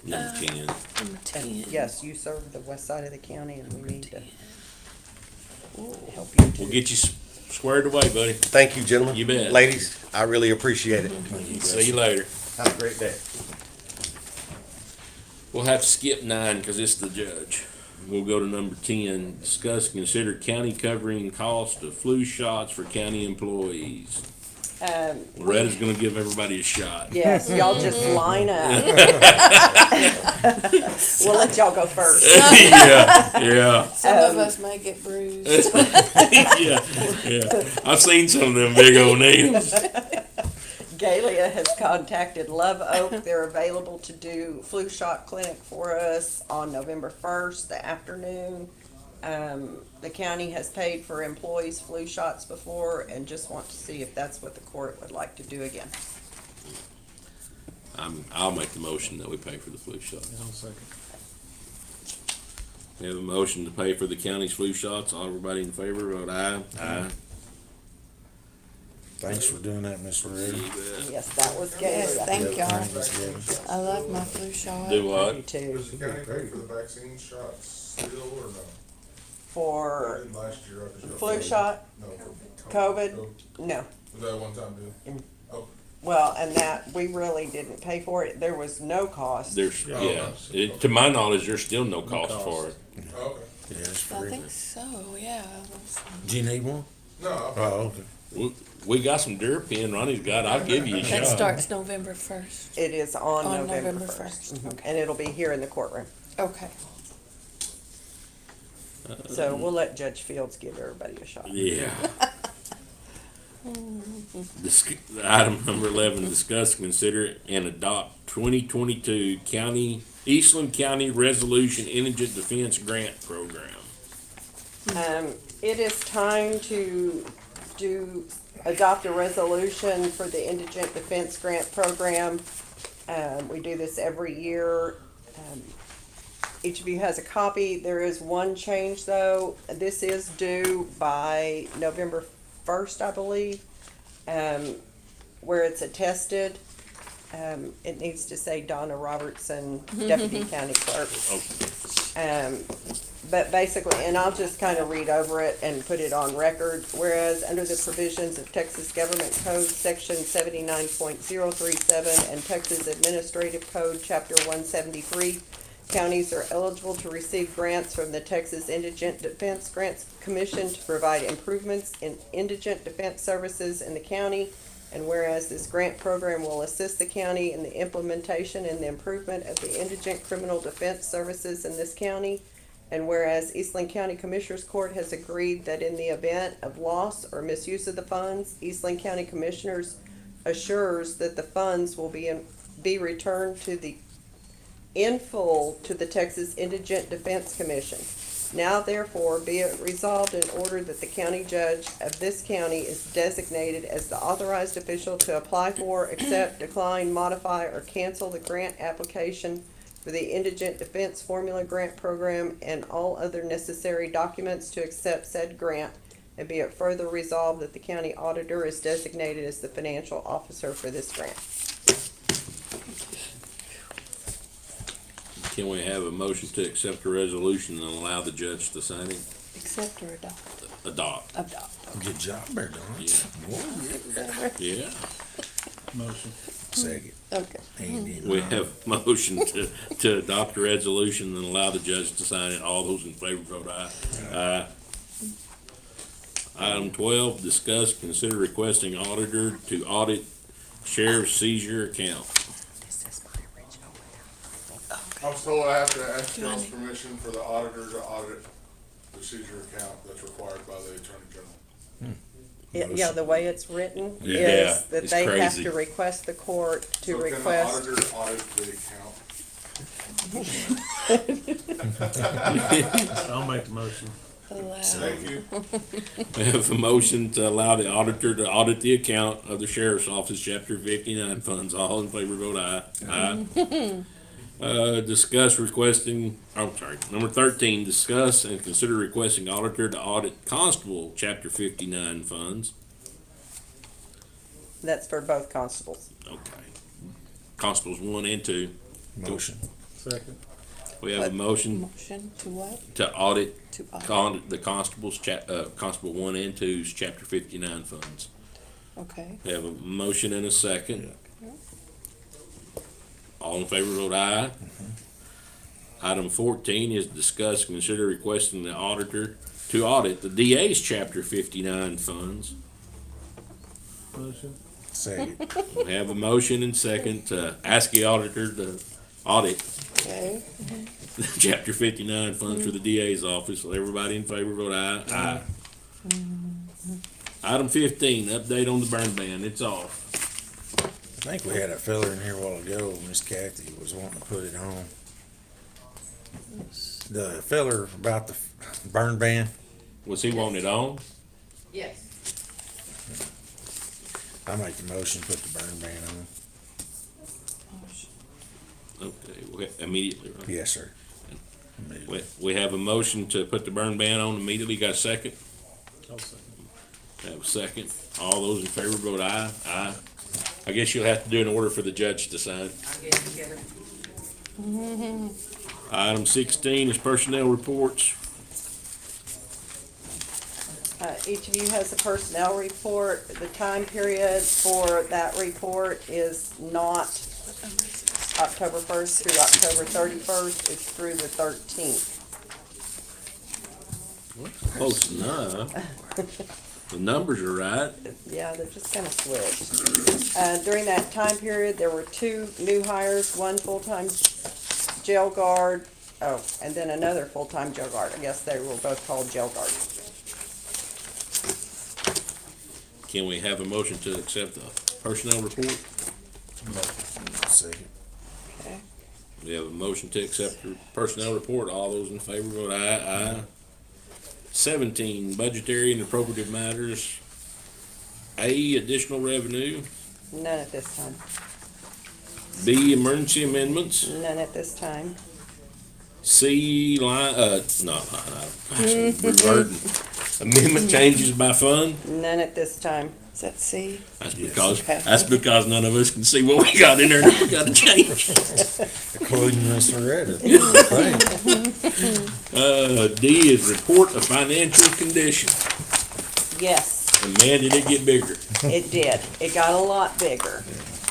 Number 10. Number 10. Yes, you serve the west side of the county and we need to help you We'll too. get you squared away, buddy. Thank you, gentlemen. You bet. Ladies, I really appreciate it. See you later. Have a great day. We'll have to skip 9 because it's the judge. We'll go to number 10. Discuss, consider county covering cost of flu shots for county employees. Loretta's gonna give everybody a shot. Yes, y'all just line up. We'll let y'all go first. Yeah. Some of us may get bruised. Yeah. I've seen some of them big old needles. Galia has contacted Love Oak. They're available to do flu shot clinic for us on November 1st, the afternoon. The county has paid for employees' flu shots before and just want to see if that's what the court would like to do again. I'll make the motion that we pay for the flu shots. We have a motion to pay for the county's flu shots. All everybody in favor, vote aye. Aye. Thanks for doing that, Miss Loretta. Yes, that was Galia. Yes, thank y'all. Thanks, I love my flu shot. Do what? Me too. Does the county pay for the vaccine shots still or no? For Didn't last year, I just got flu shot, No, for COVID, no. Was that a one-time deal? Well, and that, we really didn't pay for it. There was no cost. There's, to my knowledge, there's still no cost for it. Okay. Yeah, it's I free. think so, yeah. Do you need one? No. Oh, okay. We got some Durapin Ronnie's got. I'll give you a That shot. starts November 1st. It is on On November November 1st. 1st, okay. And it'll be here in the courtroom. Okay. So we'll let Judge Fields give everybody a shot. Yeah. Item number 11, discuss, consider, and adopt 2022 Eastland County Resolution Indigent Defense Grant Program. It is time to adopt a resolution for the Indigent Defense Grant Program. We do this every year. Each of you has a copy. There is one change though. This is due by November 1st, I believe, where it's attested. It needs to say Donna Robertson, Deputy County Clerk. But basically, and I'll just kind of read over it and put it on record. Whereas under the provisions of Texas Government Code Section 79.037 and Texas Administrative Code Chapter 173, counties are eligible to receive grants from the Texas Indigent Defense Grants Commission to provide improvements in indigent defense services in the county. And whereas this grant program will assist the county in the implementation and the improvement of the indigent criminal defense services in this county. And whereas Eastland County Commissioners Court has agreed that in the event of loss or misuse of the funds, Eastland County Commissioners assures that the funds will be returned in full to the Texas Indigent Defense Commission. Now therefore be it resolved in order that the county judge of this county is designated as the authorized official to apply for, accept, decline, modify, or cancel the grant application for the Indigent Defense Formula Grant Program and all other necessary documents to accept said grant. And be it further resolved that the county auditor is designated as the financial officer for this grant. Can we have a motion to accept the resolution and allow the judge to sign it? Accept or adopt? Adopt. Adopt. Good job there, Don. Yeah. Yeah. Motion. Second. Okay. Andy. We have motion to adopt a resolution and allow the judge to sign it. All those in favor vote aye. Aye. Item 12, discuss, consider requesting auditor to audit sheriff's seizure account. I was told I have to ask y'all's permission for the auditor to audit the seizure account that's required by the Attorney General. Yeah, the way it's written Yeah, is that it's they have crazy. to request the court to So request. can the auditor audit the account? I'll make the motion. Thank you. We have a motion to allow the auditor to audit the account of the sheriff's office, chapter 59 funds. All in favor vote aye. Aye. Discuss requesting, number 13, discuss and consider requesting auditor to audit constable, chapter 59 funds. That's for both constables. Okay. Constables 1 and 2. Motion. Second. We have a motion Motion to what? to audit To audit. the constables, constable 1 and 2's chapter 59 funds. Okay. We have a motion and a second. All in favor vote aye. Item 14 is discuss, consider requesting the auditor to audit the DA's chapter 59 funds. Motion. Second. We have a motion and second to ask the auditor to audit Okay. the chapter 59 funds for the DA's office. So everybody in favor vote aye. Aye. Item 15, update on the burn ban. It's off. I think we had a fella in here a while ago, Miss Kathy was wanting to put it on. The feller about the burn ban, Was he wanting it on? Yes. I make the motion, put the burn ban on. Okay, immediately, right? Yes, sir. We have a motion to put the burn ban on immediately. Got a second? I'll second. Have a second. All those in favor vote aye. Aye. I guess you'll have to do an order for the judge to sign. I'll get it together. Item 16 is personnel reports. Each of you has a personnel report. The time period for that report is not October 1st through October 31st. It's through the 13th. Close enough. The numbers are right. Yeah, they're just kind of switched. During that time period, there were 2 new hires, 1 full-time jail guard, and then another full-time jail guard. I guess they were both called jail guards. Can we have a motion to accept the personnel report? Second. Okay. We have a motion to accept the personnel report. All those in favor vote aye. Aye. 17, budgetary and appropriative matters. A, additional revenue. None at this time. B, emergency amendments. None at this time. C, reverting. Amendment changes by fund. None at this time. Is that C? That's because none of us can see what we got in there that we gotta change. Including Mr. Redder. D is report of financial condition. Yes, And man, did it get bigger. it did. It got a lot bigger.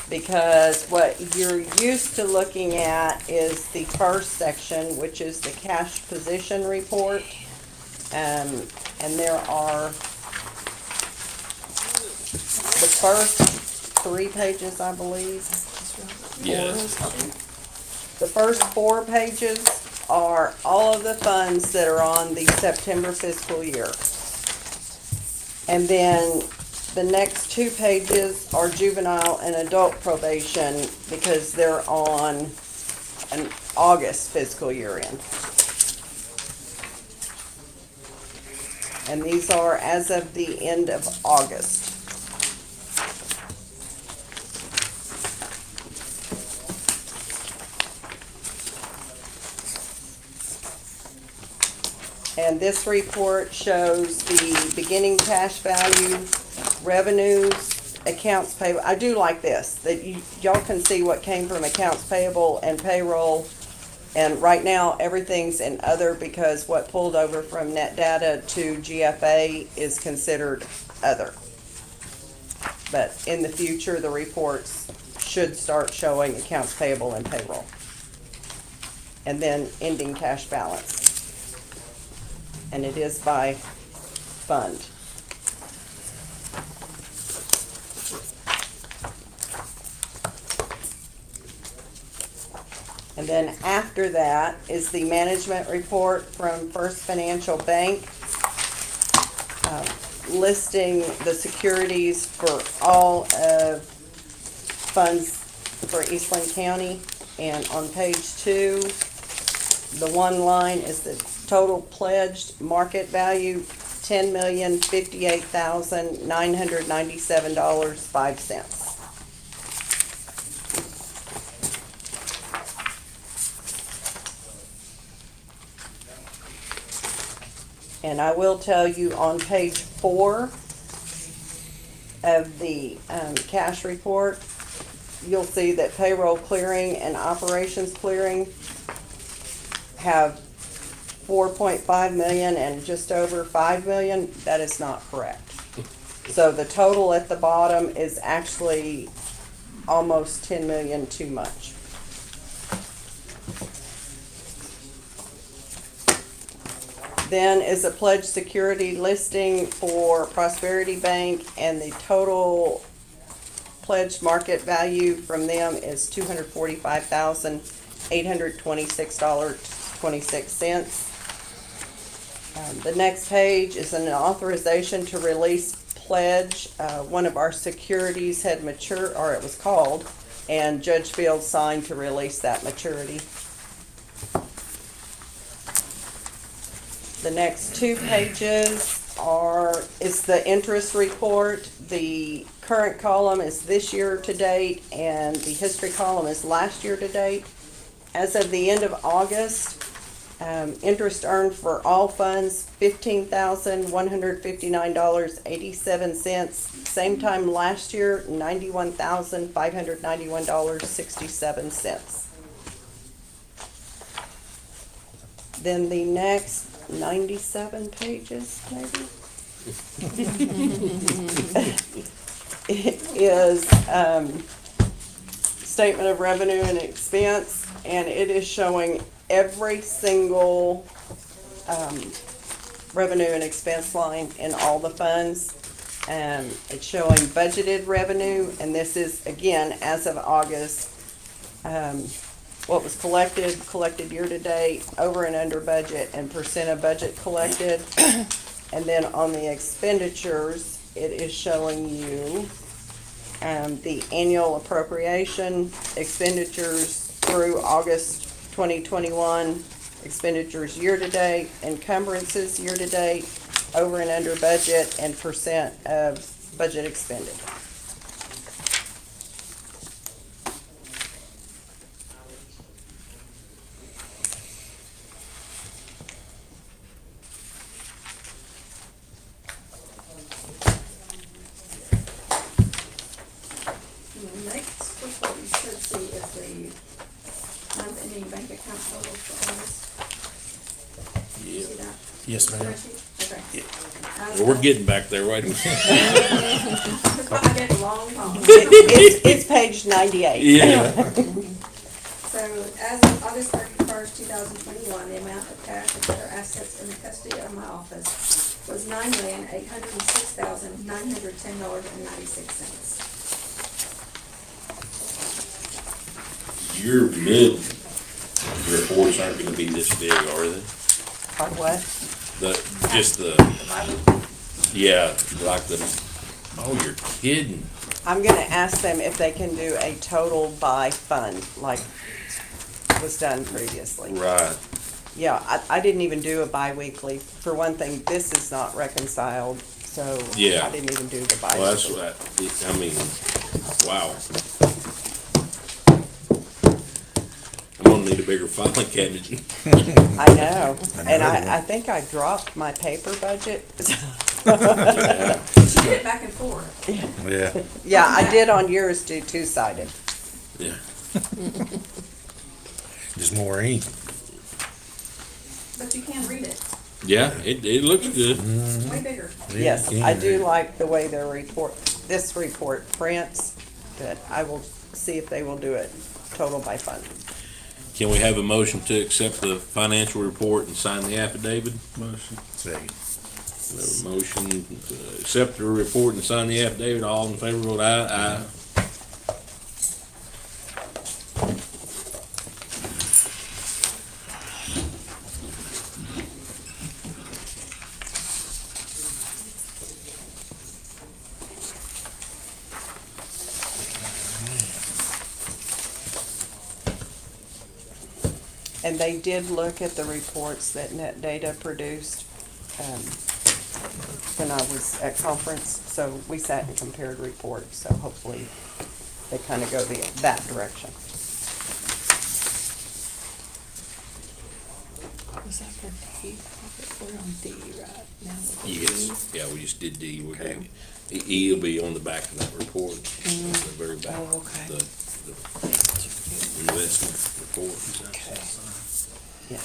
Because what you're used to looking at is the first section, which is the cash position report. And there are the first 3 pages, I believe. Yes. The first 4 pages are all of the funds that are on the September fiscal year. And then the next 2 pages are juvenile and adult probation because they're on an August fiscal year end. And these are as of the end of August. And this report shows the beginning cash value, revenues, accounts payable. I do like this, that y'all can see what came from accounts payable and payroll. And right now, everything's in other because what pulled over from net data to GFA is considered other. but in the future, the reports should start showing accounts payable and payroll. And then ending cash balance. And it is by fund. And then after that is the management report from First Financial Bank, listing the securities for all of funds for Eastland County. And on page 2, the one line is the total pledged market value, $10,058,997.05. And I will tell you on page 4 of the cash report, you'll see that payroll clearing and operations clearing have 4.5 million and just over 5 million. That is not correct. So the total at the bottom is actually almost 10 million too much. Then is a pledged security listing for Prosperity Bank, and the total pledged market value from them is $245,826.26. The next page is an authorization to release pledge. One of our securities had matured, or it was called, and Judge Field signed to release that maturity. The next 2 pages is the interest report. The current column is this year to date, and the history column is last year to date. As of the end of August, interest earned for all funds, $15,159.87. Same time last year, $91,591.67. Then the next 97 pages, maybe, is statement of revenue and expense, and it is showing every single revenue and expense line in all the funds. It's showing budgeted revenue, and this is, again, as of August, what was collected year to date, over and under budget, and percent of budget collected. And then on the expenditures, it is showing you the annual appropriation expenditures through August 2021, expenditures year to date, encumbrances year to date, over and under budget, and percent of budget expended. Next report you should see is the month-ending bank account totals for August. You see that? Yes, ma'am. Okay. Well, we're getting back there, wait a minute. It's why I get a long call. It's page 98. Yeah. So as of August 31st, 2021, the amount of cash and other assets in the custody of my office was $9,806,910.96. Your mid reports aren't gonna be this big, are they? On what? Yeah, like oh, you're kidding. I'm gonna ask them if they can do a total by fund, like was done previously. Right. Yeah, I didn't even do a bi-weekly. For one thing, this is not reconciled, so Yeah. I didn't even do the bi-weekly. Well, that's what I mean, wow. I'm gonna need a bigger filing cabinet. I know, and I think I dropped my paper budget. She did back and forth. Yeah. Yeah, I did on yours do two-sided. Yeah. Just more ink. But you can read it. Yeah, it looks good. Way bigger. Yes, I do like the way their report this report prints, but I will see if they will do it total by fund. Can we have a motion to accept the financial report and sign the affidavit? Motion. Second. We have a motion to accept the report and sign the affidavit. All in favor, vote aye. Aye. And they did look at the reports that Net Data produced when I was at conference. So we sat and compared reports. So hopefully they kind of go that direction. Was that for D? We're on D right now. Yes, yeah, we just did D. We're doing E will be on the back of that report, the very back. Oh, okay. The investment report. Okay. Yeah.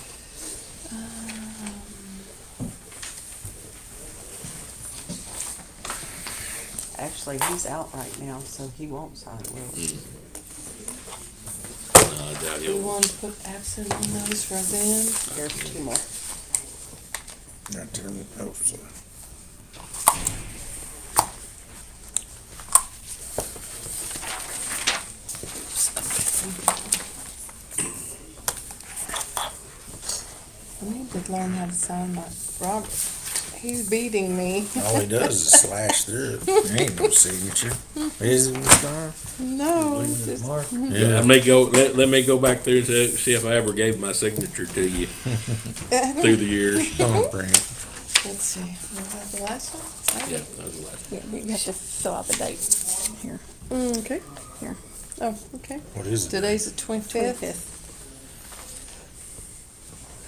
Actually, he's out right now, so he won't sign, will he? I doubt We he'll. want to put absent on those for them. There's two more. Now turn it over. So. I need to learn how to sign like Robert. He's beating me. All he does is slash through it. There ain't no signature. Is it, Miss Donna? No, it's just, Yeah, I may go. Let me go back through to see if I ever gave my signature to you through the years. Don't bring it. let's see. Was that the last one? Yeah, that was the last. Yeah, you have to fill out the date here. Okay. Here. Oh, okay. What is it? Today's the 25th. 25th.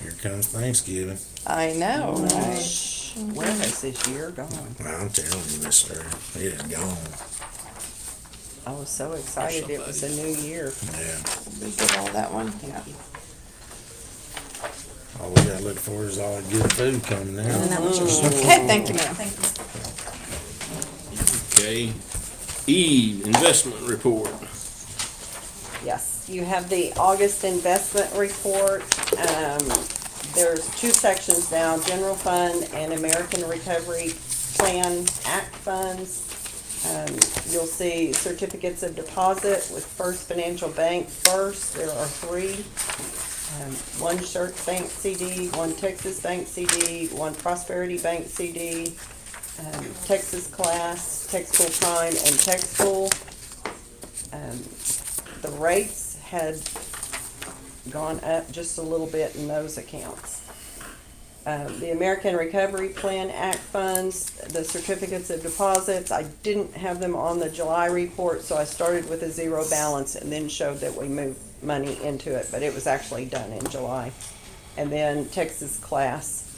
Here comes Thanksgiving. I know, right? Where has this year gone? Well, I'm telling you, mister, it is gone. I was so excited it was a new year. Yeah. We get all that one. Yeah. All we gotta look for is all the good food coming And out. that was yours. Okay, thank you, ma'am. Thank you. Okay. E, investment report. Yes, you have the August investment report. There's two sections now, general fund and American Recovery Plan Act funds. You'll see certificates of deposit with First Financial Bank first. There are three. One Shirk Bank CD, one Texas Bank CD, one Prosperity Bank CD, Texas Class, Texpool Prime, and Texpool. The rates had gone up just a little bit in those accounts. The American Recovery Plan Act funds, the certificates of deposits, I didn't have them on the July report, so I started with a zero balance and then showed that we moved money into it, but it was actually done in July. And then Texas Class.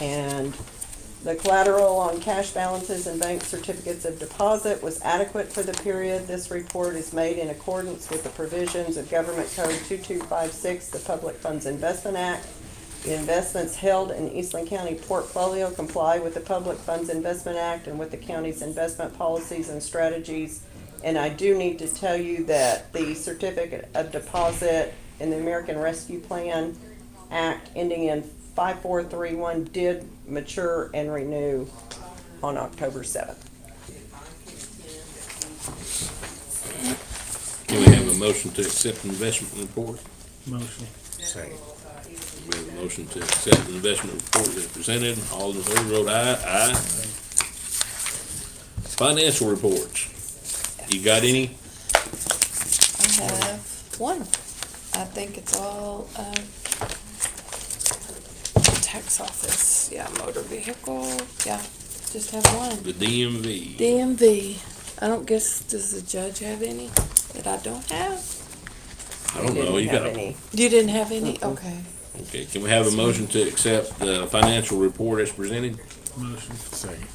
And the collateral on cash balances and bank certificates of deposit was adequate for the period. This report is made in accordance with the provisions of Government Code 2256, the Public Funds Investment Act. The investments held in Eastland County portfolio comply with the Public Funds Investment Act and with the county's investment policies and strategies. And I do need to tell you that the certificate of deposit in the American Rescue Plan Act ending in 5431 did mature and renew on October 7th. Can we have a motion to accept the investment report? Motion. Second. We have a motion to accept the investment report as presented. All in favor, vote aye. Aye. Financial reports. You got any? I have one. I think it's all, tax office, yeah, motor vehicle, yeah, just have one. The DMV. DMV. I don't guess, does the judge have any that I don't have? I don't know. You got a. You didn't have any? Okay. Okay, can we have a motion to accept the financial report as presented? Motion. Second.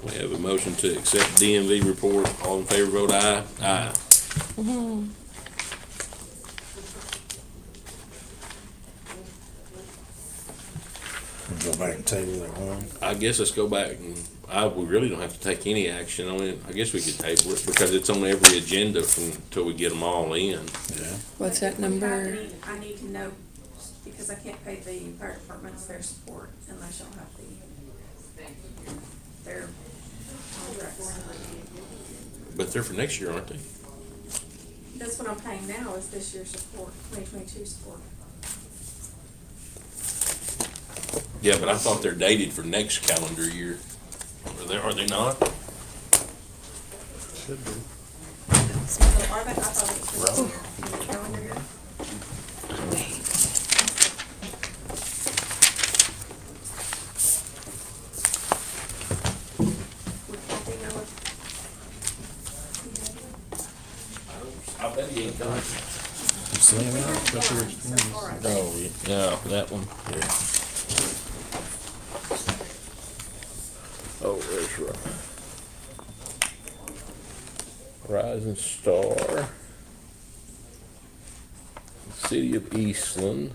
We have a motion to accept DMV report. All in favor, vote aye. Aye. back and table that one. I guess let's go back and, we really don't have to take any action on it. I guess we could table it because it's on every agenda until we get them all in. Yeah. What's that number? I need to know, because I can't pay the fire departments their support unless y'all have their contracts. But they're for next year, aren't they? That's what I'm paying now, is this year's support, 2022 support. Yeah, but I thought they're dated for next calendar year. Are they not? Should be. So are they? I thought it was for this year, the calendar year. I bet he ain't got it. Seeing that? Oh, yeah. No, that one. Yeah. Oh, there's Rising Star. City of Eastland.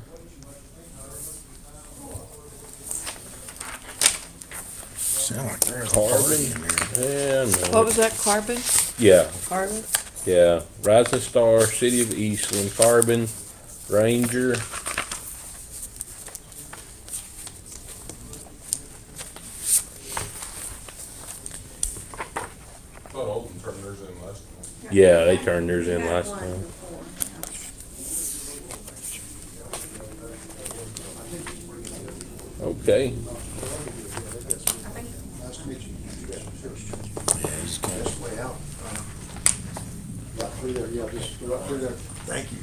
Sound like there's a Carbon. party in there. Yeah, no. What was that, Carbon? Yeah, Carbon? yeah. Rising Star, City of Eastland, Carbon, Ranger. Thought Alden turned theirs in last time. Yeah, they turned theirs in last time. Okay. Nice to meet you. Yeah, he's got That's way out. Right through there, yeah, just go right through there. Thank you.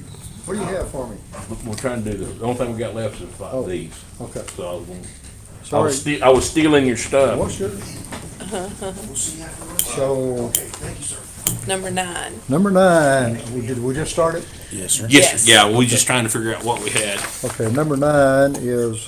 What do you have for me? We're trying to do the only thing we got left is Oh, these. okay. So I was gonna, Sorry. I was stealing your stuff. What's yours? So, Number 9. number 9, did we just start it? Yes, sir. Yes, Yes. sir. Yeah, we just trying to figure out what we had. Okay, number 9 is,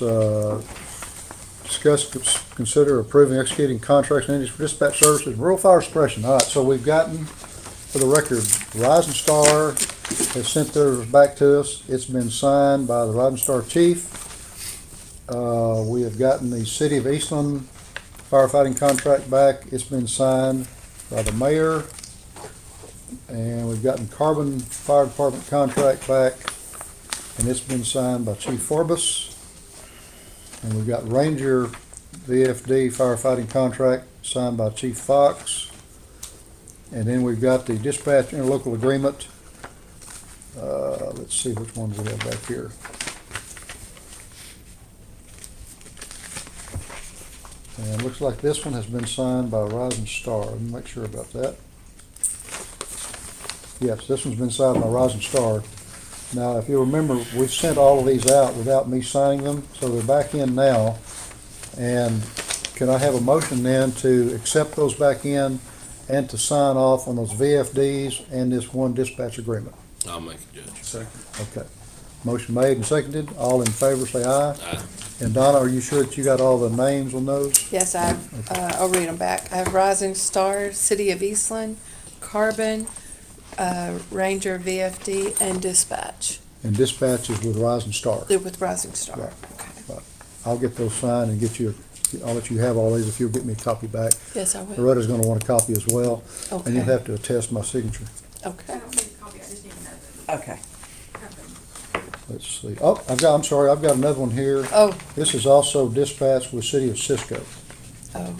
discuss, consider approving, executing contracts and entities for dispatch services, rural fire suppression. All right, so we've gotten, for the record, Rising Star has sent theirs back to us. It's been signed by the Rising Star chief. We have gotten the City of Eastland firefighting contract back. It's been signed by the mayor. And we've gotten Carbon Fire Department contract back, and it's been signed by Chief Forbes. And we've got Ranger VFD firefighting contract signed by Chief Fox. And then we've got the dispatch interlocal agreement. Let's see which ones we have back here. And it looks like this one has been signed by Rising Star. Let me make sure about that. Yes, this one's been signed by Rising Star. Now, if you remember, we've sent all of these out without me signing them, so they're back in now. And can I have a motion then to accept those back in and to sign off on those VFDs and this one dispatch agreement? I'll make it, Judge. Second. Okay. Motion made and seconded. All in favor, say aye. Aye. And Donna, are you sure that you got all the names on those? Yes, I'll read them back. I have Rising Star, City of Eastland, Carbon, Ranger VFD, and Dispatch. And dispatch is with Rising Star. They're with Rising Star. Right. Okay. Right. I'll get those signed and get you, I'll let you have all these if you'll get me a copy back. Yes, I will. Loretta's gonna want a copy as well. And you'll Okay. have to attest my signature. I Okay. don't need a copy, I just need to know that. Okay. Let's see. Oh, I'm sorry, I've got another one here. Oh, This is also dispatch with City of Cisco.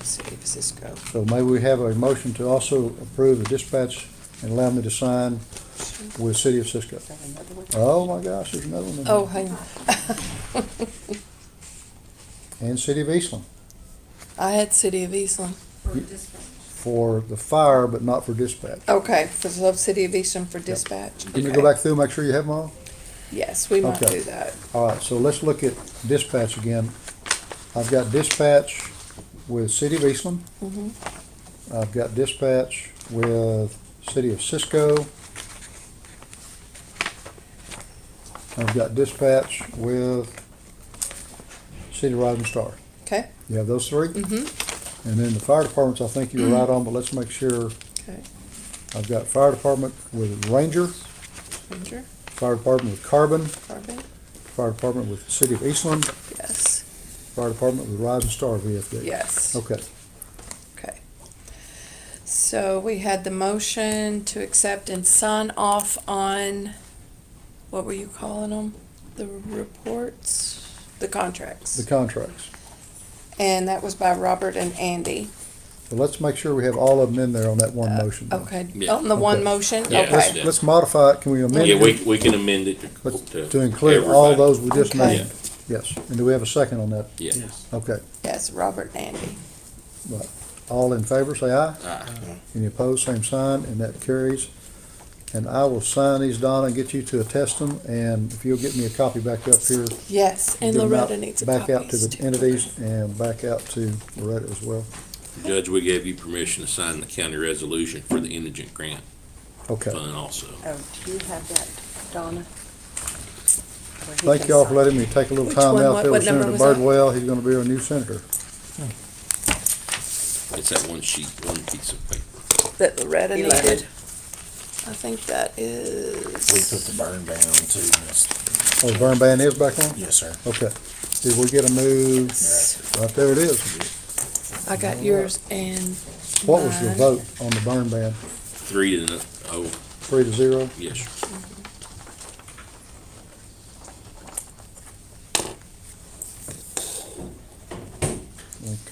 City of Cisco. So may we have a motion to also approve the dispatch and allow me to sign with City of Cisco? Oh my gosh, there's another one in Oh, here. hang on. And City of Eastland I had City of Eastland. For dispatch. for the fire, but not for dispatch. Okay, for the City of Eastland for dispatch. Let me Okay. go back through, make sure you have them all. Yes, we might Okay. do that. All right, so let's look at dispatch again. I've got dispatch with City of Eastland. Mhm. I've got dispatch with City of Cisco. I've got dispatch with City of Rising Star. Okay. You have those three? Mm-hmm. And then the fire departments, I think you were right on, but let's make sure. Okay. I've got fire department with Ranger, Ranger, fire department with Carbon, Carbon, fire department with City of Eastland, yes. Fire Department with Rising Star VFD. Yes. Okay. Okay. So we had the motion to accept and sign off on, what were you calling them? The reports? The contracts. The contracts. And that was by Robert and Andy. So let's make sure we have all of them in there on that one motion. Okay, Yeah. on the one Okay. motion? Yeah, Okay. Let's modify it. Can we amend Yeah, it? we can amend it To include all everybody. those we just Okay. named? Yes. And do we have a second on that? Yeah. Okay. Yes, Robert and Andy. Right. All in favor, say aye. Aye. Any opposed, same sign, and that carries. And I will sign these, Donna, and get you to attest them, and if you'll get me a copy back up here. Yes, and give them Loretta out- needs a Back out to copies the too. entities and back out to Loretta as well. Judge, we gave you permission to sign the county resolution for the indigent grant Okay. fund also. Oh, do you have that, Donna? Where he Thank can y'all for sign? letting me take a little Which time one? out What- there with what number Senator was that? Birdwell. He's gonna be our new senator. It's that one sheet, one piece of paper. That Loretta 11. needed. I think that We is, put the burn down too. That's- Oh, the burn ban is back on? Yes, sir. Okay. Did we get a new, right there it is. I got yours and What was the mine. vote on the burn ban? 3-0. 3-0? Yes.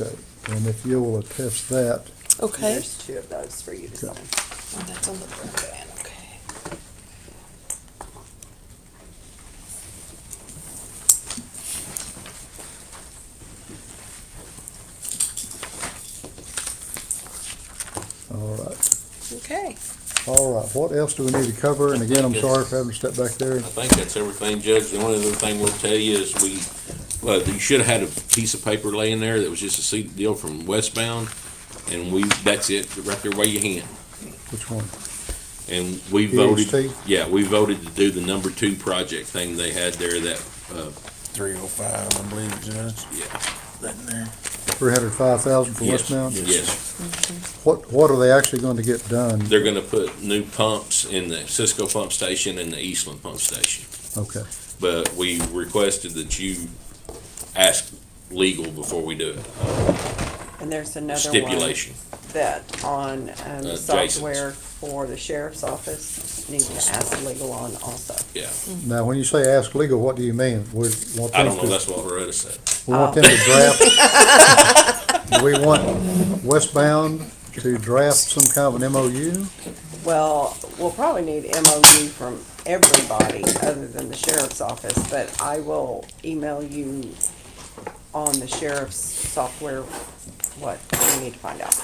Okay. And if you will attest that, Okay. There's two of those for you to sign. Oh, that's on the burn ban, okay. all right. Okay. All right, what else do we need to cover? And again, I'm sorry for having to step back there. I think that's everything, Judge. The only other thing we'll tell you is you should have had a piece of paper laying there that was just a seat deal from westbound, and that's it, right there where you hand. Which one? And we voted, EHT? yeah, we voted to do the number 2 project thing they had there, that, 305, I believe, Judge. yeah, That in there. 305,000 for yes, westbound? yes. What are they actually going to get done? They're gonna put new pumps in the Cisco pump station and the Eastland pump station. Okay, But we requested that you ask legal before we do it. And there's another one Stipulation. that on the Jason's. software for the sheriff's office, need to ask legal on also. Yeah. now, when you say ask legal, what do you mean? We want I them don't know, to, that's what Loretta said. we want them to draft, do we want westbound to draft some kind of an MOU? Well, we'll probably need MOU from everybody other than the sheriff's office, but I will email you on the sheriff's software what we need to find out.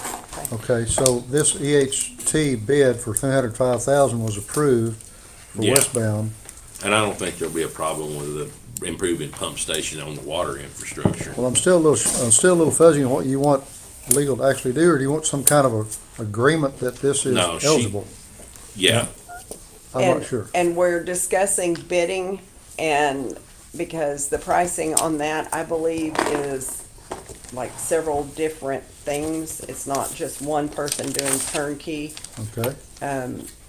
Okay? Okay, so this EHT bid for 305,000 was approved for Yeah. westbound. And I don't think there'll be a problem with the improving pump station on the water infrastructure. Well, I'm still a little fuzzy on what you want legal to actually do, or do you want some kind of a agreement that this is No, eligible? Yeah, I'm not sure. And we're discussing bidding, and because the pricing on that, I believe, is like several different things. It's not just one person doing turnkey. Okay.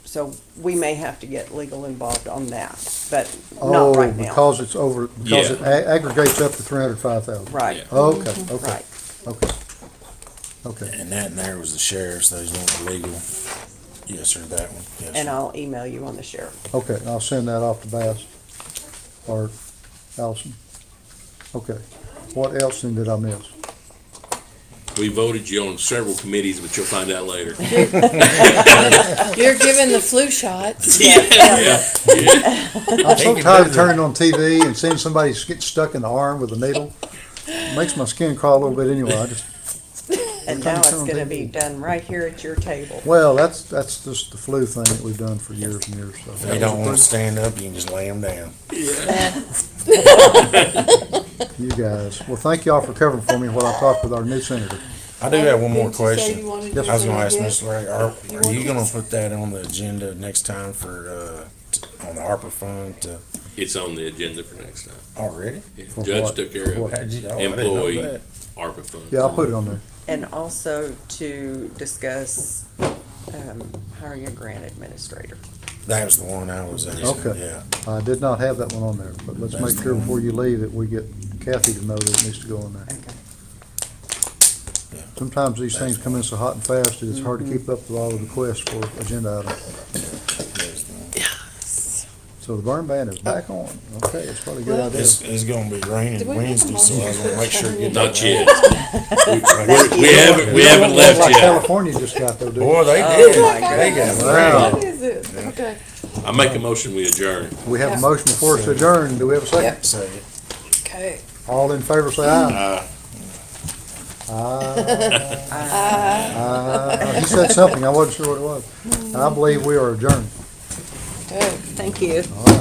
So we may have to get legal involved on that, but not right now. Because it's over, because it aggregates up to 305,000. Right. Yeah. Okay, okay, Right. okay. Okay, And that in there was the sheriff's, those weren't legal. Yes, sir, that one. Yes, And sir. I'll email you on the sheriff. okay, I'll send that off to Bass or Allison. Okay, what else then did I miss? we voted you on several committees, but you'll find out later. You're giving the flu shots. Yeah. I'm so tired of turning on TV and seeing somebody get stuck in the arm with a needle. It makes my skin crawl a little bit anyway. And now it's gonna be done right here at your table. Well, that's just the flu thing that we've done for years and years. So If they don't want to stand up, you can just lay them down. You guys, well, thank y'all for covering for me while I talk with our new senator. I do have one more Didn't you say question. you wanted Yes, I was to gonna ask get- Ms. Larry, are you want gonna this? put that on the agenda next time for, on the ARPA fund to, It's on the agenda for next time. already? Yeah, For Judge what? took care For of what? it. How'd you- oh, I didn't know Employee that. ARPA fund. Yeah, I'll put it on there. And also to discuss, hiring a grant administrator. That was the one I was asking, Okay. yeah. I did not have that one on there, but let's That's make sure the one. before you leave that we get Kathy to know that it needs to go in there. Sometimes these things come in so hot and fast, that it's hard to keep up with all the requests for agenda items. So the burn ban is back on. Okay, it's probably a good idea. It's gonna be raining Did we Wednesday, so I wanna make sure. it Not gets- yet. We haven't left Like yet. California just got though, dude. Boy, they Oh did. my They got goodness. Wow. What is it? Okay. I make a motion, we adjourn. We have a motion before us to adjourn. Do we have a second? Yep. Say it. Okay. All in favor, say aye. Aye. He said something. I wasn't sure what it was. I believe we are adjourned. Good. Thank you. All right.